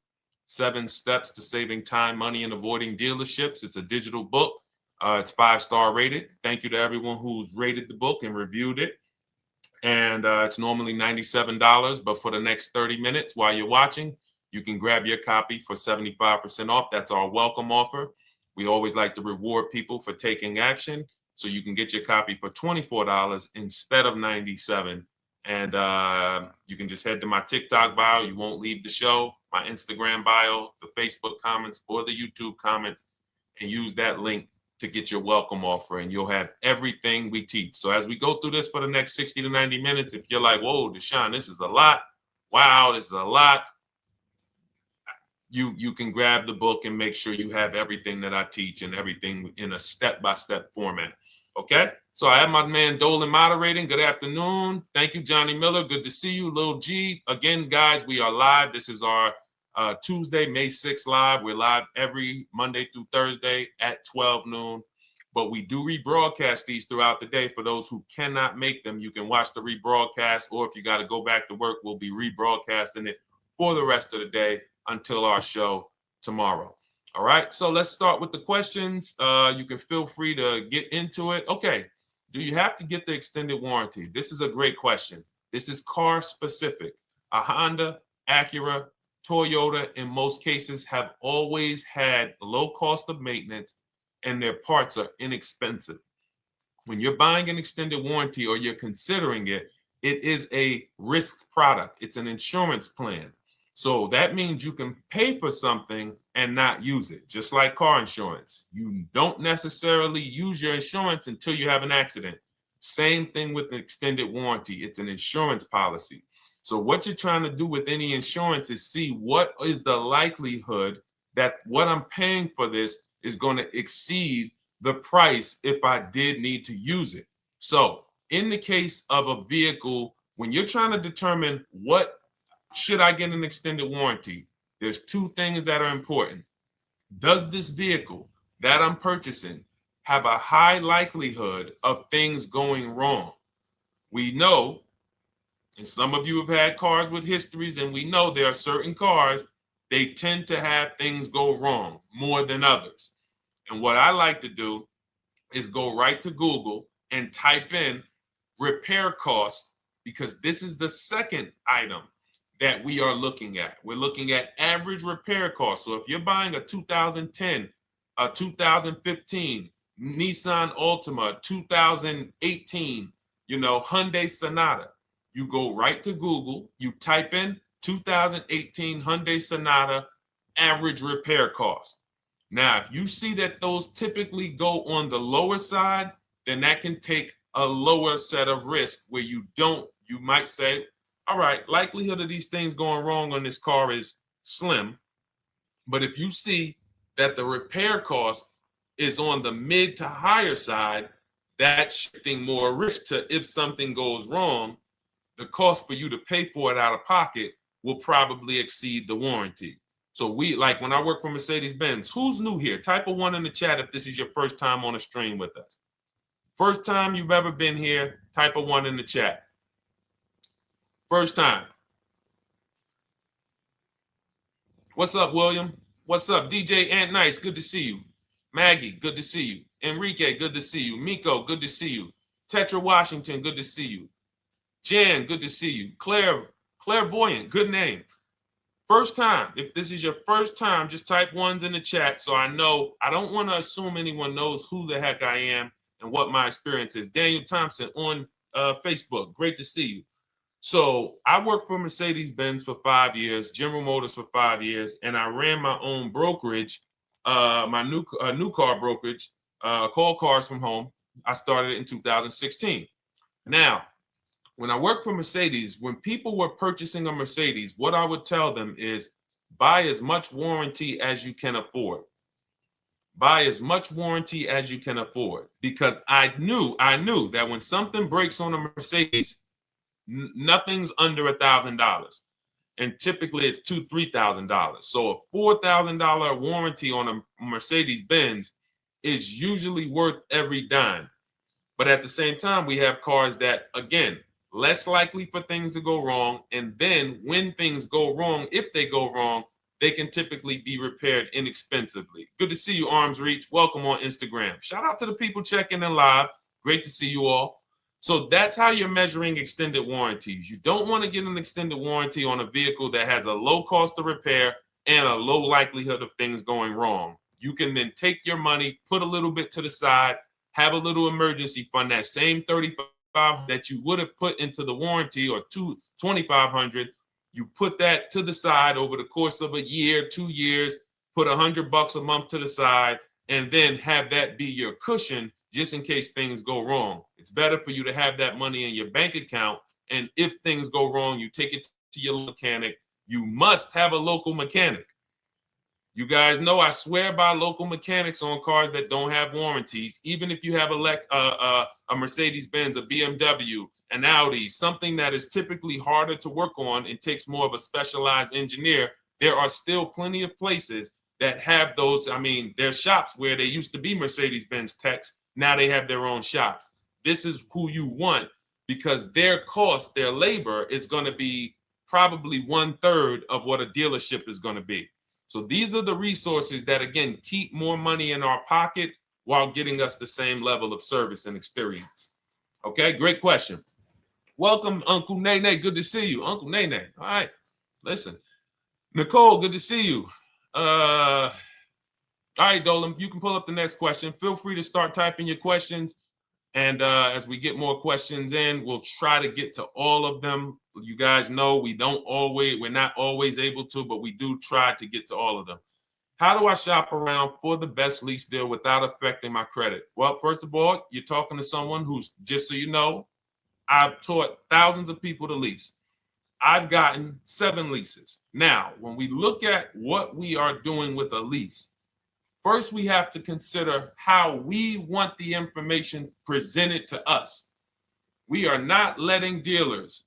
7 Steps to Saving Time, Money, and Avoiding Dealerships. It's a digital book. It's 5-star rated. Thank you to everyone who's rated the book and reviewed it. And it's normally $97, but for the next 30 minutes while you're watching, you can grab your copy for 75% off. That's our welcome offer. We always like to reward people for taking action. So you can get your copy for $24 instead of $97. And you can just head to my TikTok bio. You won't leave the show, my Instagram bio, the Facebook comments, or the YouTube comments, and use that link to get your welcome offer, and you'll have everything we teach. So as we go through this for the next 60 to 90 minutes, if you're like, whoa, Deshone, this is a lot. Wow, this is a lot. You can grab the book and make sure you have everything that I teach and everything in a step-by-step format. Okay? So I have my man Dolan moderating. Good afternoon. Thank you, Johnny Miller. Good to see you, Lil G. Again, guys, we are live. This is our Tuesday, May 6th live. We're live every Monday through Thursday at 12 noon. But we do rebroadcast these throughout the day. For those who cannot make them, you can watch the rebroadcast, or if you got to go back to work, we'll be rebroadcasting it for the rest of the day until our show tomorrow. All right, so let's start with the questions. You can feel free to get into it. Okay, do you have to get the extended warranty? This is a great question. This is car specific. A Honda, Acura, Toyota, in most cases, have always had low cost of maintenance and their parts are inexpensive. When you're buying an extended warranty or you're considering it, it is a risk product. It's an insurance plan. So that means you can pay for something and not use it, just like car insurance. You don't necessarily use your insurance until you have an accident. Same thing with an extended warranty. It's an insurance policy. So what you're trying to do with any insurance is see what is the likelihood that what I'm paying for this is going to exceed the price if I did need to use it. So in the case of a vehicle, when you're trying to determine what should I get an extended warranty, there's 2 things that are important. Does this vehicle that I'm purchasing have a high likelihood of things going wrong? We know, and some of you have had cars with histories, and we know there are certain cars, they tend to have things go wrong more than others. And what I like to do is go right to Google and type in repair cost, because this is the second item that we are looking at. We're looking at average repair cost. So if you're buying a 2010, a 2015 Nissan Altima, 2018, Hyundai Sonata, you go right to Google, you type in 2018 Hyundai Sonata average repair cost. Now, if you see that those typically go on the lower side, then that can take a lower set of risk where you might say, all right, likelihood of these things going wrong on this car is slim. But if you see that the repair cost is on the mid to higher side, that's shifting more risk to if something goes wrong, the cost for you to pay for it out of pocket will probably exceed the warranty. So when I work for Mercedes-Benz, who's new here? Type a 1 in the chat if this is your first time on a stream with us. First time you've ever been here, type a 1 in the chat. First time. What's up, William? What's up, DJ Ant Nice? Good to see you. Maggie, good to see you. Enrique, good to see you. Miko, good to see you. Tetra Washington, good to see you. Jan, good to see you. Claire Clairvoyant, good name. First time, if this is your first time, just type ones in the chat so I know. I don't want to assume anyone knows who the heck I am and what my experience is. Daniel Thompson on Facebook, great to see you. So I worked for Mercedes-Benz for 5 years, General Motors for 5 years, and I ran my own brokerage, my new car brokerage, called Cars from Home. I started it in 2016. Now, when I worked for Mercedes, when people were purchasing a Mercedes, what I would tell them is buy as much warranty as you can afford. Buy as much warranty as you can afford, because I knew that when something breaks on a Mercedes, nothing's under $1,000, and typically it's $2,000-$3,000. So a $4,000 warranty on a Mercedes Benz is usually worth every dime. But at the same time, we have cars that, again, less likely for things to go wrong. And then when things go wrong, if they go wrong, they can typically be repaired inexpensively. Good to see you, Arms Reach. Welcome on Instagram. Shout out to the people checking in live. Great to see you all. So that's how you're measuring extended warranties. You don't want to get an extended warranty on a vehicle that has a low cost of repair and a low likelihood of things going wrong. You can then take your money, put a little bit to the side, have a little emergency fund, that same $3,500 that you would have put into the warranty, or $2,500, you put that to the side over the course of a year, 2 years, put $100 a month to the side, and then have that be your cushion just in case things go wrong. It's better for you to have that money in your bank account, and if things go wrong, you take it to your mechanic. You must have a local mechanic. You guys know I swear by local mechanics on cars that don't have warranties. Even if you have a Mercedes-Benz, a BMW, an Audi, something that is typically harder to work on and takes more of a specialized engineer, there are still plenty of places that have those. I mean, there's shops where they used to be Mercedes-Benz techs. Now they have their own shops. This is who you want, because their cost, their labor is going to be probably 1/3 of what a dealership is going to be. So these are the resources that, again, keep more money in our pocket while getting us the same level of service and experience. Okay, great question. Welcome, Uncle Nene. Good to see you. Uncle Nene. All right, listen. Nicole, good to see you. All right, Dolan, you can pull up the next question. Feel free to start typing your questions. And as we get more questions in, we'll try to get to all of them. You guys know we're not always able to, but we do try to get to all of them. How do I shop around for the best lease deal without affecting my credit? Well, first of all, you're talking to someone who's, just so you know, I've taught thousands of people to lease. I've gotten 7 leases. Now, when we look at what we are doing with a lease, first, we have to consider how we want the information presented to us. We are not letting dealers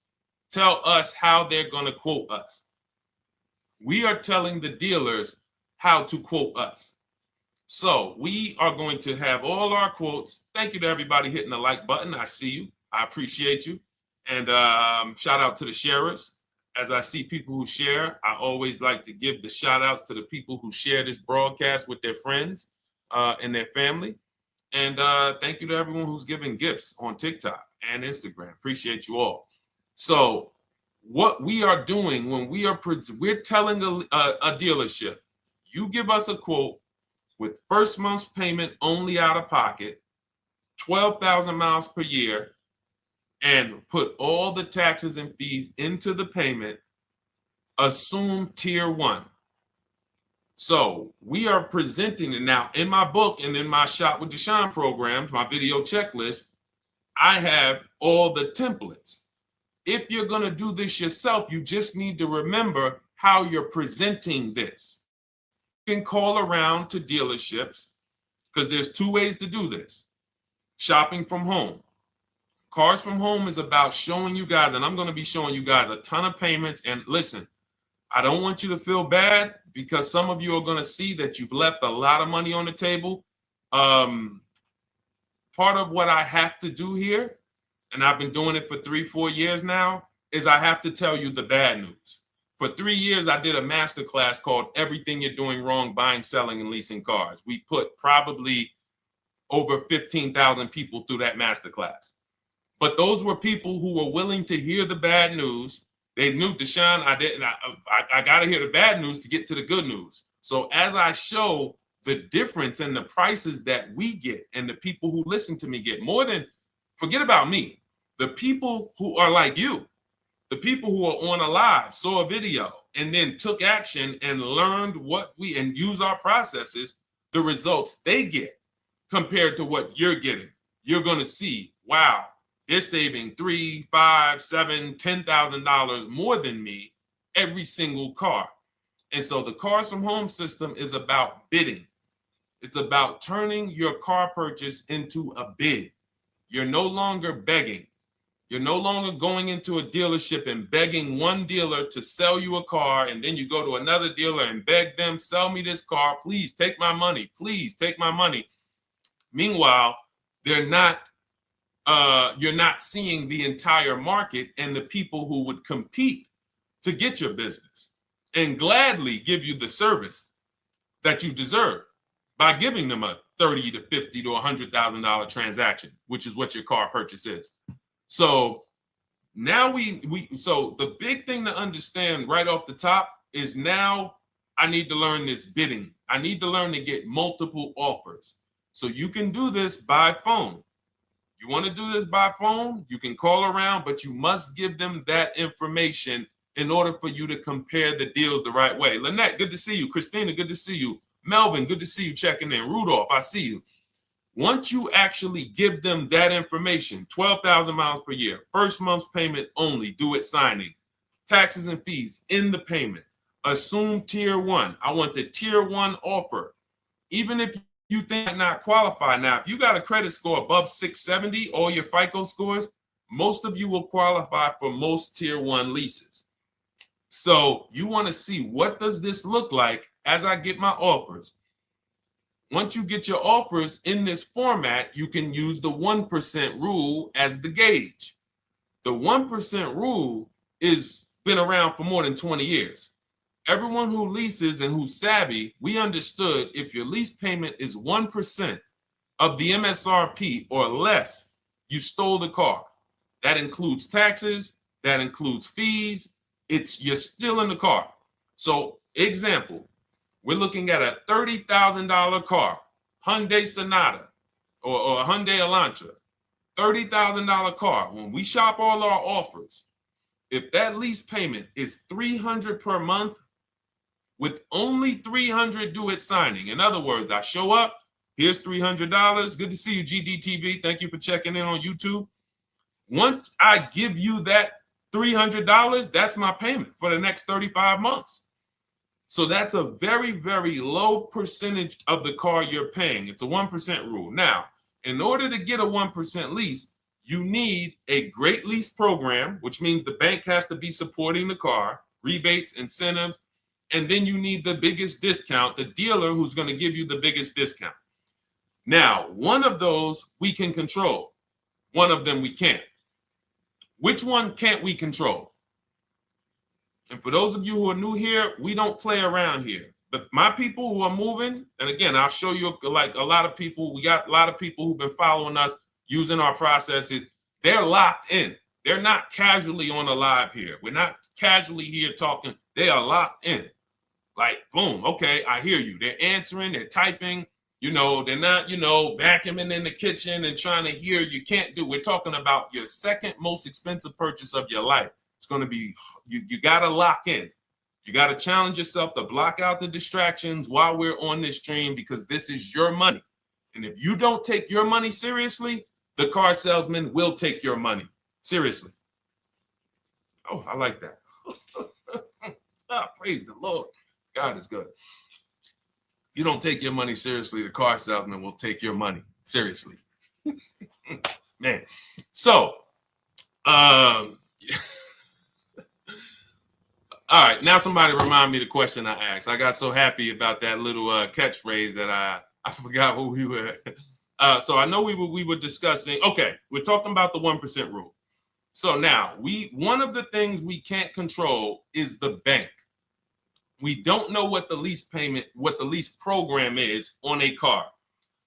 tell us how they're going to quote us. We are telling the dealers how to quote us. So we are going to have all our quotes. Thank you to everybody hitting the like button. I see you. I appreciate you. And shout out to the sharers. As I see people who share, I always like to give the shout outs to the people who share this broadcast with their friends and their family. And thank you to everyone who's giving gifts on TikTok and Instagram. Appreciate you all. So what we are doing when we're telling a dealership, you give us a quote with first month's payment only out of pocket, 12,000 miles per year, and put all the taxes and fees into the payment, assume tier 1. So we are presenting it now in my book and in my Shop with Deshone programs, my video checklist. I have all the templates. If you're going to do this yourself, you just need to remember how you're presenting this. You can call around to dealerships, because there's 2 ways to do this. Shopping from home. Cars from Home is about showing you guys, and I'm going to be showing you guys a ton of payments. And listen, I don't want you to feel bad, because some of you are going to see that you've left a lot of money on the table. Part of what I have to do here, and I've been doing it for 3-4 years now, is I have to tell you the bad news. For 3 years, I did a masterclass called Everything You're Doing Wrong Buying, Selling, and Leasing Cars. We put probably over 15,000 people through that masterclass. But those were people who were willing to hear the bad news They knew, Deshone, I got to hear the bad news to get to the good news. So as I show the difference in the prices that we get and the people who listen to me get, more than, forget about me, the people who are like you, the people who are on a live, saw a video, and then took action and learned and use our processes, the results they get compared to what you're getting. You're going to see, wow, they're saving $3, $5, $7, $10,000 more than me every single car. And so the Cars from Home system is about bidding. It's about turning your car purchase into a bid. You're no longer begging. You're no longer going into a dealership and begging one dealer to sell you a car, and then you go to another dealer and beg them, sell me this car, please take my money, please take my money. Meanwhile, you're not seeing the entire market and the people who would compete to get your business and gladly give you the service that you deserve by giving them a $30 to $50 to $100,000 transaction, which is what your car purchase is. So now so the big thing to understand right off the top is, now I need to learn this bidding. I need to learn to get multiple offers. So you can do this by phone. You want to do this by phone, you can call around, but you must give them that information in order for you to compare the deals the right way. Lynette, good to see you. Christina, good to see you. Melvin, good to see you checking in. Rudolph, I see you. Once you actually give them that information, 12,000 miles per year, first month's payment only, due at signing, taxes and fees in the payment, assume tier one. I want the tier one offer. Even if you think I not qualify. Now, if you got a credit score above 670, all your FICO scores, most of you will qualify for most tier one leases. So you want to see, what does this look like as I get my offers? Once you get your offers in this format, you can use the 1% rule as the gauge. The 1% rule is been around for more than 20 years. Everyone who leases and who's savvy, we understood if your lease payment is 1% of the MSRP or less, you stole the car. That includes taxes, that includes fees. You're still in the car. So example, we're looking at a $30,000 car, Hyundai Sonata or a Hyundai Elantra, $30,000 car. When we shop all our offers, if that lease payment is $300 per month, with only $300 due at signing. In other words, I show up, here's $300. Good to see you, GDTV. Thank you for checking in on YouTube. Once I give you that $300, that's my payment for the next 35 months. So that's a very, very low percentage of the car you're paying. It's a 1% rule. Now, in order to get a 1% lease, you need a great lease program, which means the bank has to be supporting the car, rebates, incentives, and then you need the biggest discount, the dealer who's going to give you the biggest discount. Now, one of those we can control. One of them we can't. Which one can't we control? And for those of you who are new here, we don't play around here. But my people who are moving, and again, I'll show you, like a lot of people, we got a lot of people who've been following us, using our processes. They're locked in. They're not casually on a live here. We're not casually here talking. They are locked in. Like, boom, okay, I hear you. They're answering, they're typing, they're not, vacuuming in the kitchen and trying to hear. You can't do. We're talking about your second most expensive purchase of your life. It's going to be, you got to lock in. You got to challenge yourself to block out the distractions while we're on this stream, because this is your money. And if you don't take your money seriously, the car salesman will take your money seriously. Oh, I like that. Praise the Lord. God is good. You don't take your money seriously, the car salesman will take your money seriously. Man. So, all right, now somebody remind me the question I asked. I got so happy about that little catchphrase that I forgot who we were. So I know we were discussing, okay, we're talking about the 1% rule. So now, one of the things we can't control is the bank. We don't know what the lease payment, what the lease program is on a car.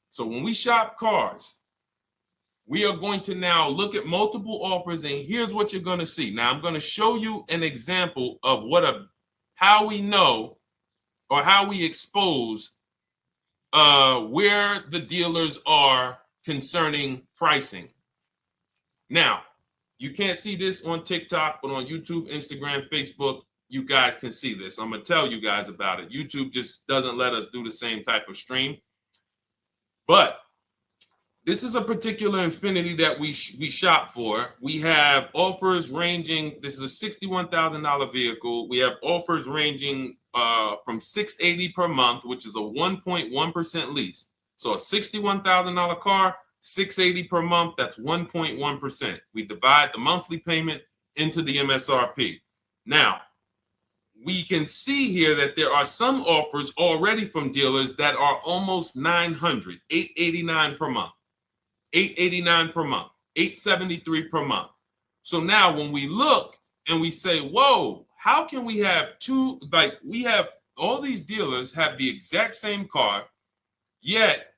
So when we shop cars, we are going to now look at multiple offers, and here's what you're going to see. Now, I'm going to show you an example of how we know or how we expose where the dealers are concerning pricing. Now, you can't see this on TikTok, but on YouTube, Instagram, Facebook, you guys can see this. I'm going to tell you guys about it. YouTube just doesn't let us do the same type of stream. But this is a particular Infiniti that we shop for. We have offers ranging, this is a $61,000 vehicle. We have offers ranging from $680 per month, which is a 1.1% lease. So a $61,000 car, $680 per month, that's 1.1%. We divide the monthly payment into the MSRP. Now, we can see here that there are some offers already from dealers that are almost $900, $889 per month. $889 per month, $873 per month. So now when we look and we say, whoa, how can we have we have all these dealers have the exact same car, yet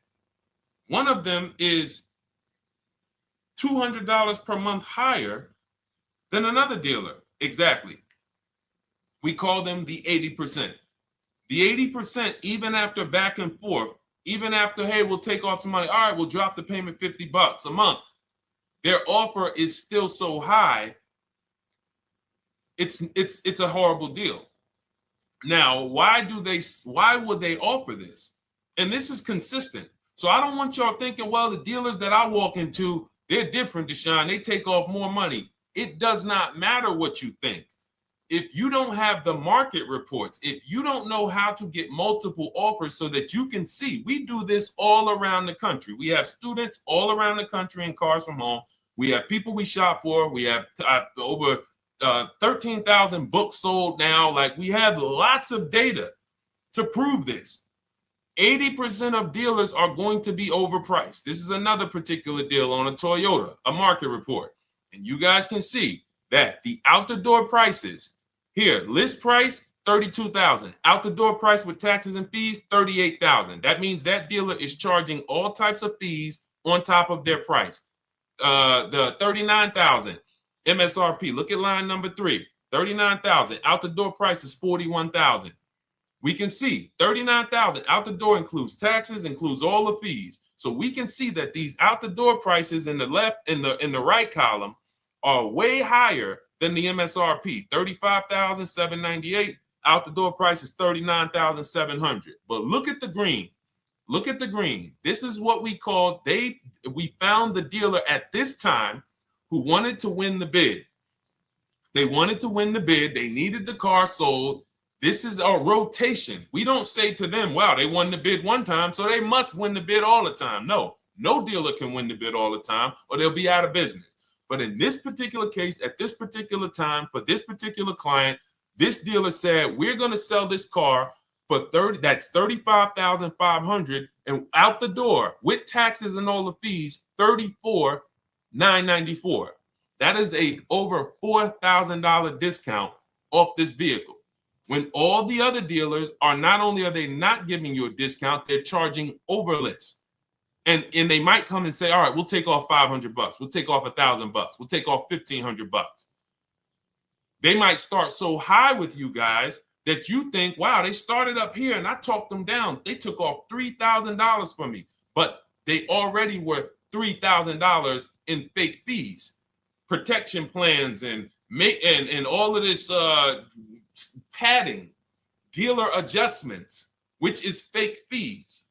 one of them is $200 per month higher than another dealer. Exactly. We call them the 80%. The 80%, even after back and forth, even after, hey, we'll take off some money. All right, we'll drop the payment $50 a month. Their offer is still so high. It's a horrible deal. Now, why would they offer this? And this is consistent. So I don't want y'all thinking, well, the dealers that I walk into, they're different, Deshone. They take off more money. It does not matter what you think. If you don't have the market reports, if you don't know how to get multiple offers so that you can see, we do this all around the country. We have students all around the country in Cars from Home. We have people we shop for. We have over 13,000 books sold now. Like, we have lots of data to prove this. 80% of dealers are going to be overpriced. This is another particular deal on a Toyota, a market report. And you guys can see that the out-the-door prices here, list price, $32,000. Out the door price with taxes and fees, $38,000. That means that dealer is charging all types of fees on top of their price. The $39,000 MSRP. Look at line number 3. $39,000. Out the door price is $41,000. We can see $39,000 out the door includes taxes, includes all the fees. So we can see that these out the door prices in the left, in the right column, are way higher than the MSRP, $35,798. Out the door price is $39,700. But look at the green. Look at the green. This is what we call, we found the dealer at this time who wanted to win the bid. They wanted to win the bid. They needed the car sold. This is a rotation. We don't say to them, wow, they won the bid one time, so they must win the bid all the time. No dealer can win the bid all the time, or they'll be out of business. But in this particular case, at this particular time, for this particular client, this dealer said, we're going to sell this car for that's $35,500, and out the door with taxes and all the fees, $34,994. That is a over $4,000 discount off this vehicle. When all the other dealers are, not only are they not giving you a discount, they're charging over list. And they might come and say, all right, we'll take off $500. We'll take off $1,000. We'll take off $1,500. They might start so high with you guys that you think, wow, they started up here and I talked them down. They took off $3,000 from me, but they already were $3,000 in fake fees, protection plans, and all of this padding, dealer adjustments, which is fake fees.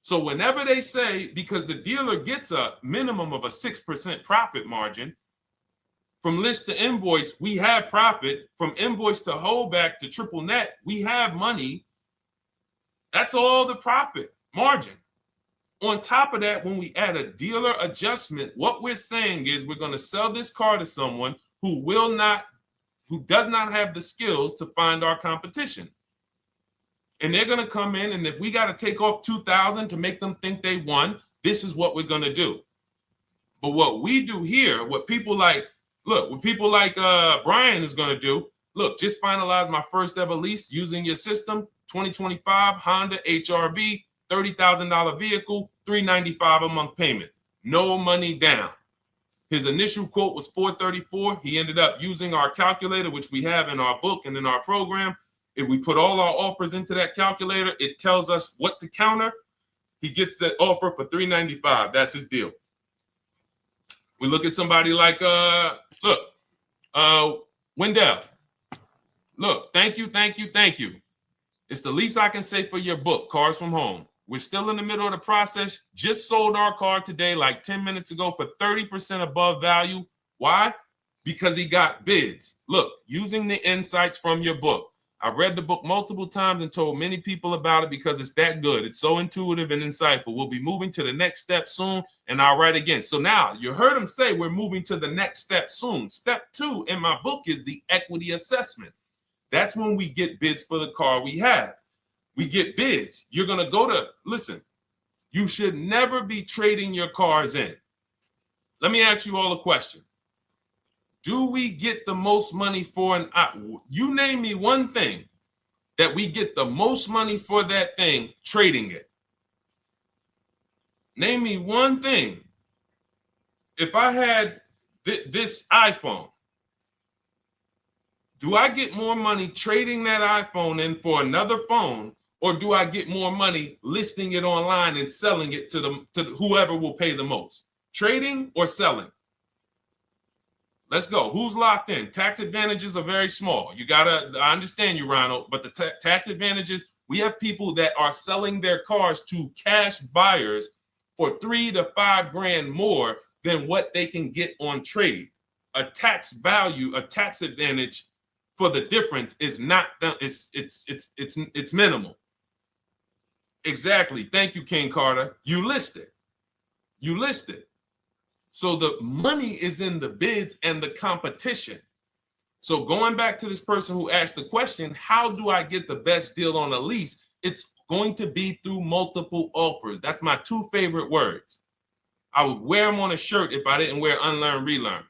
So whenever they say, because the dealer gets a minimum of a 6% profit margin, from list to invoice, we have profit. From invoice to holdback to triple net, we have money. That's all the profit margin. On top of that, when we add a dealer adjustment, what we're saying is we're going to sell this car to someone who does not have the skills to find our competition. And they're going to come in, and if we got to take off $2,000 to make them think they won, this is what we're going to do. But what we do here, what people like Brian is going to do, look, just finalize my first ever lease using your system, 2025 Honda HRV, $30,000 vehicle, $395 a month payment. no money down. His initial quote was $434. He ended up using our calculator, which we have in our book and in our program. If we put all our offers into that calculator, it tells us what to counter. He gets that offer for $395. That's his deal. We look at somebody like Wendell. Look, thank you. It's the least I can say for your book, Cars from Home. We're still in the middle of the process. Just sold our car today, like 10 minutes ago, for 30% above value. Why? Because he got bids. Look, using the insights from your book. I've read the book multiple times and told many people about it because it's that good. It's so intuitive and insightful. We'll be moving to the next step soon, and I'll write again. So now you heard him say we're moving to the next step soon. Step 2 in my book is the equity assessment. That's when we get bids for the car we have. We get bids. You're going to go to, listen, you should never be trading your cars in. Let me ask you all a question. Do we get the most money for you name me one thing that we get the most money for that thing trading it. Name me one thing. If I had this iPhone, do I get more money trading that iPhone in for another phone, or do I get more money listing it online and selling it to whoever will pay the most? Trading or selling? Let's go. Who's locked in? Tax advantages are very small. I understand you, Ronald, but the tax advantages, we have people that are selling their cars to cash buyers for $3 to $5 grand more than what they can get on trade. A tax value, a tax advantage for the difference is not, it's minimal. Exactly. Thank you, King Carter. You listed. So the money is in the bids and the competition. So going back to this person who asked the question, how do I get the best deal on a lease? It's going to be through multiple offers. That's my 2 favorite words. I would wear them on a shirt if I didn't wear unlearn, relearn.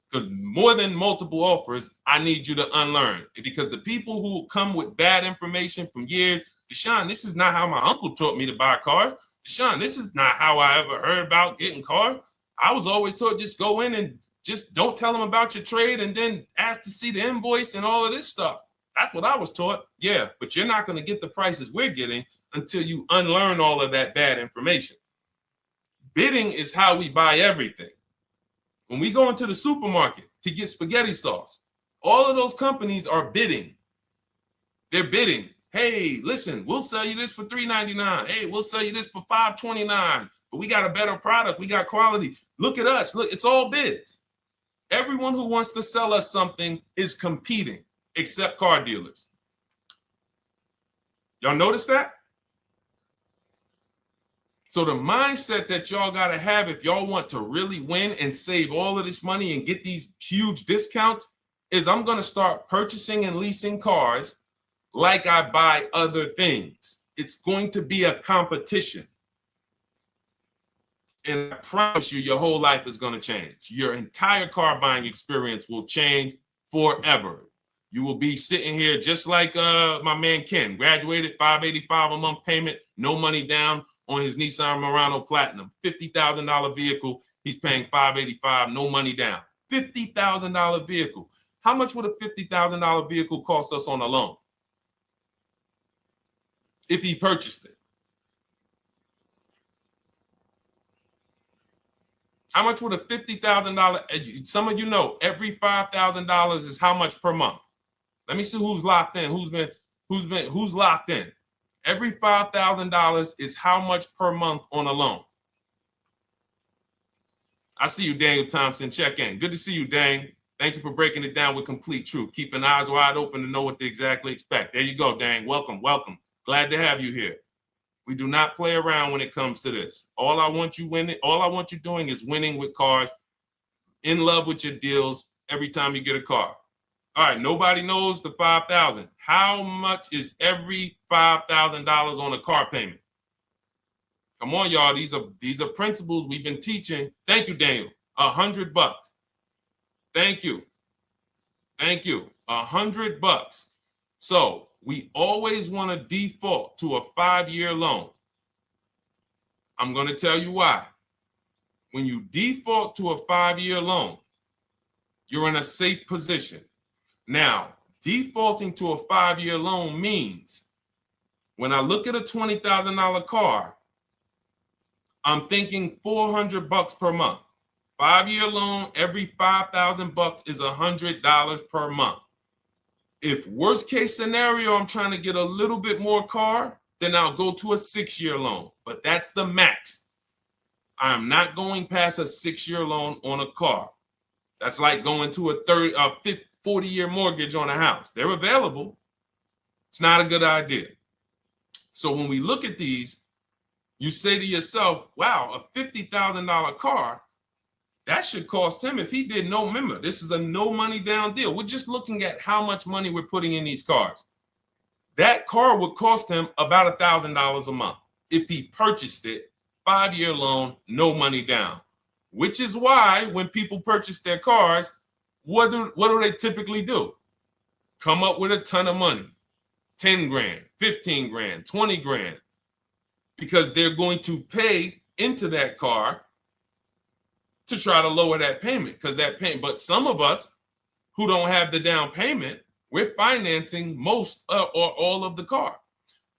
Because more than multiple offers, I need you to unlearn. Because the people who come with bad information from years, Deshone, this is not how my uncle taught me to buy cars. Deshone, this is not how I ever heard about getting cars. I was always taught just go in and just don't tell them about your trade and then ask to see the invoice and all of this stuff. That's what I was taught. Yeah, but you're not going to get the prices we're getting until you unlearn all of that bad information. Bidding is how we buy everything. When we go into the supermarket to get spaghetti sauce, all of those companies are bidding. They're bidding. Hey, listen, we'll sell you this for $3.99. Hey, we'll sell you this for $5.29. But we got a better product. We got quality. Look at us. Look, it's all bids. Everyone who wants to sell us something is competing, except car dealers. Y'all notice that? So the mindset that y'all got to have if y'all want to really win and save all of this money and get these huge discounts is I'm going to start purchasing and leasing cars like I buy other things. It's going to be a competition. And I promise you, your whole life is going to change. Your entire car buying experience will change forever. You will be sitting here just like my man Ken, graduated, $585 a month payment, no money down on his Nissan Murano Platinum, $50,000 vehicle. He's paying $585, no money down. $50,000 vehicle. How much would a $50,000 vehicle cost us on a loan if he purchased it? How much would a $50,000? Some of you know every $5,000 is how much per month. Let me see who's locked in. Who's locked in? Every $5,000 is how much per month on a loan. I see you, Daniel Thompson. Check in. Good to see you, Dane. Thank you for breaking it down with complete truth. Keeping eyes wide open to know what to exactly expect. There you go, Dane. Welcome. Glad to have you here. We do not play around when it comes to this. All I want you doing is winning with cars, in love with your deals every time you get a car. All right, nobody knows the 5,000. How much is every $5,000 on a car payment? Come on, y'all. These are principles we've been teaching. Thank you, Daniel. $100. Thank you. $100. So we always want to default to a 5-year loan. I'm going to tell you why. when you default to a 5-year loan, you're in a safe position. Now, defaulting to a 5-year loan means when I look at a $20,000 car, I'm thinking $400 per month. 5-year loan, every $5,000 is $100 per month. If worst case scenario, I'm trying to get a little bit more car, then I'll go to a 6-year loan, but that's the max. I'm not going past a 6-year loan on a car. That's like going to a 40-year mortgage on a house. They're available. It's not a good idea. So when we look at these, you say to yourself, wow, a $50,000 car, that should cost him, if he did no, remember, this is a no money down deal. We're just looking at how much money we're putting in these cars. That car would cost him about $1,000 a month if he purchased it, 5-year loan, no money down. Which is why when people purchase their cars, what do they typically do? Come up with a ton of money, 10 grand, 15 grand, 20 grand, because they're going to pay into that car to try to lower that payment, because that payment. But some of us who don't have the down payment, we're financing most or all of the car.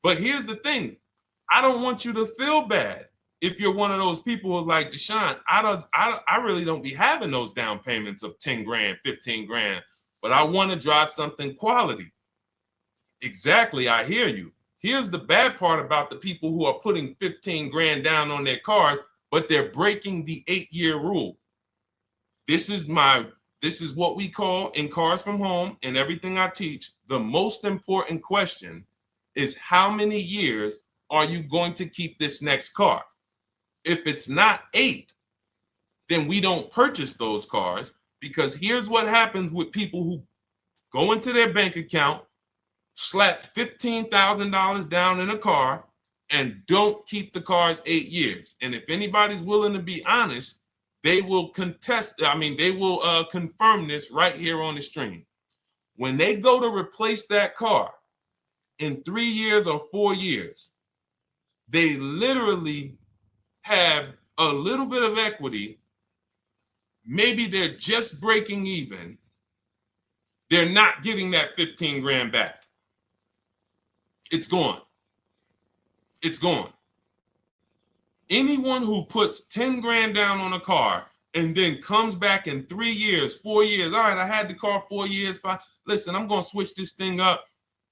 But here's the thing. I don't want you to feel bad if you're one of those people who's like, Deshone, I really don't be having those down payments of 10 grand, 15 grand, but I want to drive something quality. Exactly, I hear you. Here's the bad part about the people who are putting 15 grand down on their cars, but they're breaking the 8-year rule. This is what we call in Cars from Home and everything I teach, the most important question is how many years are you going to keep this next car? If it's not 8, then we don't purchase those cars, because here's what happens with people who go into their bank account, slap $15,000 down in a car, and don't keep the cars 8 years. And if anybody's willing to be honest, they will confirm this right here on the stream. When they go to replace that car in 3 years or 4 years, they literally have a little bit of equity. Maybe they're just breaking even. They're not getting that 15 grand back. It's gone. It's gone. Anyone who puts 10 grand down on a car and then comes back in 3 years, 4 years, all right, I had the car 4 years, 5, listen, I'm going to switch this thing up.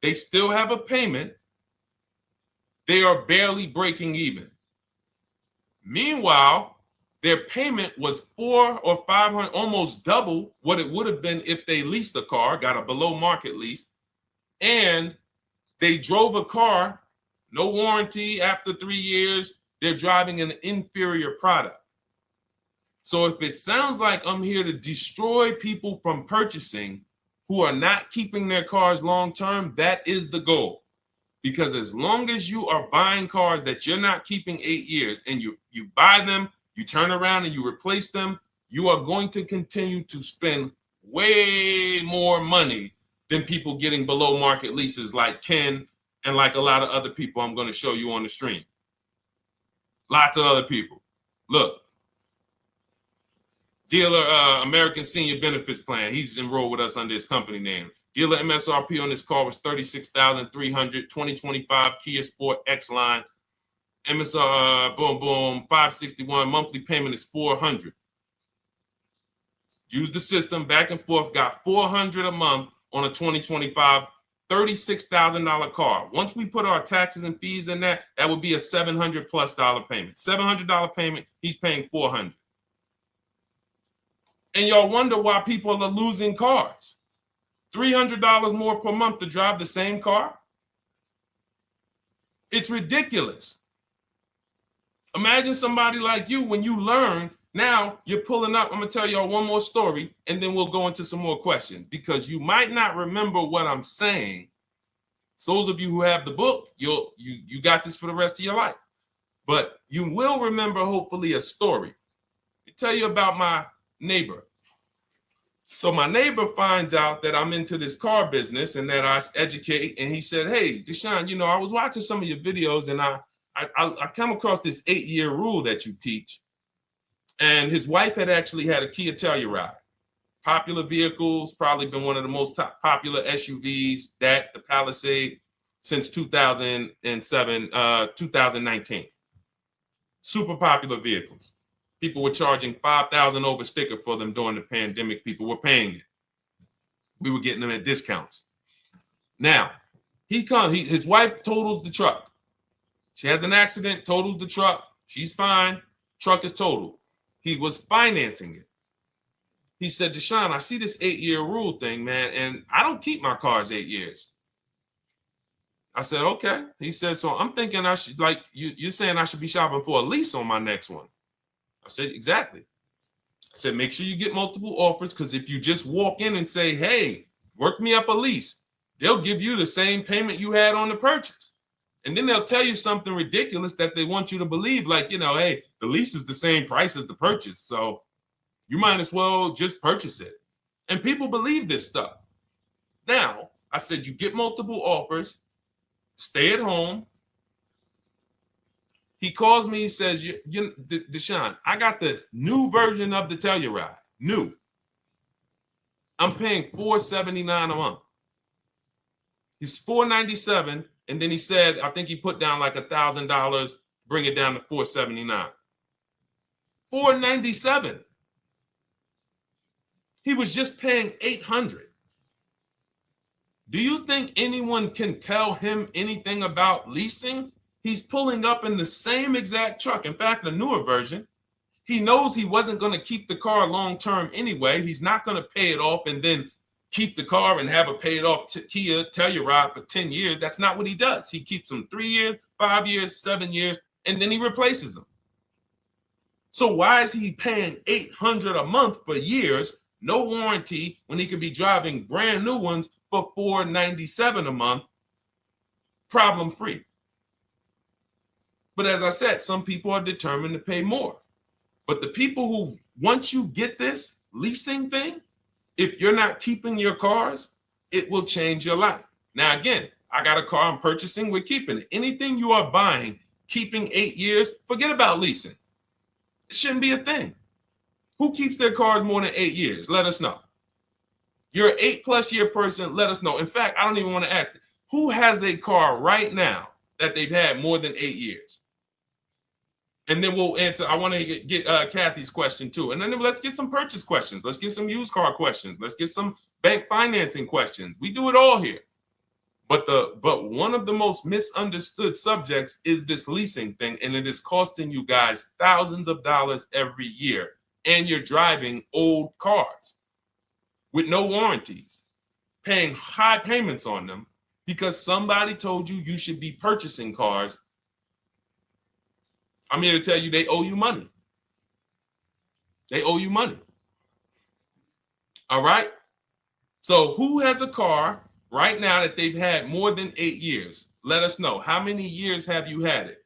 They still have a payment. They are barely breaking even. Meanwhile, their payment was 400 or 500, almost double what it would have been if they leased a car, got a below market lease, and they drove a car, no warranty after 3 years, they're driving an inferior product. So if it sounds like I'm here to destroy people from purchasing who are not keeping their cars long-term, that is the goal. Because as long as you are buying cars that you're not keeping 8 years and you buy them, you turn around and you replace them, you are going to continue to spend way more money than people getting below market leases like Ken and like a lot of other people I'm going to show you on the stream. Lots of other people. Look, dealer American Senior Benefits Plan. He's enrolled with us under his company name. Dealer MSRP on this car was $36,300. 2025 Kia Sport X line. MSR, boom, boom, 561. Monthly payment is $400. Use the system back and forth. Got $400 a month on a 2025 $36,000 car. Once we put our taxes and fees in that would be a $700+ payment. $700 payment. He's paying $400. And y'all wonder why people are losing cars. $300 more per month to drive the same car? It's ridiculous. Imagine somebody like you, when you learn, now you're pulling up. I'm going to tell y'all one more story, and then we'll go into some more questions, because you might not remember what I'm saying. So those of you who have the book, you got this for the rest of your life. But you will remember, hopefully, a story. I'll tell you about my neighbor. So my neighbor finds out that I'm into this car business and that I educate. And he said, hey, Deshone, I was watching some of your videos and I come across this 8-year rule that you teach. And his wife had actually had a Kia Telluride. Popular vehicles, probably been one of the most popular SUVs, that the Palisade, since 2007, 2019. Super popular vehicles. People were charging $5,000 over sticker for them during the pandemic. People were paying it. We were getting them at discounts. Now, his wife totals the truck. She has an accident, totals the truck. She's fine. Truck is totaled. He was financing it. He said, Deshone, I see this 8-year rule thing, man, and I don't keep my cars 8 years. I said, okay. He said, so I'm thinking I should, like, you're saying I should be shopping for a lease on my next one. I said, exactly. I said, make sure you get multiple offers, because if you just walk in and say, hey, work me up a lease, they'll give you the same payment you had on the purchase. And then they'll tell you something ridiculous that they want you to believe, like, hey, the lease is the same price as the purchase, so you might as well just purchase it. And people believe this stuff. Now, I said, you get multiple offers, stay at home. He calls me, he says, Deshone, I got the new version of the Telluride, new. I'm paying $479 a month. He's $497, and then he said, I think he put down like $1,000, bring it down to $479. $497. He was just paying $800. Do you think anyone can tell him anything about leasing? He's pulling up in the same exact truck. In fact, the newer version. He knows he wasn't going to keep the car long term anyway. He's not going to pay it off and then keep the car and have a paid off Kia Telluride for 10 years. That's not what he does. He keeps them 3 years, 5 years, 7 years, and then he replaces them. So why is he paying $800 a month for years, no warranty, when he could be driving brand new ones for $497 a month, problem free? But as I said, some people are determined to pay more. But the people who, once you get this leasing thing, if you're not keeping your cars, it will change your life. Now, again, I got a car I'm purchasing, we're keeping it. Anything you are buying, keeping 8 years, forget about leasing. It shouldn't be a thing. Who keeps their cars more than 8 years? Let us know. You're an 8+ year person, let us know. In fact, I don't even want to ask, who has a car right now that they've had more than 8 years? And then we'll answer. I want to get Kathy's question too. And then let's get some purchase questions. Let's get some used car questions. Let's get some bank financing questions. We do it all here. But one of the most misunderstood subjects is this leasing thing, and it is costing you guys thousands of dollars every year. And you're driving old cars with no warranties, paying high payments on them because somebody told you you should be purchasing cars. I'm here to tell you they owe you money. They owe you money. All right? So who has a car right now that they've had more than 8 years? Let us know. How many years have you had it?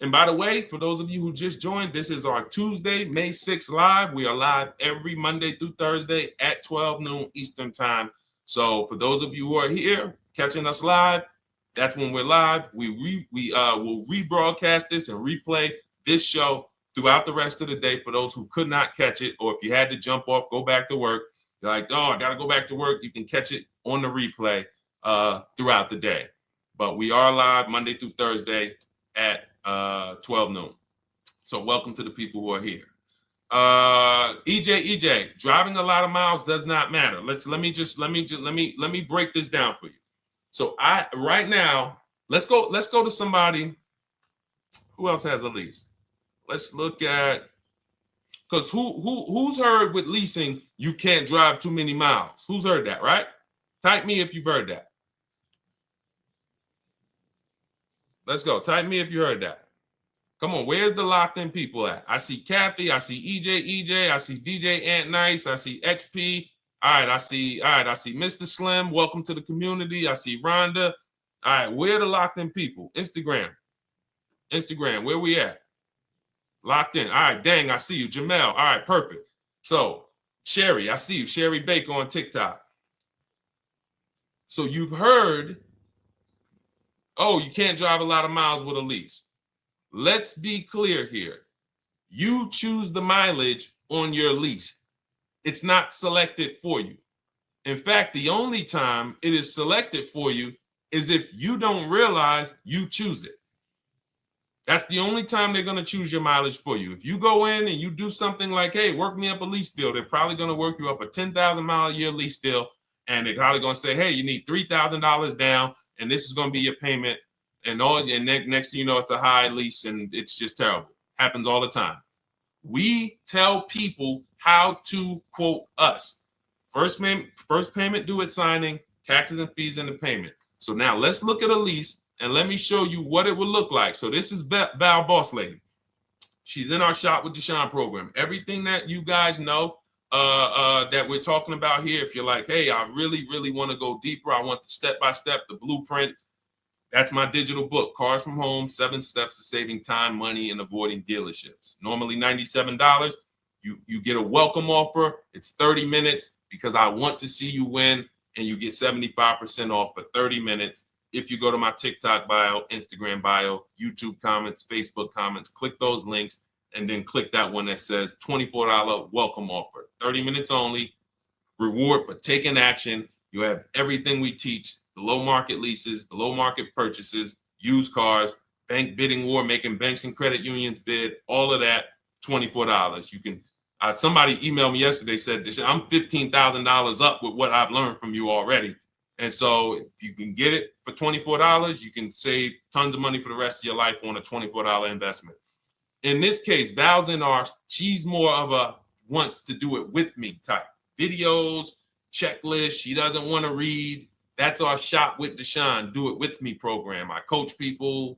And by the way, for those of you who just joined, this is our Tuesday, May 6th live. We are live every Monday through Thursday at 12 noon Eastern time. So for those of you who are here catching us live, that's when we're live. We will rebroadcast this and replay this show throughout the rest of the day for those who could not catch it, or if you had to jump off, go back to work. You're like, oh, I got to go back to work. You can catch it on the replay throughout the day. But we are live Monday through Thursday at 12 noon. So welcome to the people who are here. EJ, driving a lot of miles does not matter. Let me break this down for you. So right now, let's go to somebody who else has a lease. Let's look at, because who's heard with leasing you can't drive too many miles? Who's heard that, right? Type me if you've heard that. Let's go. Type me if you heard that. Come on, where's the locked in people at? I see Kathy, I see EJ, I see DJ Ant Nice, I see XP. All right, I see Mr. Slim. Welcome to the community. I see Rhonda. All right, where are the locked in people? Instagram, where we at? Locked in. All right, dang, I see you. Jamel. All right, perfect. So, Sherry, I see you. Sherry Baker on TikTok. So you've heard, oh, you can't drive a lot of miles with a lease. Let's be clear here. You choose the mileage on your lease. It's not selected for you. In fact, the only time it is selected for you is if you don't realize you choose it. That's the only time they're going to choose your mileage for you. If you go in and you do something like, hey, work me up a lease deal, they're probably going to work you up a 10,000 mile a year lease deal. And they're probably going to say, hey, you need $3,000 down, and this is going to be your payment. And next thing you know, it's a high lease, and it's just terrible. Happens all the time. We tell people how to quote us. First payment due at signing, taxes and fees in the payment. So now let's look at a lease, and let me show you what it would look like. So this is Val Boss Lady. She's in our Shop with Deshone program. Everything that you guys know that we're talking about here, if you're like, hey, I really, really want to go deeper, I want the step-by-step, the blueprint, that's my digital book, Cars from Home, 7 Steps to Saving Time, Money, and Avoiding Dealerships. Normally $97. You get a welcome offer. It's 30 minutes because I want to see you win, and you get 75% off for 30 minutes. If you go to my TikTok bio, Instagram bio, YouTube comments, Facebook comments, click those links, and then click that one that says $24 welcome offer. 30 minutes only, reward for taking action. You have everything we teach, the low market leases, the low market purchases, used cars, bank bidding war, making banks and credit unions bid, all of that, $24. You can, somebody emailed me yesterday, said, I'm $15,000 up with what I've learned from you already. And so if you can get it for $24, you can save tons of money for the rest of your life on a $24 investment. In this case, Val's in she's more of a wants to do it with me type. Videos, checklist, she doesn't want to read. That's our Shop with Deshone, do it with me program. I coach people.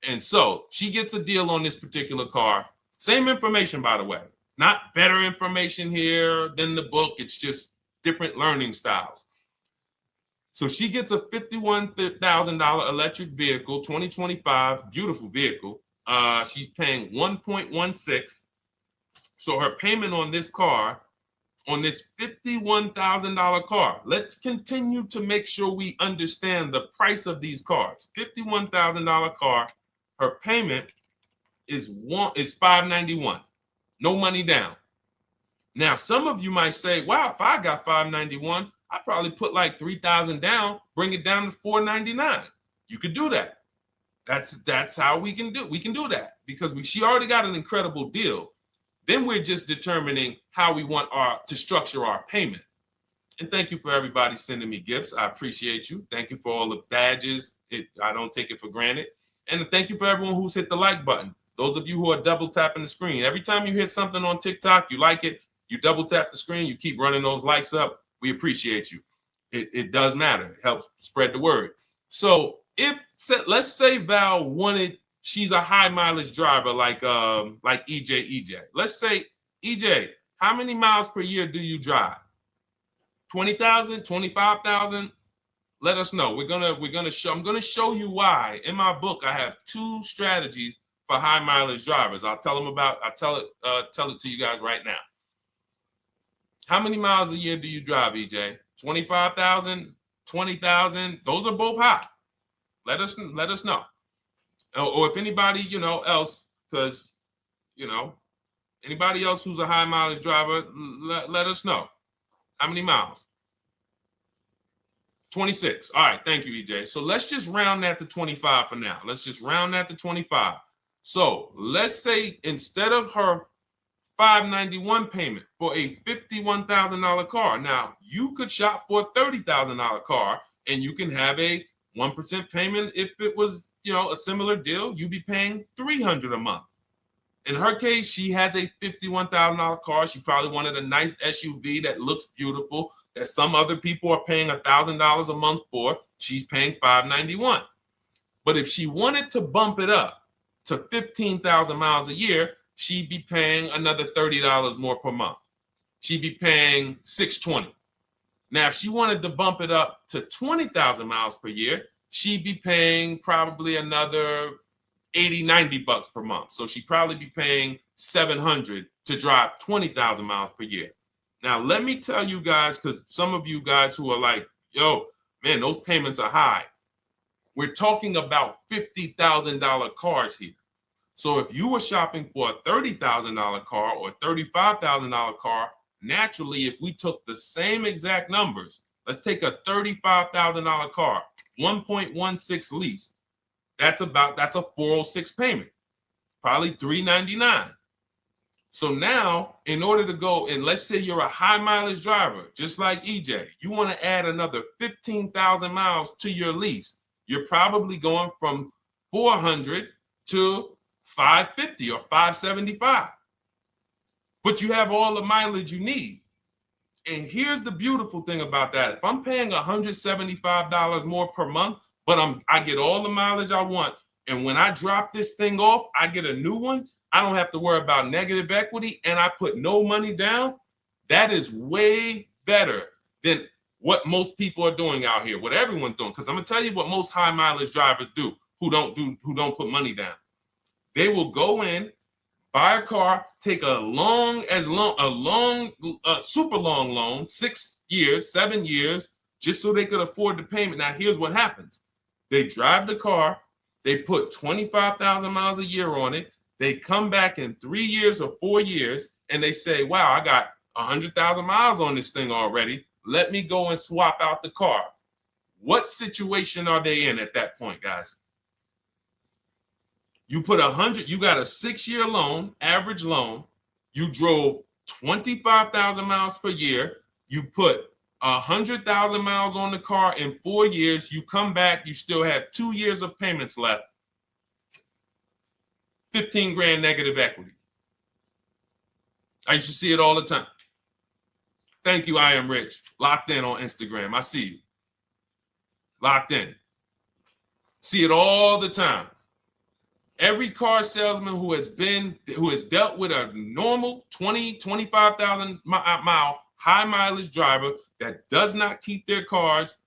And so she gets a deal on this particular car. Same information, by the way. Not better information here than the book. It's just different learning styles. So she gets a $51,000 electric vehicle, 2025, beautiful vehicle. She's paying 1.16. So her payment on this car, on this $51,000 car, let's continue to make sure we understand the price of these cars. $51,000 car, her payment is $591. No money down. Now, some of you might say, wow, if I got $591, I'd probably put like $3,000 down, bring it down to $499. You could do that. That's how we can do that because she already got an incredible deal. Then we're just determining how we want to structure our payment. And thank you for everybody sending me gifts. I appreciate you. Thank you for all the badges. I don't take it for granted. And thank you for everyone who's hit the like button. Those of you who are double tapping the screen. Every time you hit something on TikTok, you like it, you double tap the screen, you keep running those likes up. We appreciate you. It does matter. It helps spread the word. So let's say Val she's a high mileage driver like EJ. Let's say, EJ, how many miles per year do you drive? 20,000, 25,000? Let us know. I'm gonna show you why. In my book, I have 2 strategies for high mileage drivers. I'll tell it to you guys right now. How many miles a year do you drive, EJ? 25,000, 20,000? Those are both high. Let us know. Or if anybody, else, because, anybody else who's a high mileage driver, let us know. How many miles? 26. All right. Thank you, EJ. So let's just round that to 25 for now. Let's just round that to 25. So let's say instead of her $591 payment for a $51,000 car, now you could shop for a $30,000 car and you can have a 1% payment. If it was, a similar deal, you'd be paying $300 a month. In her case, she has a $51,000 car. She probably wanted a nice SUV that looks beautiful, that some other people are paying $1,000 a month for. She's paying $591. But if she wanted to bump it up to 15,000 miles a year, she'd be paying another $30 more per month. She'd be paying $620. Now, if she wanted to bump it up to 20,000 miles per year, she'd be paying probably another $80-90 per month. So she'd probably be paying $700 to drive 20,000 miles per year. Now, let me tell you guys, because some of you guys who are like, yo, man, those payments are high. We're talking about $50,000 cars here. So if you were shopping for a $30,000 car or $35,000 car, naturally, if we took the same exact numbers, let's take a $35,000 car, 1.16 lease. That's a 406 payment, probably $399. So now, in order to go, and let's say you're a high mileage driver, just like EJ, you want to add another 15,000 miles to your lease. You're probably going from 400 to 550 or 575. But you have all the mileage you need. And here's the beautiful thing about that. If I'm paying $175 more per month, but I get all the mileage I want, and when I drop this thing off, I get a new one, I don't have to worry about negative equity, and I put no money down. That is way better than what most people are doing out here, what everyone's doing. Because I'm gonna tell you what most high mileage drivers do who don't put money down. They will go in, buy a car, take a super long loan, 6 years, 7 years, just so they could afford the payment. Now, here's what happens. They drive the car, they put 25,000 miles a year on it. They come back in 3 years or 4 years, and they say, wow, I got 100,000 miles on this thing already. Let me go and swap out the car. What situation are they in at that point, guys? You put 100, you got a 6-year loan, average loan. You drove 25,000 miles per year. You put 100,000 miles on the car in 4 years. You come back, you still have 2 years of payments left. 15 grand negative equity. I used to see it all the time. Thank you, I am rich. Locked in on Instagram. I see you. Locked in. See it all the time. Every car salesman who has dealt with a normal 25,000 mile high mileage driver that does not keep their cars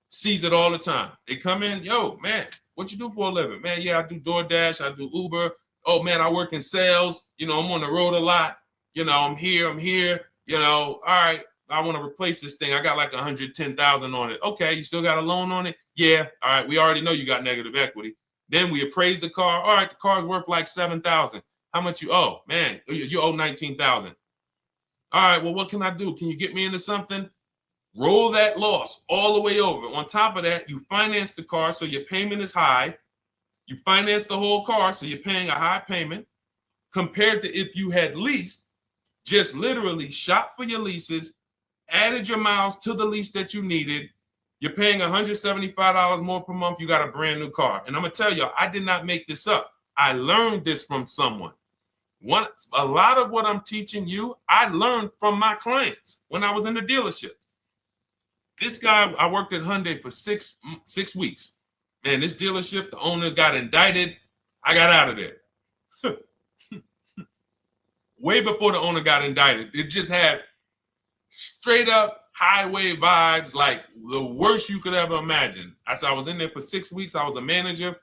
sees it all the time. They come in, yo, man, what you do for a living? Man, yeah, I do DoorDash, I do Uber. Oh man, I work in sales. You know, I'm on the road a lot. You know, I'm here. You know, all right, I want to replace this thing. I got like 110,000 on it. Okay, you still got a loan on it? Yeah. All right, we already know you got negative equity. Then we appraise the car. All right, the car's worth like 7,000. How much you owe? Man, you owe 19,000. All right, well, what can I do? Can you get me into something? Roll that loss all the way over. On top of that, you finance the car, so your payment is high. You finance the whole car, so you're paying a high payment compared to if you had leased, just literally shop for your leases, added your miles to the lease that you needed. You're paying $175 more per month. You got a brand new car. And I'm going to tell you, I did not make this up. I learned this from someone. A lot of what I'm teaching you, I learned from my clients when I was in the dealership. This guy, I worked at Hyundai for six weeks. Man, this dealership, the owners got indicted. I got out of there. Way before the owner got indicted. It just had straight up highway vibes, like the worst you could ever imagine. As I was in there for 6 weeks, I was a manager.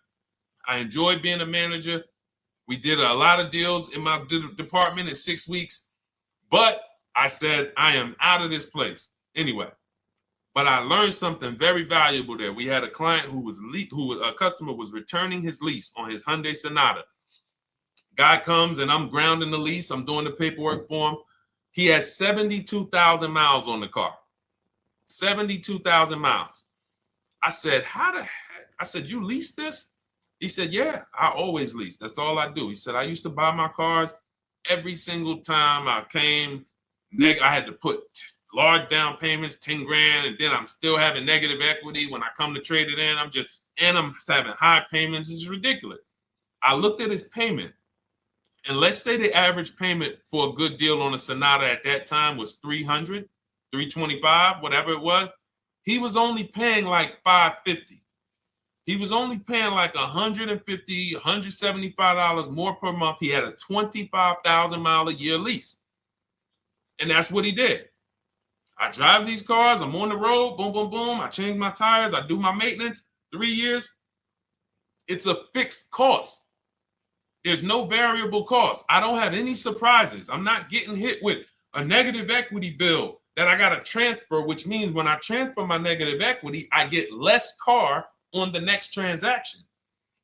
I enjoyed being a manager. We did a lot of deals in my department in 6 weeks. But I said, I am out of this place. Anyway. But I learned something very valuable there. We had a client a customer was returning his lease on his Hyundai Sonata. Guy comes and I'm grounding the lease. I'm doing the paperwork for him. He has 72,000 miles on the car. 72,000 miles. I said, how the heck? I said, you lease this? He said, yeah, I always lease. That's all I do. He said, I used to buy my cars every single time I came. I had to put large down payments, 10 grand, and then I'm still having negative equity when I come to trade it in. I'm having high payments. It's ridiculous. I looked at his payment, and let's say the average payment for a good deal on a Sonata at that time was $300, $325, whatever it was. He was only paying like $550. He was only paying like $150, $175 more per month. He had a 25,000 mile a year lease. And that's what he did. I drive these cars. I'm on the road. Boom, boom, boom. I change my tires. I do my maintenance. 3 years. It's a fixed cost. There's no variable cost. I don't have any surprises. I'm not getting hit with a negative equity bill that I got to transfer, which means when I transfer my negative equity, I get less car on the next transaction.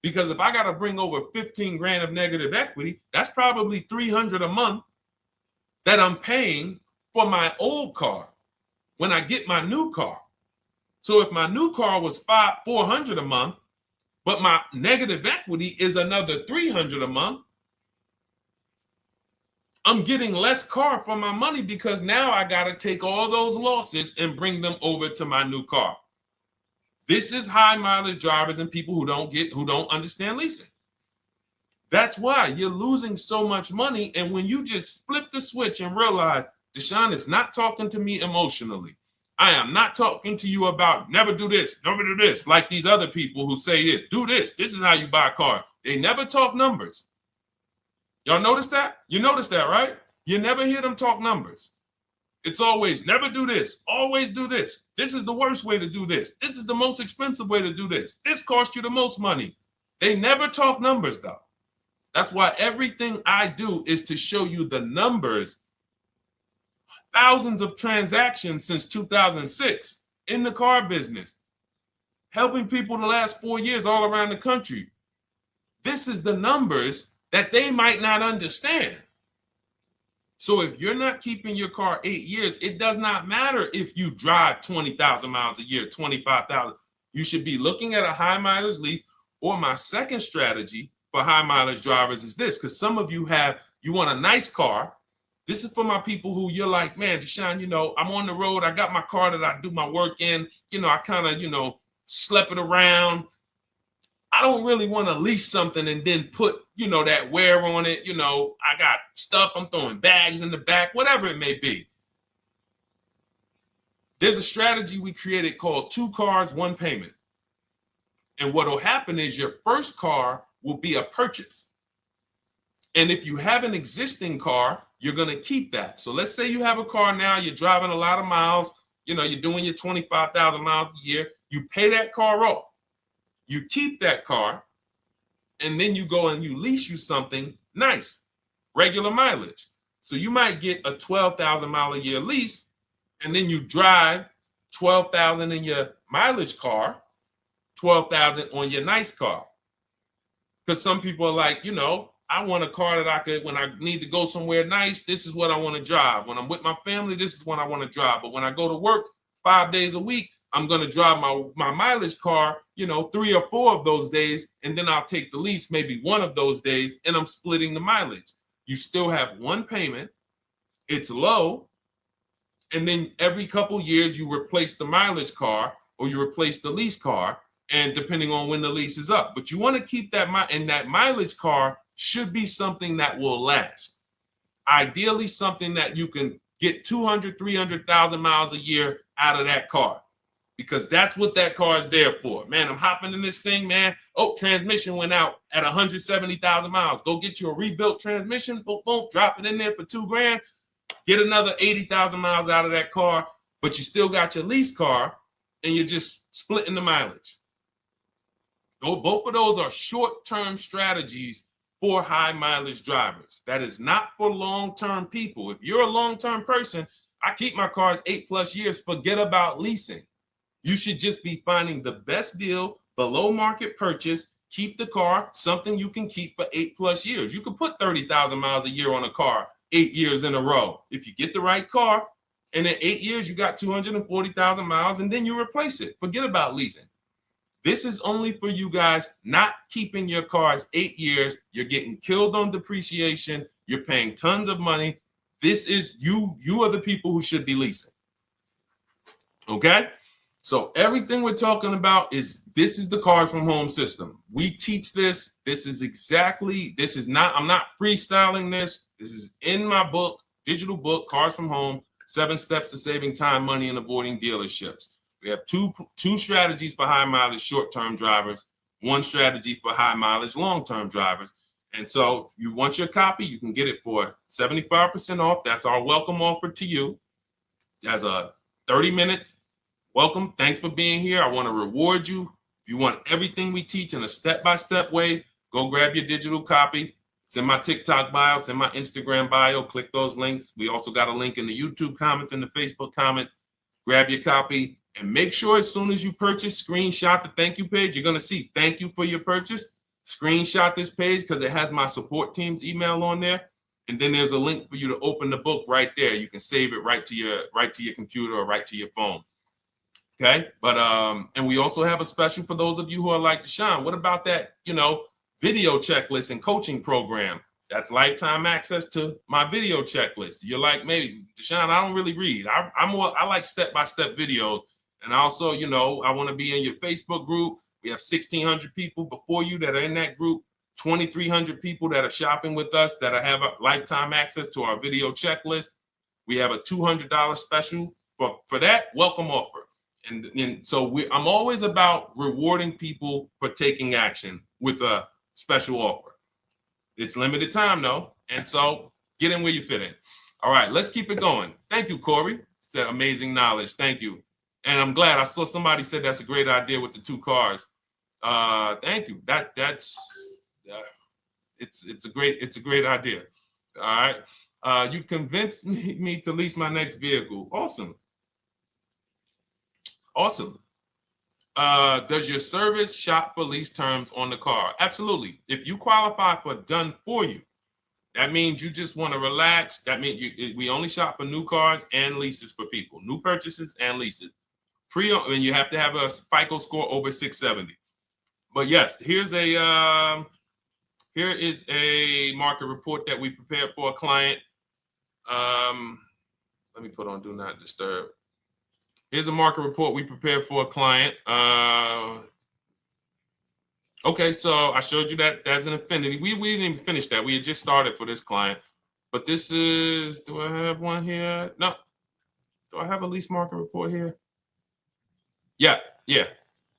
Because if I got to bring over 15 grand of negative equity, that's probably 300 a month that I'm paying for my old car when I get my new car. So if my new car was 400 a month, but my negative equity is another 300 a month, I'm getting less car for my money because now I got to take all those losses and bring them over to my new car. This is high mileage drivers and people who don't understand leasing. That's why you're losing so much money. And when you just flip the switch and realize Deshone is not talking to me emotionally, I am not talking to you about never do this, never do this, like these other people who say this, do this. This is how you buy a car. They never talk numbers. Y'all notice that? You notice that, right? You never hear them talk numbers. It's always never do this, always do this. This is the worst way to do this. This is the most expensive way to do this. This costs you the most money. They never talk numbers, though. That's why everything I do is to show you the numbers. Thousands of transactions since 2006 in the car business, helping people the last 4 years all around the country. This is the numbers that they might not understand. So if you're not keeping your car 8 years, it does not matter if you drive 20,000 miles a year, 25,000. You should be looking at a high mileage lease. Or my second strategy for high mileage drivers is this, because some of you want a nice car. This is for my people who you're like, man, Deshone, I'm on the road. I got my car that I do my work in. I kind of, slep it around. I don't really want to lease something and then put, that wear on it. I got stuff. I'm throwing bags in the back, whatever it may be. There's a strategy we created called 2 cars, 1 payment. And what will happen is your first car will be a purchase. And if you have an existing car, you're going to keep that. So let's say you have a car now, you're driving a lot of miles, you're doing your 25,000 miles a year. You pay that car off. You keep that car, and then you go and you lease you something nice, regular mileage. So you might get a 12,000 mile a year lease, and then you drive 12,000 in your mileage car, 12,000 on your nice car. Because some people are like, I want a car that I could, when I need to go somewhere nice, this is what I want to drive. When I'm with my family, this is what I want to drive. But when I go to work 5 days a week, I'm going to drive my mileage car, 3 or 4 of those days, and then I'll take the lease maybe 1 of those days, and I'm splitting the mileage. You still have 1 payment. It's low. And then every couple years, you replace the mileage car or you replace the lease car, and depending on when the lease is up. But you want to keep that, and that mileage car should be something that will last. Ideally, something that you can get 200, 300,000 miles a year out of that car, because that's what that car is there for. Man, I'm hopping in this thing, man. Oh, transmission went out at 170,000 miles. Go get you a rebuilt transmission, boom, boom, drop it in there for $2 grand, get another 80,000 miles out of that car, but you still got your lease car and you're just splitting the mileage. Both of those are short-term strategies for high mileage drivers. That is not for long-term people. If you're a long-term person, I keep my cars 8+ years, forget about leasing. You should just be finding the best deal, below market purchase, keep the car, something you can keep for 8+ years. You can put 30,000 miles a year on a car 8 years in a row. If you get the right car, and in 8 years, you got 240,000 miles, and then you replace it. Forget about leasing. This is only for you guys not keeping your cars 8 years. You're getting killed on depreciation. You're paying tons of money. This is you are the people who should be leasing. Okay? So everything we're talking about this is the Cars from Home system. We teach this. I'm not freestyling this. This is in my book, digital book, Cars from Home, 7 Steps to Saving Time, Money, and Avoiding Dealerships. We have two strategies for high mileage short-term drivers, 1 strategy for high mileage long-term drivers. And so if you want your copy, you can get it for 75% off. That's our welcome offer to you. As a 30 minutes welcome. Thanks for being here. I want to reward you. If you want everything we teach in a step-by-step way, go grab your digital copy. It's in my TikTok bio. It's in my Instagram bio. Click those links. We also got a link in the YouTube comments and the Facebook comments. Grab your copy. And make sure as soon as you purchase, screenshot the thank you page. You're going to see thank you for your purchase. screenshot this page because it has my support team's email on there. And then there's a link for you to open the book right there. You can save it right to your computer or right to your phone. Okay. But and we also have a special for those of you who are like Deshone. What about that, video checklist and coaching program? That's lifetime access to my video checklist. You're like, maybe Deshone, I don't really read. I like step-by-step videos. And also, I want to be in your Facebook group. We have 1,600 people before you that are in that group. 2,300 people that are shopping with us that have a lifetime access to our video checklist. We have a $200 special for that welcome offer. And so I'm always about rewarding people for taking action with a special offer. It's limited time though. And so get in where you fit in. All right, let's keep it going. Thank you, Corey. Said amazing knowledge. Thank you. And I'm glad I saw somebody said that's a great idea with the 2 cars. Thank you. It's a great idea. All right. You've convinced me to lease my next vehicle. Awesome. Awesome. Does your service shop for lease terms on the car? Absolutely. If you qualify for done for you, that means you just want to relax. That means we only shop for new cars and leases for people, new purchases and leases. And you have to have a FICO score over 670. But yes, here is a market report that we prepared for a client. Let me put on Do Not Disturb. Here's a market report we prepared for a client. Okay, so I showed you that that's an affinity. We didn't even finish that. We had just started for this client. But this is, do I have one here? No. Do I have a lease market report here? Yeah,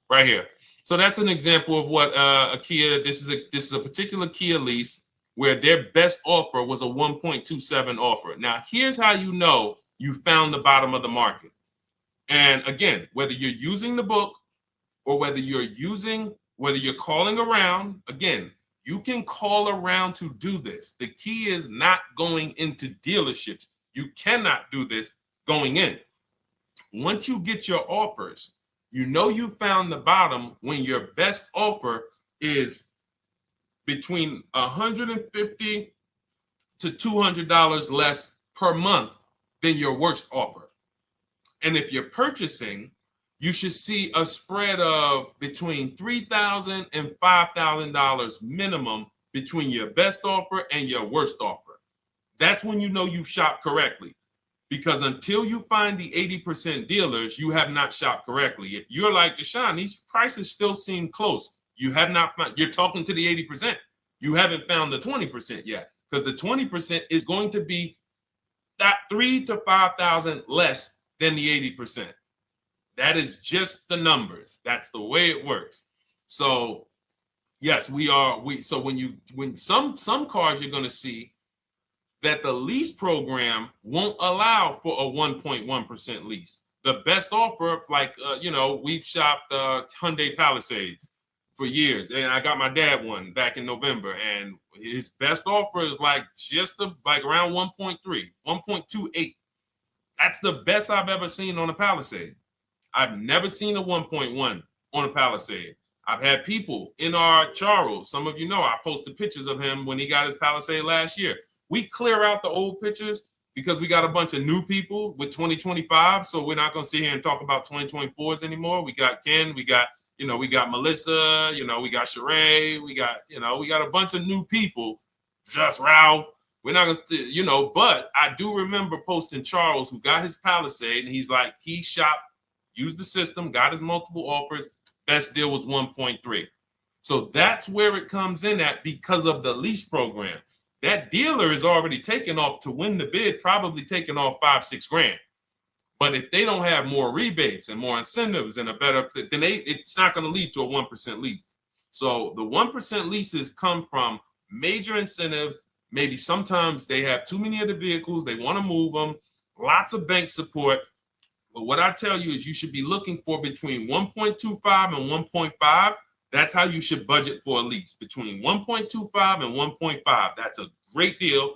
right here. So that's an example of what a Kia, this is a particular Kia lease where their best offer was a 1.27 offer. Now, here's how you know you found the bottom of the market. And again, whether you're using the book or whether you're calling around, again, you can call around to do this. The key is not going into dealerships. You cannot do this going in. Once you get your offers, you know you found the bottom when your best offer is between $150 to $200 less per month than your worst offer. And if you're purchasing, you should see a spread of between $3,000 and $5,000 minimum between your best offer and your worst offer. That's when you know you've shopped correctly. Because until you find the 80% dealers, you have not shopped correctly. If you're like Deshone, these prices still seem close. You have not found, you're talking to the 80%. You haven't found the 20% yet. Because the 20% is going to be that $3,000 to $5,000 less than the 80%. That is just the numbers. That's the way it works. So yes, so when some cars you're going to see that the lease program won't allow for a 1.1% lease. The best offer, like, we've shopped Hyundai Palisades for years. And I got my dad one back in November. And his best offer is like around 1.3, 1.28. That's the best I've ever seen on a Palisade. I've never seen a 1.1 on a Palisade. I've had people in our Charles. Some of you know I posted pictures of him when he got his Palisade last year. We clear out the old pictures because we got a bunch of new people with 2025. So we're not going to sit here and talk about 2024s anymore. We got Ken, we got Melissa, we got Sheree, we got a bunch of new people, just Ralph. We're not going to, but I do remember posting Charles who got his Palisade and he's like, he shopped, used the system, got his multiple offers. Best deal was 1.3. So that's where it comes in at because of the lease program. That dealer is already taken off to win the bid, probably taking off $5-6 grand. But if they don't have more rebates and more incentives and a better, then it's not going to lead to a 1% lease. So the 1% leases come from major incentives. Maybe sometimes they have too many of the vehicles. They want to move them. Lots of bank support. But what I tell you is you should be looking for between 1.25 and 1.5. That's how you should budget for a lease, between 1.25 and 1.5. That's a great deal.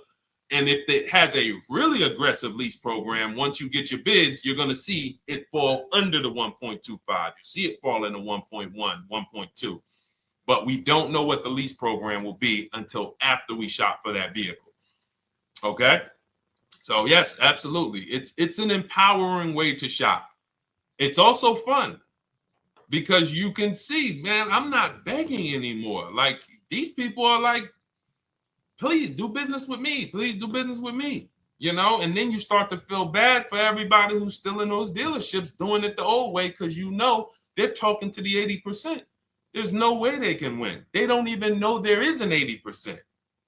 And if it has a really aggressive lease program, once you get your bids, you're going to see it fall under the 1.25. You see it fall into 1.1, 1.2. but we don't know what the lease program will be until after we shop for that vehicle. Okay? So yes, absolutely. It's an empowering way to shop. It's also fun because you can see, man, I'm not begging anymore. Like these people are like, please do business with me. Please do business with me. And then you start to feel bad for everybody who's still in those dealerships doing it the old way because they're talking to the 80%. There's no way they can win. They don't even know there is an 80%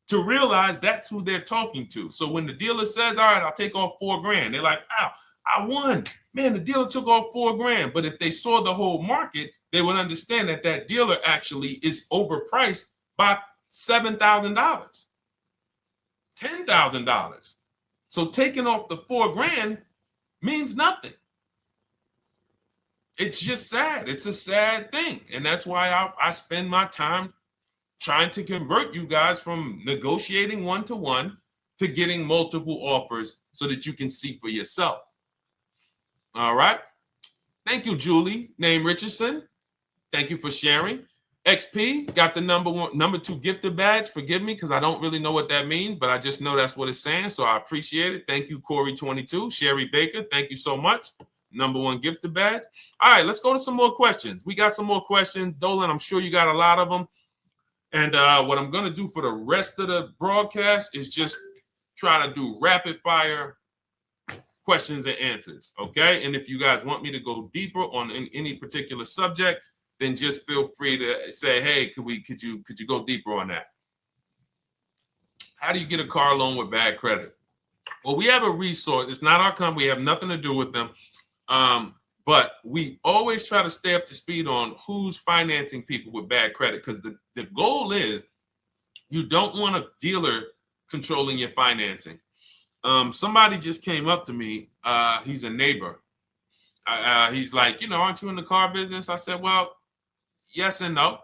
to realize that's who they're talking to. So when the dealer says, all right, I'll take off $4,000, they're like, wow, I won. Man, the dealer took off $4,000. But if they saw the whole market, they would understand that that dealer actually is overpriced by $7,000, $10,000. So taking off the $4,000 means nothing. It's just sad. It's a sad thing. And that's why I spend my time trying to convert you guys from negotiating one-to-one to getting multiple offers so that you can see for yourself. All right. Thank you, Julie, name Richardson. Thank you for sharing. XP got the number 2 gifted badge. Forgive me because I don't really know what that means, but I just know that's what it's saying. So I appreciate it. Thank you, Corey22. Sherry Baker, thank you so much. Number 1 gifted badge. All right, let's go to some more questions. We got some more questions. Dolan, I'm sure you got a lot of them. And what I'm going to do for the rest of the broadcast is just try to do rapid fire questions and answers. Okay. And if you guys want me to go deeper on any particular subject, then just feel free to say, hey, could you go deeper on that? How do you get a car loan with bad credit? Well, we have a resource. It's not our company. We have nothing to do with them. But we always try to stay up to speed on who's financing people with bad credit, because the goal is you don't want a dealer controlling your financing. Somebody just came up to me. He's a neighbor. He's like, aren't you in the car business? I said, well, yes and no.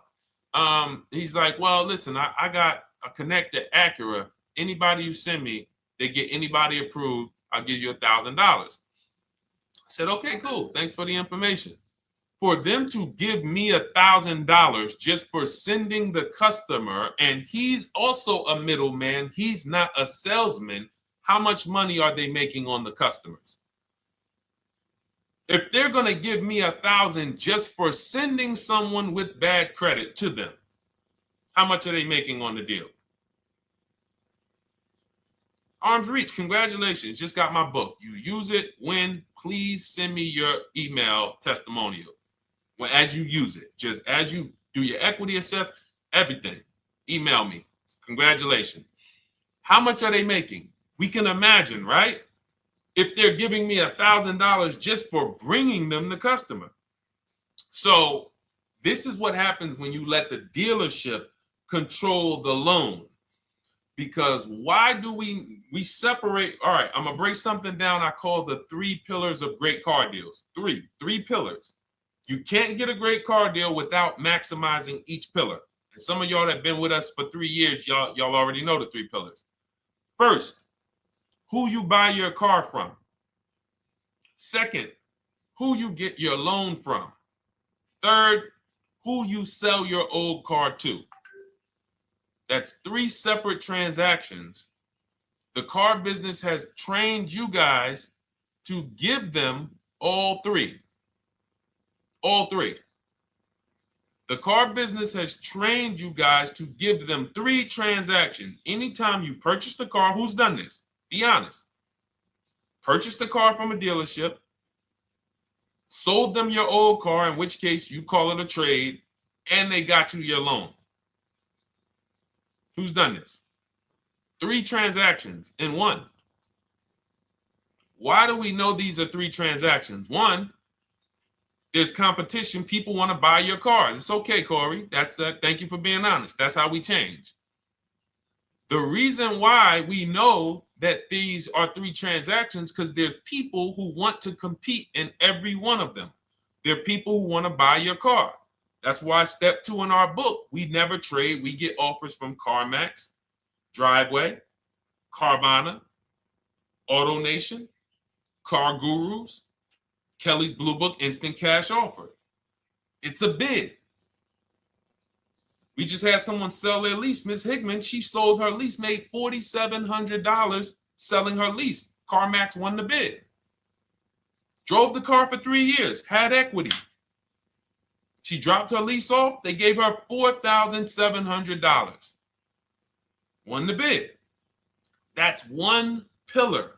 He's like, well, listen, I got a connected Acura. Anybody you send me, they get anybody approved, I'll give you $1,000. I said, okay, cool. Thanks for the information. For them to give me $1,000 just for sending the customer, and he's also a middleman, he's not a salesman, how much money are they making on the customers? If they're going to give me $1,000 just for sending someone with bad credit to them, how much are they making on the deal? Arms Reach, congratulations. Just got my book. You use it when, please send me your email testimonial. As you use it, just as you do your equity assess, everything, email me. Congratulations. How much are they making? We can imagine, right? If they're giving me $1,000 just for bringing them the customer. So this is what happens when you let the dealership control the loan. Because why do we separate? All right, I'm gonna break something down I call the 3 pillars of great car deals. Three pillars. You can't get a great car deal without maximizing each pillar. And some of y'all that have been with us for 3 years, y'all already know the 3 pillars. First, who you buy your car from. Second, who you get your loan from. Third, who you sell your old car to. That's 3 separate transactions. The car business has trained you guys to give them all 3. All 3. The car business has trained you guys to give them 3 transactions. Anytime you purchase the car, who's done this? Be honest. Purchased the car from a dealership, sold them your old car, in which case you call it a trade, and they got you your loan. Who's done this? 3 transactions in one. Why do we know these are 3 transactions? One, there's competition. People want to buy your car. It's okay, Corey. That's that. Thank you for being honest. That's how we change. The reason why we know that these are 3 transactions because there's people who want to compete in every one of them. There are people who want to buy your car. That's why step 2 in our book, we never trade. We get offers from CarMax, Driveway, Carvana, AutoNation, Car Gurus, Kelly's Blue Book Instant Cash Offer. It's a bid. We just had someone sell their lease. Miss Hickman, she sold her lease, made $4,700 selling her lease. CarMax won the bid. Drove the car for 3 years, had equity. She dropped her lease off. They gave her $4,700. Won the bid. That's one pillar.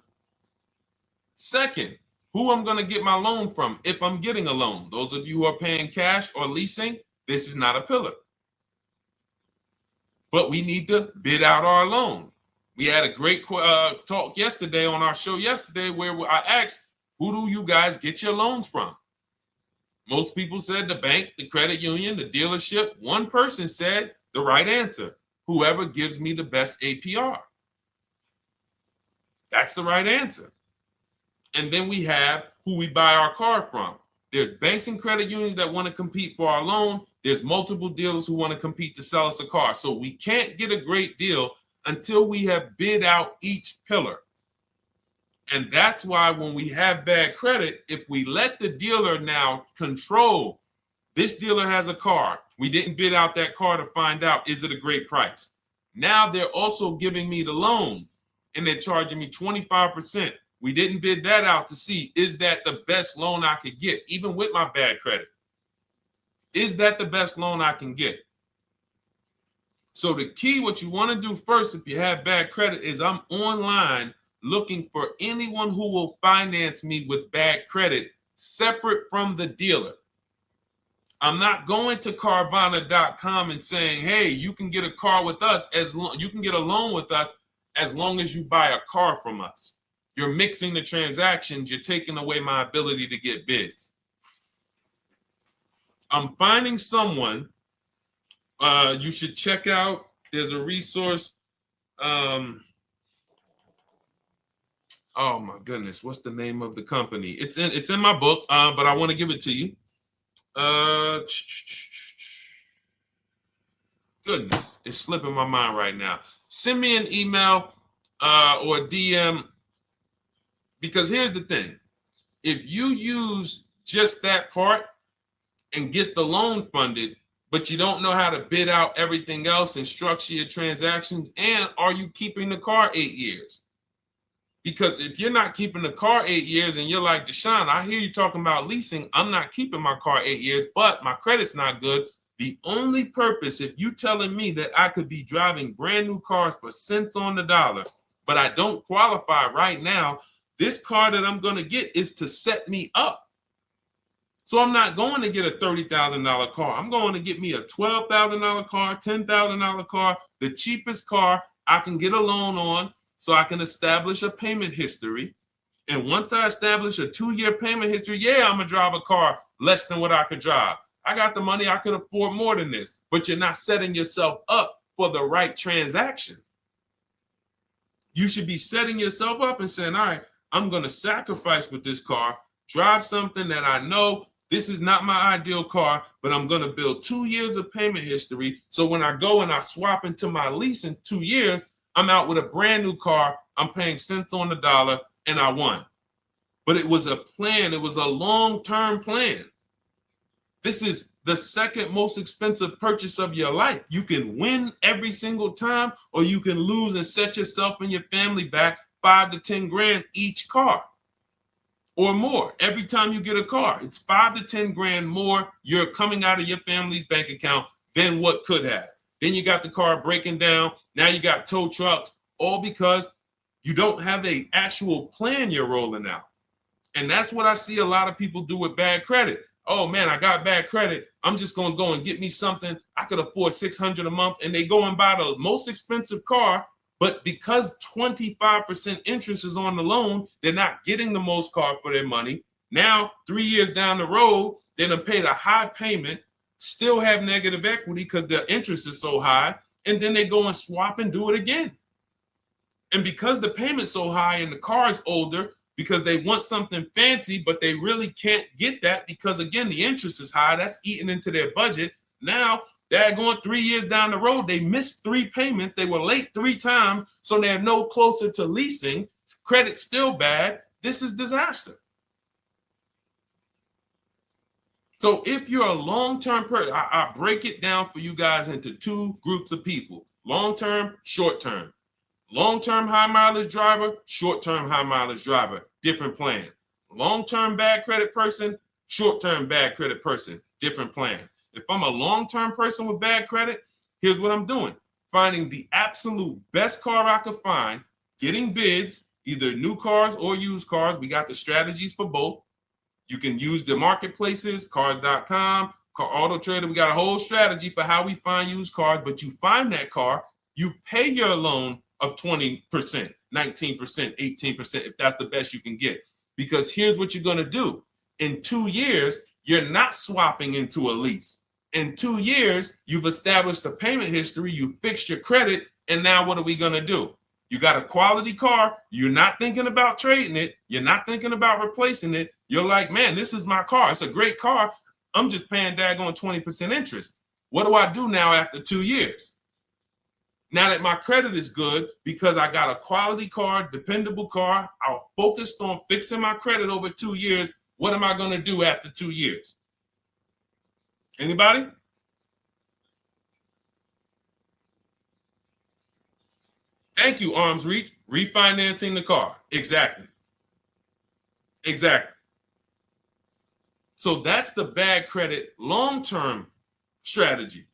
Second, who I'm going to get my loan from if I'm getting a loan. Those of you who are paying cash or leasing, this is not a pillar. But we need to bid out our loan. We had a great talk yesterday on our show yesterday where I asked, who do you guys get your loans from? Most people said the bank, the credit union, the dealership. One person said the right answer, whoever gives me the best APR. That's the right answer. And then we have who we buy our car from. There's banks and credit unions that want to compete for our loan. There's multiple dealers who want to compete to sell us a car. So we can't get a great deal until we have bid out each pillar. And that's why when we have bad credit, if we let the dealer now control, this dealer has a car. We didn't bid out that car to find out, is it a great price? Now they're also giving me the loan and they're charging me 25%. We didn't bid that out to see, is that the best loan I could get, even with my bad credit? Is that the best loan I can get? So the key, what you want to do first, if you have bad credit, is I'm online looking for anyone who will finance me with bad credit separate from the dealer. I'm not going to Carvana.com and saying, hey, you can get a car with us you can get a loan with us as long as you buy a car from us. You're mixing the transactions. You're taking away my ability to get bids. I'm finding someone you should check out. There's a resource. Oh my goodness, what's the name of the company? It's in my book, but I want to give it to you. Goodness, it's slipping my mind right now. Send me an email or a DM, because here's the thing. If you use just that part and get the loan funded, but you don't know how to bid out everything else and structure your transactions, and are you keeping the car 8 years? Because if you're not keeping the car 8 years and you're like, Deshone, I hear you talking about leasing. I'm not keeping my car 8 years, but my credit's not good. The only purpose, if you telling me that I could be driving brand new cars for cents on the dollar, but I don't qualify right now, this car that I'm going to get is to set me up. So I'm not going to get a $30,000 car. I'm going to get me a $12,000 car, $10,000 car, the cheapest car I can get a loan on, so I can establish a payment history. And once I establish a 2-year payment history, yeah, I'm going to drive a car less than what I could drive. I got the money. I could afford more than this. But you're not setting yourself up for the right transaction. You should be setting yourself up and saying, all right, I'm going to sacrifice with this car, drive something that I know this is not my ideal car, but I'm going to build 2 years of payment history. So when I go and I swap into my lease in 2 years, I'm out with a brand new car. I'm paying cents on the dollar, and I won. But it was a plan. It was a long-term plan. This is the second most expensive purchase of your life. You can win every single time, or you can lose and set yourself and your family back 5 to 10 grand each car or more. Every time you get a car, it's 5 to 10 grand more you're coming out of your family's bank account than what could have. Then you got the car breaking down. Now you got tow trucks, all because you don't have an actual plan you're rolling out. And that's what I see a lot of people do with bad credit. Oh man, I got bad credit. I'm just going to go and get me something. I could afford $600 a month. And they go and buy the most expensive car. But because 25% interest is on the loan, they're not getting the most car for their money. Now, 3 years down the road, they're going to pay the high payment, still have negative equity because their interest is so high. And then they go and swap and do it again. And because the payment's so high and the car is older, because they want something fancy, but they really can't get that because, again, the interest is high. That's eating into their budget. Now they're going 3 years down the road. They missed 3 payments. They were late 3 times, so they're no closer to leasing. Credit's still bad. This is disaster. So if you're a long-term person, I break it down for you guys into two groups of people: long-term, short-term. Long-term high mileage driver, short-term high mileage driver, different plan. Long-term bad credit person, short-term bad credit person, different plan. If I'm a long-term person with bad credit, here's what I'm doing: finding the absolute best car I could find, getting bids, either new cars or used cars. We got the strategies for both. You can use the marketplaces, cars.com, Car Auto Trader. We got a whole strategy for how we find used cars, but you find that car, you pay your loan of 20%, 19%, 18%, if that's the best you can get. Because here's what you're going to do. In 2 years, you're not swapping into a lease. In 2 years, you've established a payment history, you fixed your credit, and now what are we going to do? You got a quality car. You're not thinking about trading it. You're not thinking about replacing it. You're like, man, this is my car. It's a great car. I'm just paying daggone 20% interest. What do I do now after 2 years? Now that my credit is good because I got a quality car, dependable car, I'm focused on fixing my credit over 2 years. What am I going to do after 2 years? Anybody? Thank you, Arms Reach. Refinancing the car. Exactly. Exactly. So that's the bad credit long-term strategy.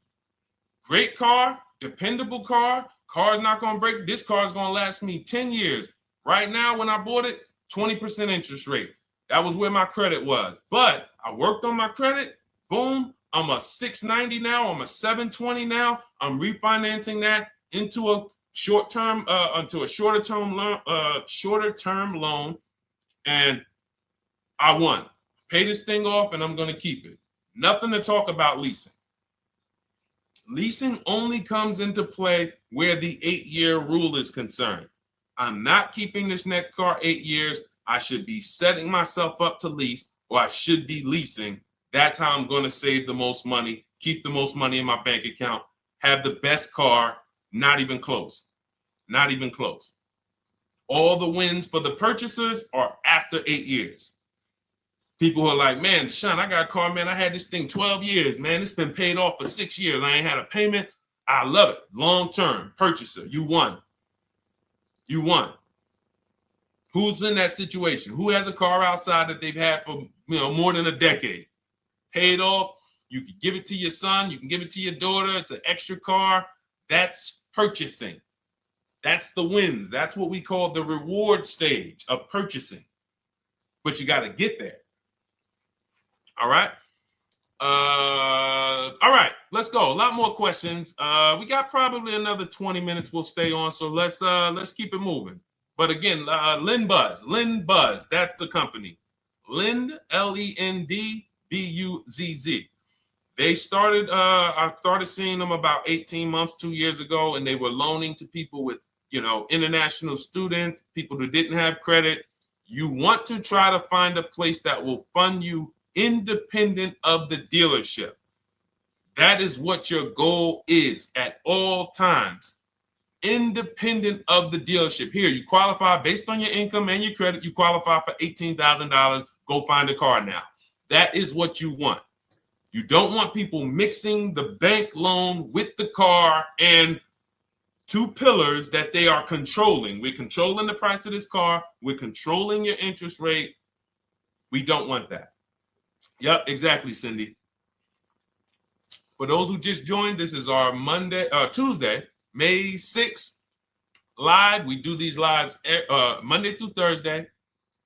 Great car, dependable car, car's not going to break. This car is going to last me 10 years. Right now, when I bought it, 20% interest rate. That was where my credit was. But I worked on my credit. Boom. I'm a 690 now. I'm a 720 now. I'm refinancing that into a short-term, into a shorter-term loan, and I won. Pay this thing off, and I'm going to keep it. Nothing to talk about leasing. Leasing only comes into play where the 8-year rule is concerned. I'm not keeping this next car 8 years. I should be setting myself up to lease, or I should be leasing. That's how I'm going to save the most money, keep the most money in my bank account, have the best car. Not even close. Not even close. All the wins for the purchasers are after 8 years. People who are like, man, Deshone, I got a car, man. I had this thing 12 years, man. It's been paid off for 6 years. I ain't had a payment. I love it. Long-term purchaser. You won. You won. Who's in that situation? Who has a car outside that they've had for more than a decade? Paid off. You can give it to your son. You can give it to your daughter. It's an extra car. That's purchasing. That's the wins. That's what we call the reward stage of purchasing. But you got to get there. All right. All right, let's go. A lot more questions. We got probably another 20 minutes we'll stay on, so let's keep it moving. But again, Lend Buzz, that's the company. Lend, Lendbuzz. They started, I started seeing them about 18 months, 2 years ago, and they were loaning to people with, international students, people who didn't have credit. You want to try to find a place that will fund you independent of the dealership. That is what your goal is at all times. Independent of the dealership. Here, you qualify based on your income and your credit. You qualify for $18,000. Go find a car now. That is what you want. You don't want people mixing the bank loan with the car and two pillars that they are controlling. We're controlling the price of this car. We're controlling your interest rate. We don't want that. Yep, exactly, Cindy. For those who just joined, this is our Tuesday, May 6th live. We do these lives Monday through Thursday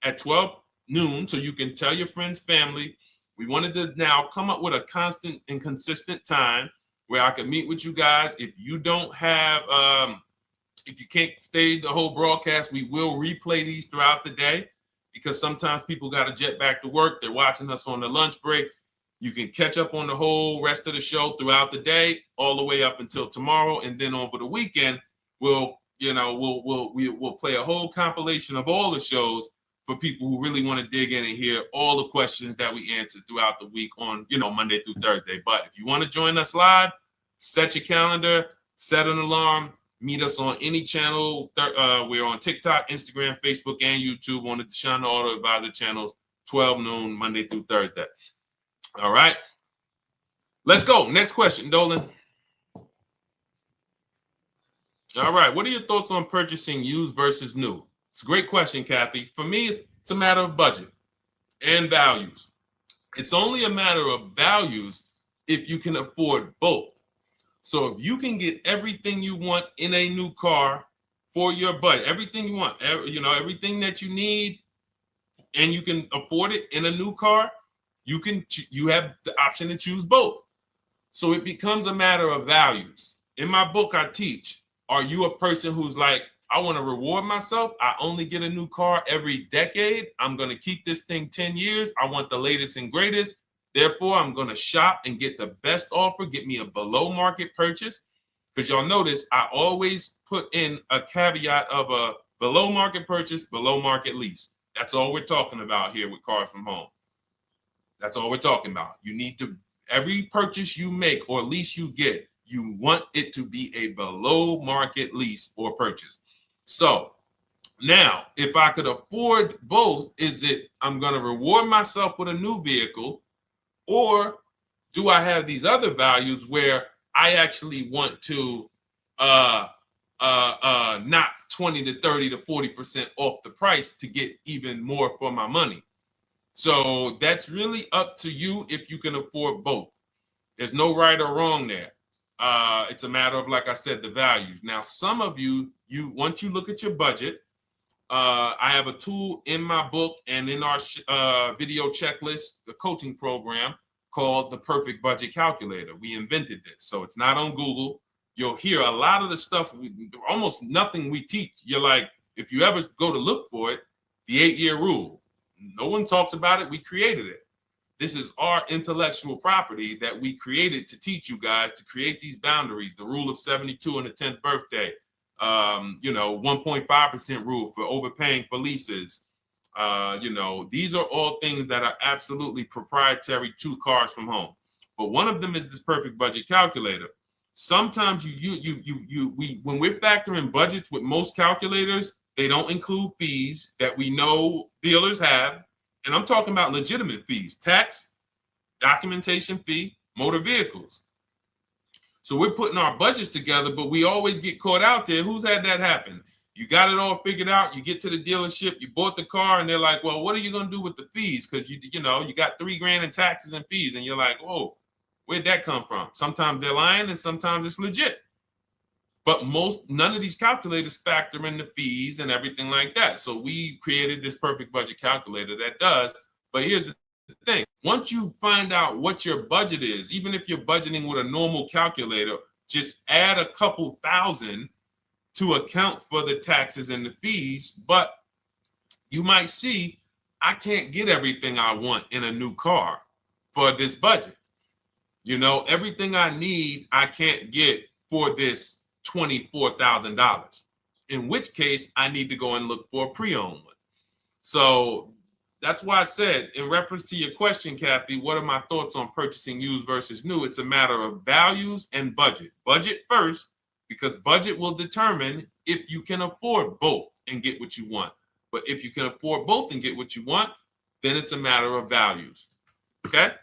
at 12 noon, so you can tell your friends, family. We wanted to now come up with a constant and consistent time where I can meet with you guys. If you don't have, if you can't stay the whole broadcast, we will replay these throughout the day because sometimes people got to jet back to work. They're watching us on the lunch break. You can catch up on the whole rest of the show throughout the day, all the way up until tomorrow, and then over the weekend, we'll play a whole compilation of all the shows for people who really want to dig in and hear all the questions that we answered throughout the week on, Monday through Thursday. But if you want to join us live, set your calendar, set an alarm, meet us on any channel. We're on TikTok, Instagram, Facebook, and YouTube on the Deshone the Auto Advisor channels, 12 noon, Monday through Thursday. All right. Let's go. Next question, Dolan. All right. What are your thoughts on purchasing used versus new? It's a great question, Kathy. For me, it's a matter of budget and values. It's only a matter of values if you can afford both. So if you can get everything you want in a new car for your budget, everything you want, everything that you need, and you can afford it in a new car, you have the option to choose both. So it becomes a matter of values. In my book, I teach, are you a person who's like, I want to reward myself. I only get a new car every decade. I'm going to keep this thing 10 years. I want the latest and greatest. Therefore, I'm going to shop and get the best offer, get me a below market purchase. Because y'all notice I always put in a caveat of a below market purchase, below market lease. That's all we're talking about here with Cars from Home. That's all we're talking about. You need to, every purchase you make or lease you get, you want it to be a below market lease or purchase. So now, if I could afford both, is it I'm going to reward myself with a new vehicle, or do I have these other values where I actually want to knock 20 to 30 to 40% off the price to get even more for my money? So that's really up to you if you can afford both. There's no right or wrong there. It's a matter of, like I said, the values. Now, some of you once you look at your budget, I have a tool in my book and in our video checklist, the coaching program called the Perfect Budget Calculator. We invented this. So it's not on Google. You'll hear a lot of the stuff, almost nothing we teach. You're like, if you ever go to look for it, the 8-year rule. No one talks about it. We created it. This is our intellectual property that we created to teach you guys to create these boundaries, the rule of 72 and the 10th birthday, 1.5% rule for overpaying for leases. These are all things that are absolutely proprietary to Cars from Home. But one of them is this Perfect Budget Calculator. Sometimes when we're factoring budgets with most calculators, they don't include fees that we know dealers have. And I'm talking about legitimate fees, tax, documentation fee, motor vehicles. So we're putting our budgets together, but we always get caught out there. Who's had that happen? You got it all figured out. You get to the dealership, you bought the car, and they're like, well, what are you going to do with the fees? Because you got $3,000 in taxes and fees. And you're like, whoa, where'd that come from? Sometimes they're lying and sometimes it's legit. But none of these calculators factor in the fees and everything like that. So we created this Perfect Budget Calculator that does. But here's the thing. Once you find out what your budget is, even if you're budgeting with a normal calculator, just add a couple thousand to account for the taxes and the fees. But you might see, I can't get everything I want in a new car for this budget. Everything I need, I can't get for this $24,000, in which case I need to go and look for a pre-owned one. So that's why I said, in reference to your question, Kathy, what are my thoughts on purchasing used versus new? It's a matter of values and budget. Budget first, because budget will determine if you can afford both and get what you want. But if you can afford both and get what you want, then it's a matter of values. Okay?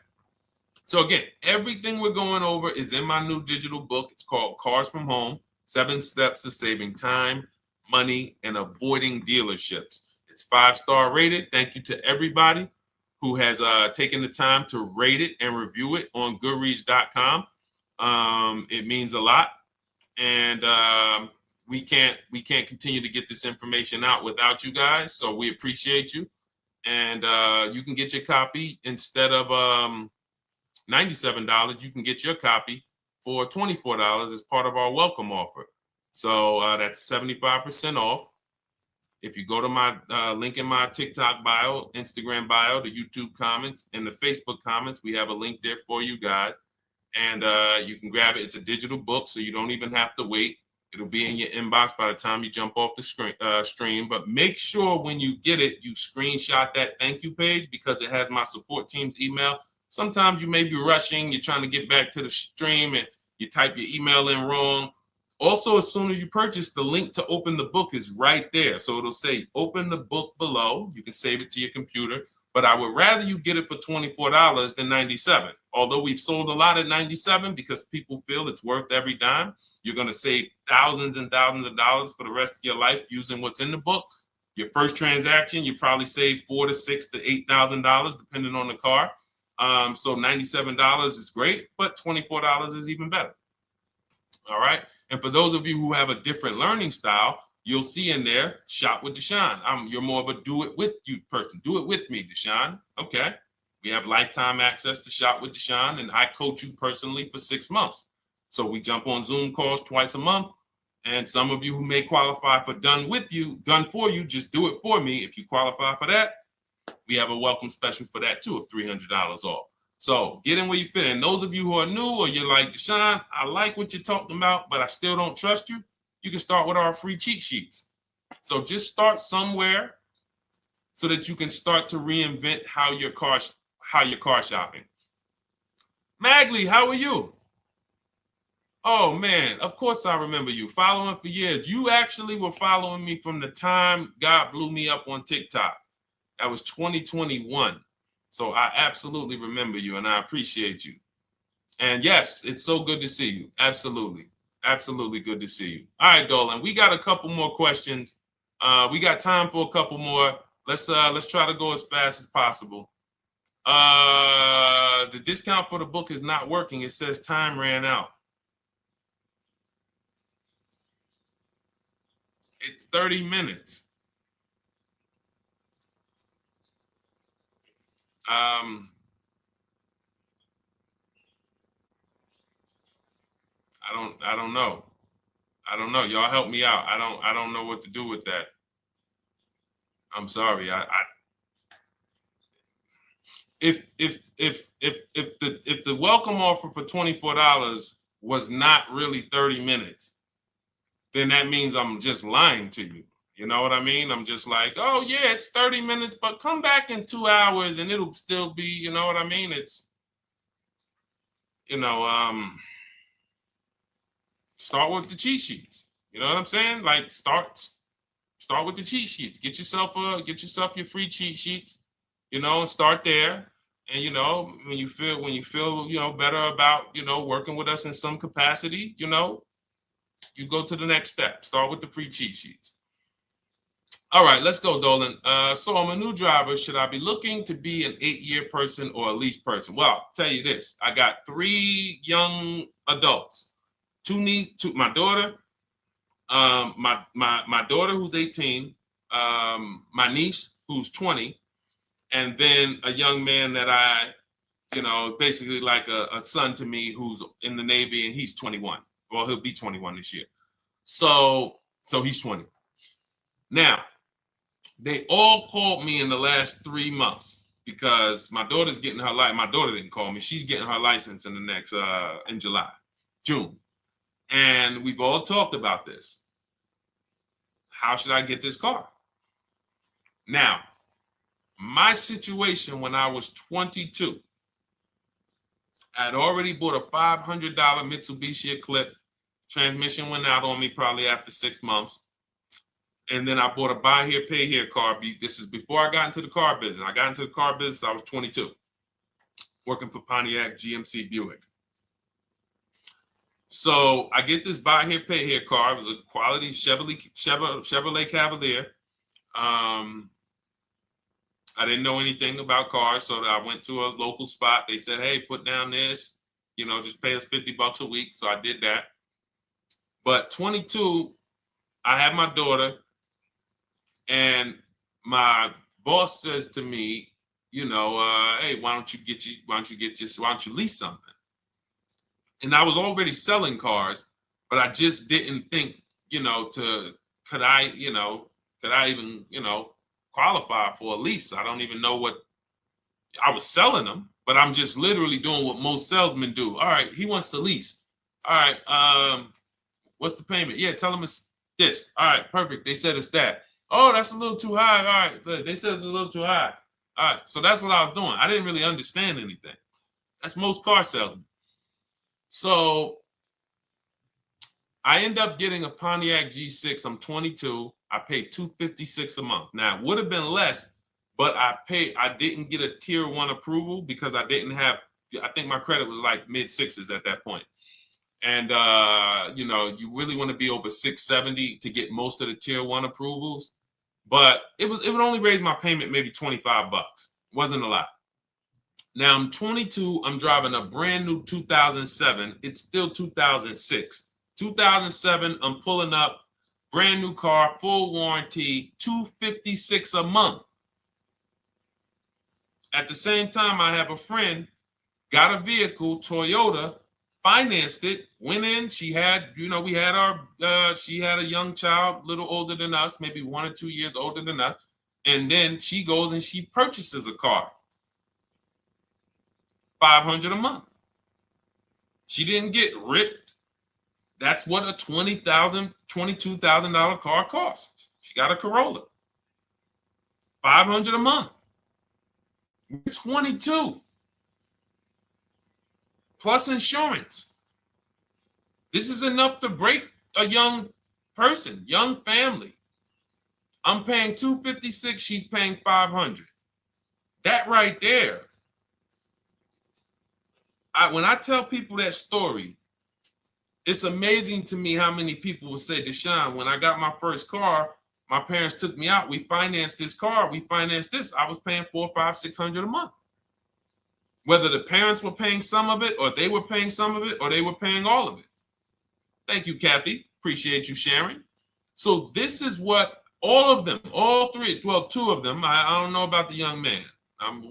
So again, everything we're going over is in my new digital book. It's called Cars from Home, 7 Steps to Saving Time, Money, and Avoiding Dealerships. It's 5-star rated. Thank you to everybody who has taken the time to rate it and review it on Goodreads.com. It means a lot. And we can't continue to get this information out without you guys. So we appreciate you. And you can get your copy instead of $97, you can get your copy for $24 as part of our welcome offer. So that's 75% off. If you go to my link in my TikTok bio, Instagram bio, the YouTube comments, and the Facebook comments, we have a link there for you guys. And you can grab it. It's a digital book, so you don't even have to wait. It'll be in your inbox by the time you jump off the stream. But make sure when you get it, you screenshot that thank you page, because it has my support team's email. Sometimes you may be rushing, you're trying to get back to the stream and you type your email in wrong. Also, as soon as you purchase, the link to open the book is right there. So it'll say open the book below. You can save it to your computer. but I would rather you get it for $24 than $97. Although we've sold a lot at $97 because people feel it's worth every dime. You're going to save thousands and thousands of dollars for the rest of your life using what's in the book. Your first transaction, you probably save $4,000 to $6,000 to $8,000 depending on the car. So $97 is great, but $24 is even better. All right. And for those of you who have a different learning style, you'll see in there, shop with Deshone. You're more of a do it with you person. Do it with me, Deshone. Okay. We have lifetime access to shop with Deshone, and I coach you personally for 6 months. So we jump on Zoom calls twice a month. And some of you who may qualify for done for you, just do it for me. If you qualify for that, we have a welcome special for that too of $300 off. So get in where you fit. And those of you who are new or you're like, Deshone, I like what you're talking about, but I still don't trust you. You can start with our free cheat sheets. So just start somewhere so that you can start to reinvent how you're car shopping. Magley, how are you? Oh man, of course I remember you. Following for years. You actually were following me from the time God blew me up on TikTok. That was 2021. So I absolutely remember you and I appreciate you. And yes, it's so good to see you. Absolutely. Absolutely good to see you. All right, Dolan, we got a couple more questions. We got time for a couple more. Let's try to go as fast as possible. The discount for the book is not working. It says time ran out. It's 30 minutes. I don't know. I don't know. Y'all help me out. I don't know what to do with that. I'm sorry. If the welcome offer for $24 was not really 30 minutes, then that means I'm just lying to you. You know what I mean? I'm just like, oh yeah, it's 30 minutes, but come back in 2 hours and it'll still be, you know what I mean? It's, start with the cheat sheets. You know what I'm saying? Like start with the cheat sheets. Get yourself your free cheat sheets, and start there. And when you feel better about working with us in some capacity, you go to the next step. Start with the free cheat sheets. All right, let's go, Dolan. So I'm a new driver. Should I be looking to be an 8-year person or a lease person? Well, I'll tell you this. I got 3 young adults. 2 my daughter, my daughter who's 18, my niece who's 20, and then a young man that I, basically like a son to me who's in the Navy and he's 21. Well, he'll be 21 this year. So he's 20. Now, they all called me in the last 3 months because my daughter's getting her license. My daughter didn't call me. She's getting her license in the next, in June. And we've all talked about this. How should I get this car? Now, my situation when I was 22, I'd already bought a $500 Mitsubishi Eclipse. Transmission went out on me probably after 6 months. And then I bought a buy here, pay here car. This is before I got into the car business. I got into the car business, I was 22, working for Pontiac GMC Buick. So I get this buy here, pay here car. It was a quality Chevrolet Cavalier. I didn't know anything about cars, so I went to a local spot. They said, hey, put down this, just pay us $50 a week. So I did that. But 22, I had my daughter, and my boss says to me, hey, why don't you lease something? And I was already selling cars, but I just didn't think, could I even, qualify for a lease? I don't even know what I was selling them, but I'm just literally doing what most salesmen do. All right, he wants to lease. All right, what's the payment? Yeah, tell him it's this. All right, perfect. They said it's that. Oh, that's a little too high. All right, they said it's a little too high. All right, so that's what I was doing. I didn't really understand anything. That's most car salesmen. So I end up getting a Pontiac G6. I'm 22. I pay $256 a month. Now, it would have been less, but I didn't get a tier 1 approval because I didn't have, I think my credit was like mid sixes at that point. And you know, you really want to be over 670 to get most of the tier 1 approvals. But it would only raise my payment maybe 25 bucks. Wasn't a lot. Now I'm 22. I'm driving a brand new 2007. It's still 2006. 2007. I'm pulling up, brand new car, full warranty, $256 a month. At the same time, I have a friend, got a vehicle, Toyota, financed it, went in. She had, you know, we had our, she had a young child, a little older than us, maybe 1 or 2 years older than us. And then she goes and she purchases a car. $500 a month. She didn't get ripped. That's what a $20,000, $22,000 car costs. She got a Corolla. $500 a month. We're 22. Plus insurance. This is enough to break a young person, young family. I'm paying $256. She's paying $500. That right there. When I tell people that story, it's amazing to me how many people will say, Deshone, when I got my first car, my parents took me out. We financed this car. We financed this. I was paying $400, $500, $600 a month. Whether the parents were paying some of it, or they were paying some of it, or they were paying all of it. Thank you, Kathy. Appreciate you sharing. So this is what all of them, all three, well, 2 of them. I don't know about the young man.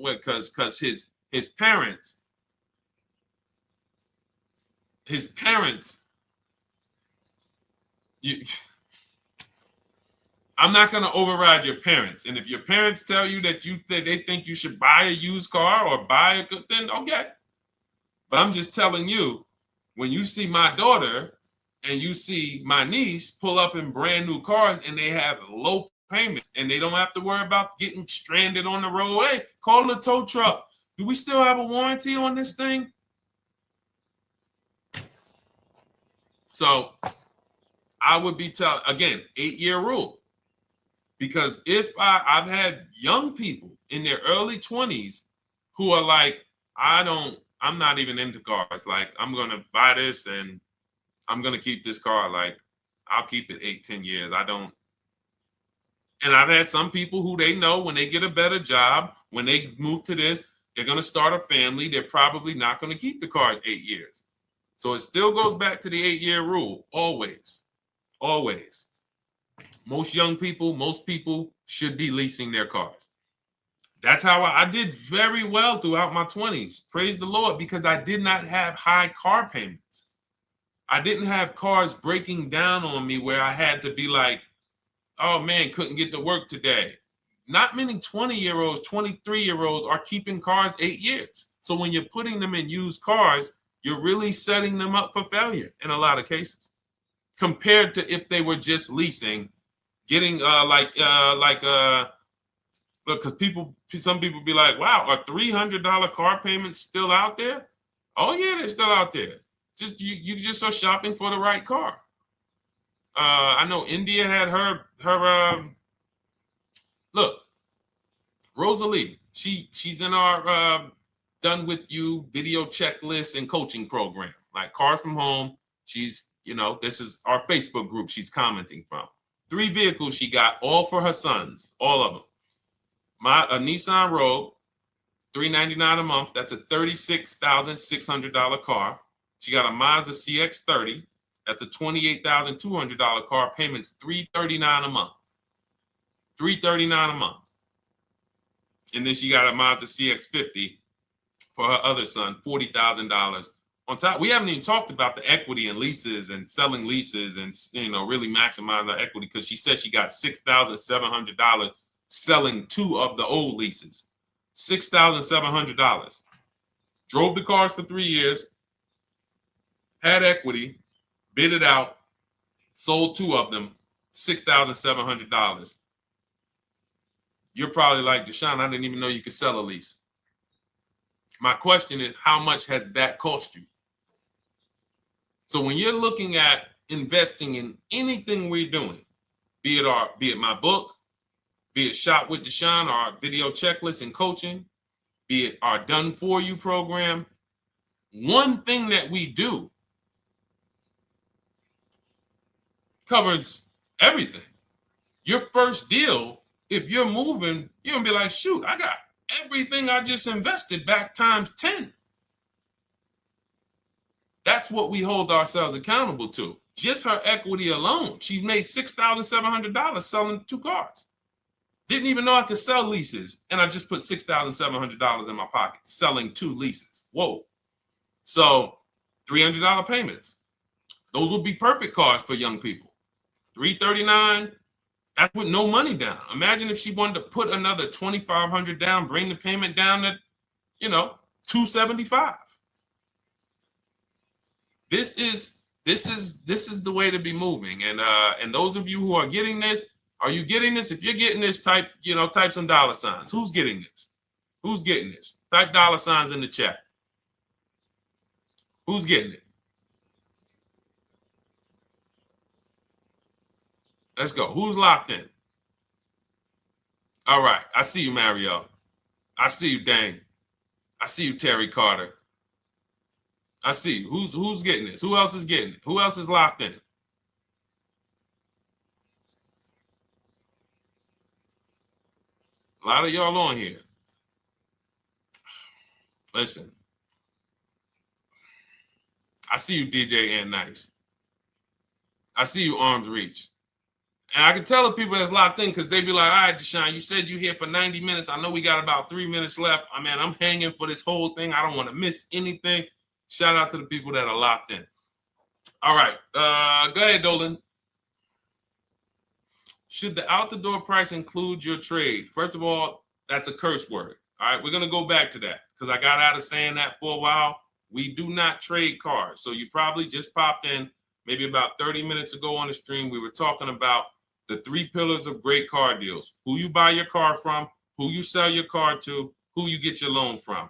Because his parents. I'm not going to override your parents. And if your parents tell you that they think you should buy a used car or buy a good, then okay. But I'm just telling you, when you see my daughter and you see my niece pull up in brand new cars and they have low payments and they don't have to worry about getting stranded on the road, hey, call the tow truck. Do we still have a warranty on this thing? So I would be telling, again, 8-year rule. Because if I've had young people in their early 20s who are like, I'm not even into cars. Like, I'm going to buy this and I'm going to keep this car. Like, I'll keep it 8, 10 years. I don't. And I've had some people who they know when they get a better job, when they move to this, they're going to start a family. They're probably not going to keep the car 8 years. So it still goes back to the 8-year rule. Always. Always. Most young people, most people should be leasing their cars. That's how I did very well throughout my 20s. Praise the Lord, because I did not have high car payments. I didn't have cars breaking down on me where I had to be like, oh man, couldn't get to work today. Not many 20-year-olds, 23-year-olds are keeping cars 8 years. So when you're putting them in used cars, you're really setting them up for failure in a lot of cases, compared to if they were just leasing, getting look, because some people be like, wow, are $300 car payments still out there? Oh yeah, they're still out there. Just you just are shopping for the right car. I know India had her look, Rosalie, she's in our Done With You video checklist and coaching program, like Cars from Home. She's, you know, this is our Facebook group she's commenting from. 3 vehicles she got, all for her sons, all of them. A Nissan Rogue, $399 a month. That's a $36,600 car. She got a Mazda CX-30. That's a $28,200 car. Payments $339 a month. $339 a month. And then she got a Mazda CX-50 for her other son, $40,000. On top, we haven't even talked about the equity and leases and selling leases and, you know, really maximize her equity, because she said she got $6,700 selling 2 of the old leases. $6,700. Drove the cars for 3 years, had equity, bid it out, sold 2 of them, $6,700. You're probably like, Deshone, I didn't even know you could sell a lease. My question is, how much has that cost you? So when you're looking at investing in anything we're doing, be it my book, be it Shop with Deshone, our video checklist and coaching, be it our Done For You program. One thing that we do covers everything. Your first deal, if you're moving, you're gonna be like, shoot, I got everything I just invested back times 10. That's what we hold ourselves accountable to. Just her equity alone, she made $6,700 selling 2 cars. Didn't even know I could sell leases, and I just put $6,700 in my pocket selling 2 leases. Whoa. So $300 payments. Those would be perfect cars for young people. $339, that's with no money down. Imagine if she wanted to put another $2,500 down, bring the payment down to, $275. This is the way to be moving. And those of you who are getting this, are you getting this? If you're getting this, type some dollar signs. Who's getting this? Who's getting this? Type dollar signs in the chat. Who's getting it? Let's go. Who's locked in? All right. I see you, Mario. I see you, Dane. I see you, Terry Carter. I see you. Who's getting this? Who else is getting it? Who else is locked in? A lot of y'all on here. Listen. I see you, DJ and Nice. I see you, Arms Reach. And I can tell the people that's locked in because they be like, all right, Deshone, you said you're here for 90 minutes. I know we got about 3 minutes left. I mean, I'm hanging for this whole thing. I don't want to miss anything. Shout out to the people that are locked in. All right. Go ahead, Dolan. Should the out-the-door price include your trade? First of all, that's a curse word. All right, we're going to go back to that because I got out of saying that for a while. We do not trade cars. So you probably just popped in maybe about 30 minutes ago on the stream. We were talking about the 3 pillars of great car deals: who you buy your car from, who you sell your car to, who you get your loan from.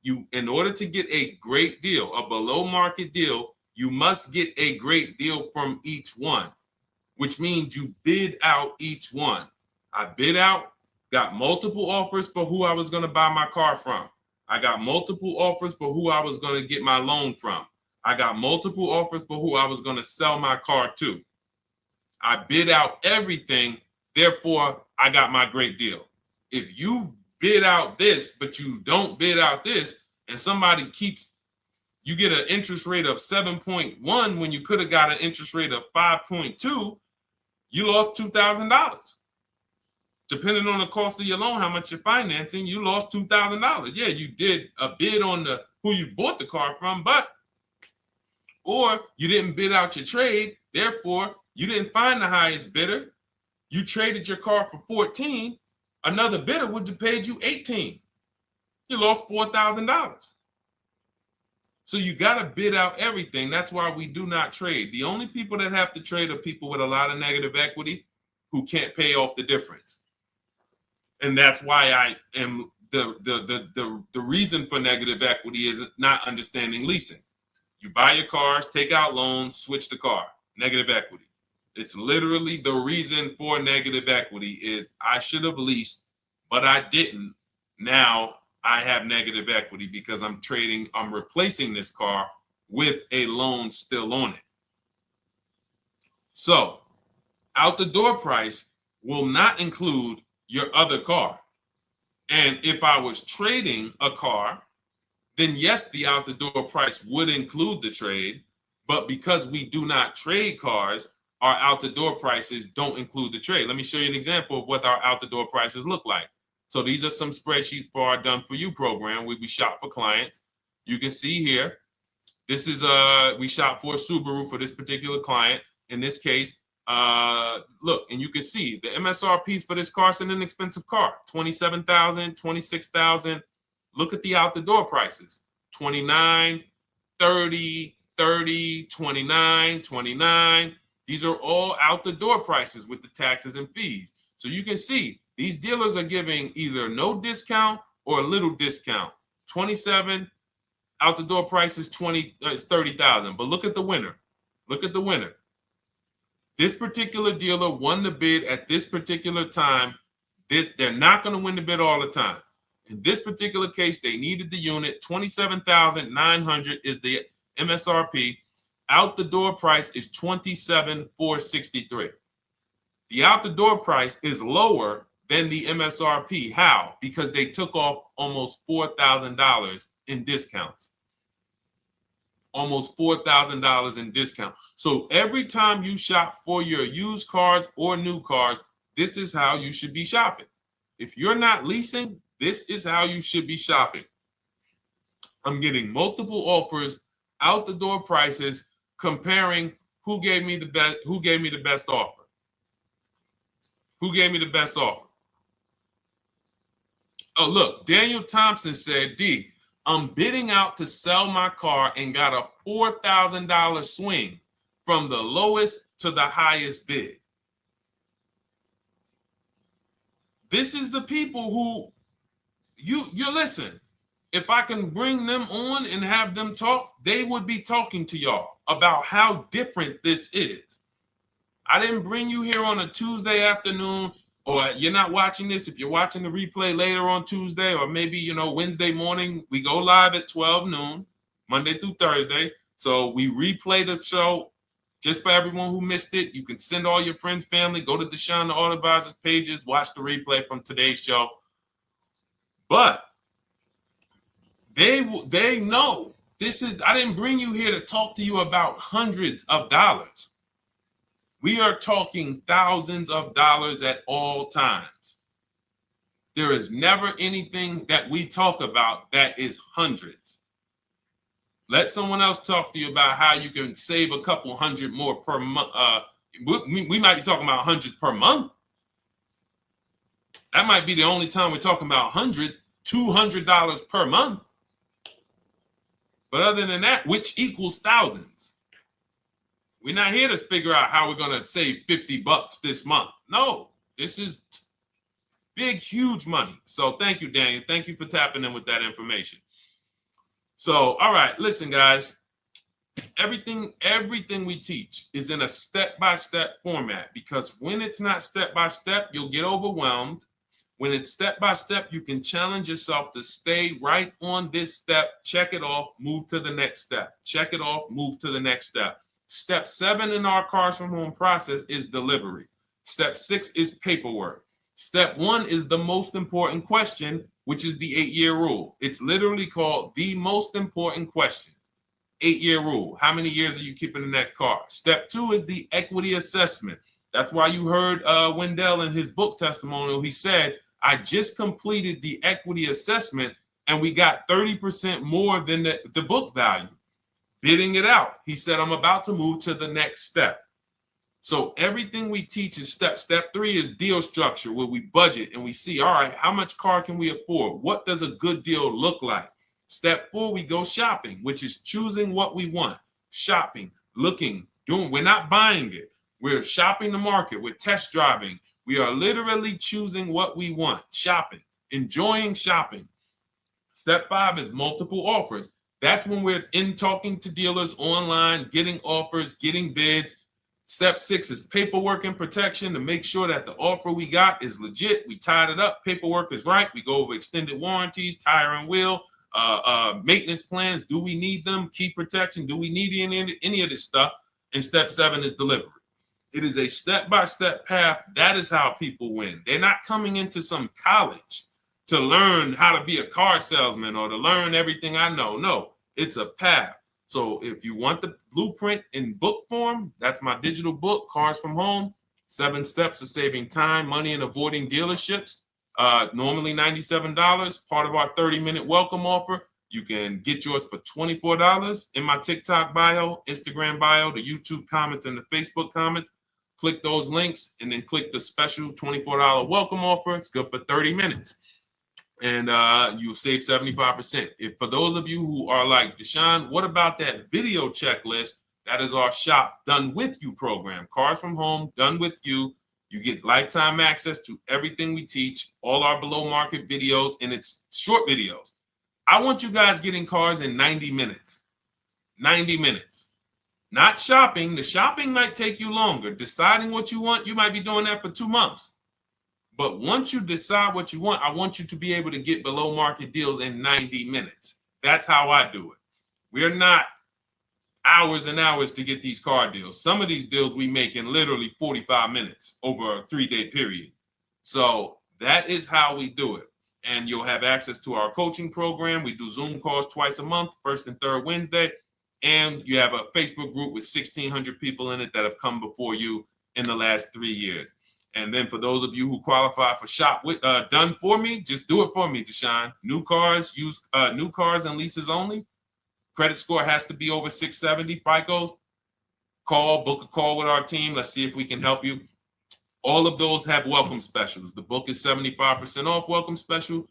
You in order to get a great deal, a below market deal, you must get a great deal from each one, which means you bid out each one. I bid out, got multiple offers for who I was going to buy my car from. I got multiple offers for who I was going to get my loan from. I got multiple offers for who I was going to sell my car to. I bid out everything, therefore I got my great deal. If you bid out this, but you don't bid out this, and somebody you get an interest rate of 7.1 when you could have got an interest rate of 5.2, you lost $2,000. Depending on the cost of your loan, how much you're financing, you lost $2,000. Yeah, you did a bid on who you bought the car from, or you didn't bid out your trade, therefore you didn't find the highest bidder. You traded your car for 14. Another bidder would have paid you 18. You lost $4,000. So you got to bid out everything. That's why we do not trade. The only people that have to trade are people with a lot of negative equity who can't pay off the difference. And that's why I am the reason for negative equity is not understanding leasing. You buy your cars, take out loans, switch the car. Negative equity. It's literally the reason for negative equity is I should have leased, but I didn't. Now I have negative equity because I'm replacing this car with a loan still on it. So out the door price will not include your other car. And if I was trading a car, then yes, the out the door price would include the trade. But because we do not trade cars, our out the door prices don't include the trade. Let me show you an example of what our out the door prices look like. So these are some spreadsheets for our Done For You program where we shop for clients. You can see here, this is we shop for a Subaru for this particular client. In this case, look, and you can see the MSRPs for this car is an inexpensive car, $27,000, $26,000. Look at the out the door prices, 29, 30, 30, 29, 29. These are all out the door prices with the taxes and fees. So you can see these dealers are giving either no discount or a little discount. 27 out the door price is 30,000. But look at the winner. Look at the winner. This particular dealer won the bid at this particular time They're not going to win the bid all the time. In this particular case, they needed the unit. $27,900 is the MSRP. Out the door price is $27,463. The out the door price is lower than the MSRP. How? Because they took off almost $4,000 in discounts. Almost $4,000 in discount. So every time you shop for your used cars or new cars, this is how you should be shopping. If you're not leasing, this is how you should be shopping. I'm getting multiple offers, out the door prices, comparing who gave me the best offer. Who gave me the best offer? Oh, look, Daniel Thompson said, D, I'm bidding out to sell my car and got a $4,000 swing from the lowest to the highest bid. This is the people who you listen. If I can bring them on and have them talk, they would be talking to y'all about how different this is. I didn't bring you here on a Tuesday afternoon, or you're not watching this. If you're watching the replay later on Tuesday, or maybe, Wednesday morning, we go live at 12 noon, Monday through Thursday. So we replay the show just for everyone who missed it. You can send all your friends, family, go to Deshone the Auto Advisor's pages, watch the replay from today's show. But they know this is, I didn't bring you here to talk to you about hundreds of dollars. We are talking thousands of dollars at all times. There is never anything that we talk about that is hundreds. Let someone else talk to you about how you can save a couple hundred more per month. We might be talking about hundreds per month. That might be the only time we're talking about hundreds, $200 per month. But other than that, which equals thousands. We're not here to figure out how we're going to save $50 this month. No, this is big, huge money. So thank you, Daniel. Thank you for tapping in with that information. So, all right, listen, guys. Everything we teach is in a step-by-step format, because when it's not step-by-step, you'll get overwhelmed. When it's step-by-step, you can challenge yourself to stay right on this step, check it off, move to the next step. Check it off, move to the next step. Step 7 in our Cars from Home process is delivery. Step 6 is paperwork. Step 1 is the most important question, which is the 8-year rule. It's literally called the most important question. 8-year rule. How many years are you keeping the next car? Step 2 is the equity assessment. That's why you heard Wendell in his book testimonial. He said, I just completed the equity assessment and we got 30% more than the book value. Bidding it out. He said, I'm about to move to the next step. So everything we teach is step. Step 3 is deal structure, where we budget and we see, all right, how much car can we afford? What does a good deal look like? Step 4, we go shopping, which is choosing what we want. Shopping, looking, doing. We're not buying it. We're shopping the market. We're test driving. We are literally choosing what we want. Shopping, enjoying shopping. Step 5 is multiple offers. That's when we're in talking to dealers online, getting offers, getting bids. Step 6 is paperwork and protection, to make sure that the offer we got is legit. We tied it up. Paperwork is right. We go over extended warranties, tire and wheel, maintenance plans. Do we need them? Key protection. Do we need any of this stuff? And step 7 is delivery. It is a step-by-step path. That is how people win. They're not coming into some college to learn how to be a car salesman or to learn everything I know. No, it's a path. So if you want the blueprint in book form, that's my digital book, Cars from Home, 7 Steps of Saving Time, Money, and Avoiding Dealerships. Normally $97, part of our 30-minute welcome offer. You can get yours for $24 in my TikTok bio, Instagram bio, the YouTube comments, and the Facebook comments. Click those links and then click the special $24 welcome offer. It's good for 30 minutes. And you'll save 75%. If for those of you who are like, Deshone, what about that video checklist? That is our Shop Done With You program. Cars from Home, done with you. You get lifetime access to everything we teach, all our below market videos, and it's short videos. I want you guys getting cars in 90 minutes. 90 minutes. Not shopping. The shopping might take you longer. Deciding what you want, you might be doing that for 2 months. But once you decide what you want, I want you to be able to get below market deals in 90 minutes. That's how I do it. We're not hours and hours to get these car deals. Some of these deals we make in literally 45 minutes over a 3-day period. So that is how we do it. And you'll have access to our coaching program. We do Zoom calls twice a month, first and third Wednesday. And you have a Facebook group with 1,600 people in it that have come before you in the last 3 years. And then for those of you who qualify for shop with done for me, just do it for me, Deshone. New cars and leases only. Credit score has to be over 670 FICO. Book a call with our team. Let's see if we can help you. All of those have welcome specials. The book is 75% off welcome special.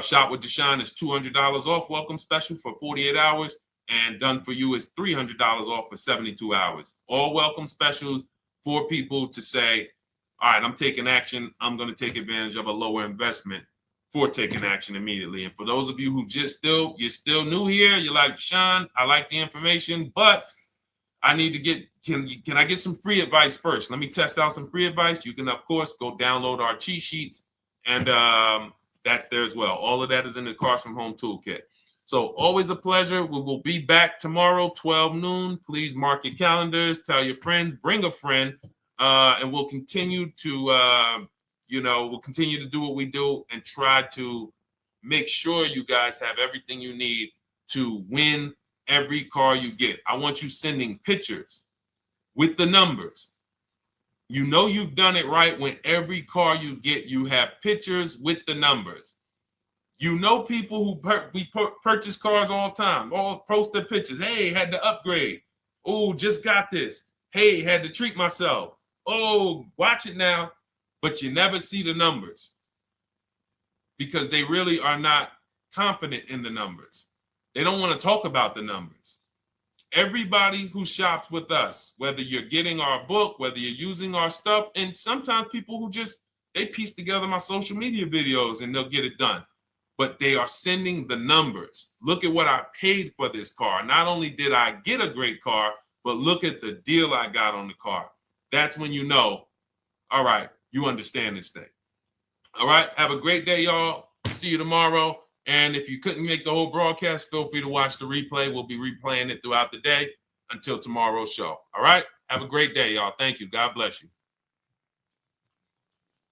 Shop with Deshone is $200 off welcome special for 48 hours. And done for you is $300 off for 72 hours. All welcome specials for people to say, all right, I'm taking action. I'm going to take advantage of a lower investment for taking action immediately. And for those of you who you're still new here, you're like, Deshone, I like the information, but I need to get, can I get some free advice first? Let me test out some free advice. You can, of course, go download our cheat sheets, and that's there as well. All of that is in the Cars from Home Toolkit. So always a pleasure. We will be back tomorrow, 12 noon. Please mark your calendars, tell your friends, bring a friend, and we'll continue to, we'll continue to do what we do and try to make sure you guys have everything you need to win every car you get. I want you sending pictures with the numbers. You know you've done it right when every car you get, you have pictures with the numbers. You know people who purchase cars all the time, all post their pictures. Hey, had to upgrade. Oh, just got this. Hey, had to treat myself. Oh, watch it now. But you never see the numbers because they really are not confident in the numbers. They don't want to talk about the numbers. Everybody who shops with us, whether you're getting our book, whether you're using our stuff, and sometimes people who they piece together my social media videos and they'll get it done. But they are sending the numbers. Look at what I paid for this car. Not only did I get a great car, but look at the deal I got on the car. That's when you know, all right, you understand this thing. All right, have a great day, y'all. See you tomorrow. And if you couldn't make the whole broadcast, feel free to watch the replay. We'll be replaying it throughout the day until tomorrow's show. All right, have a great day, y'all. Thank you. God bless you.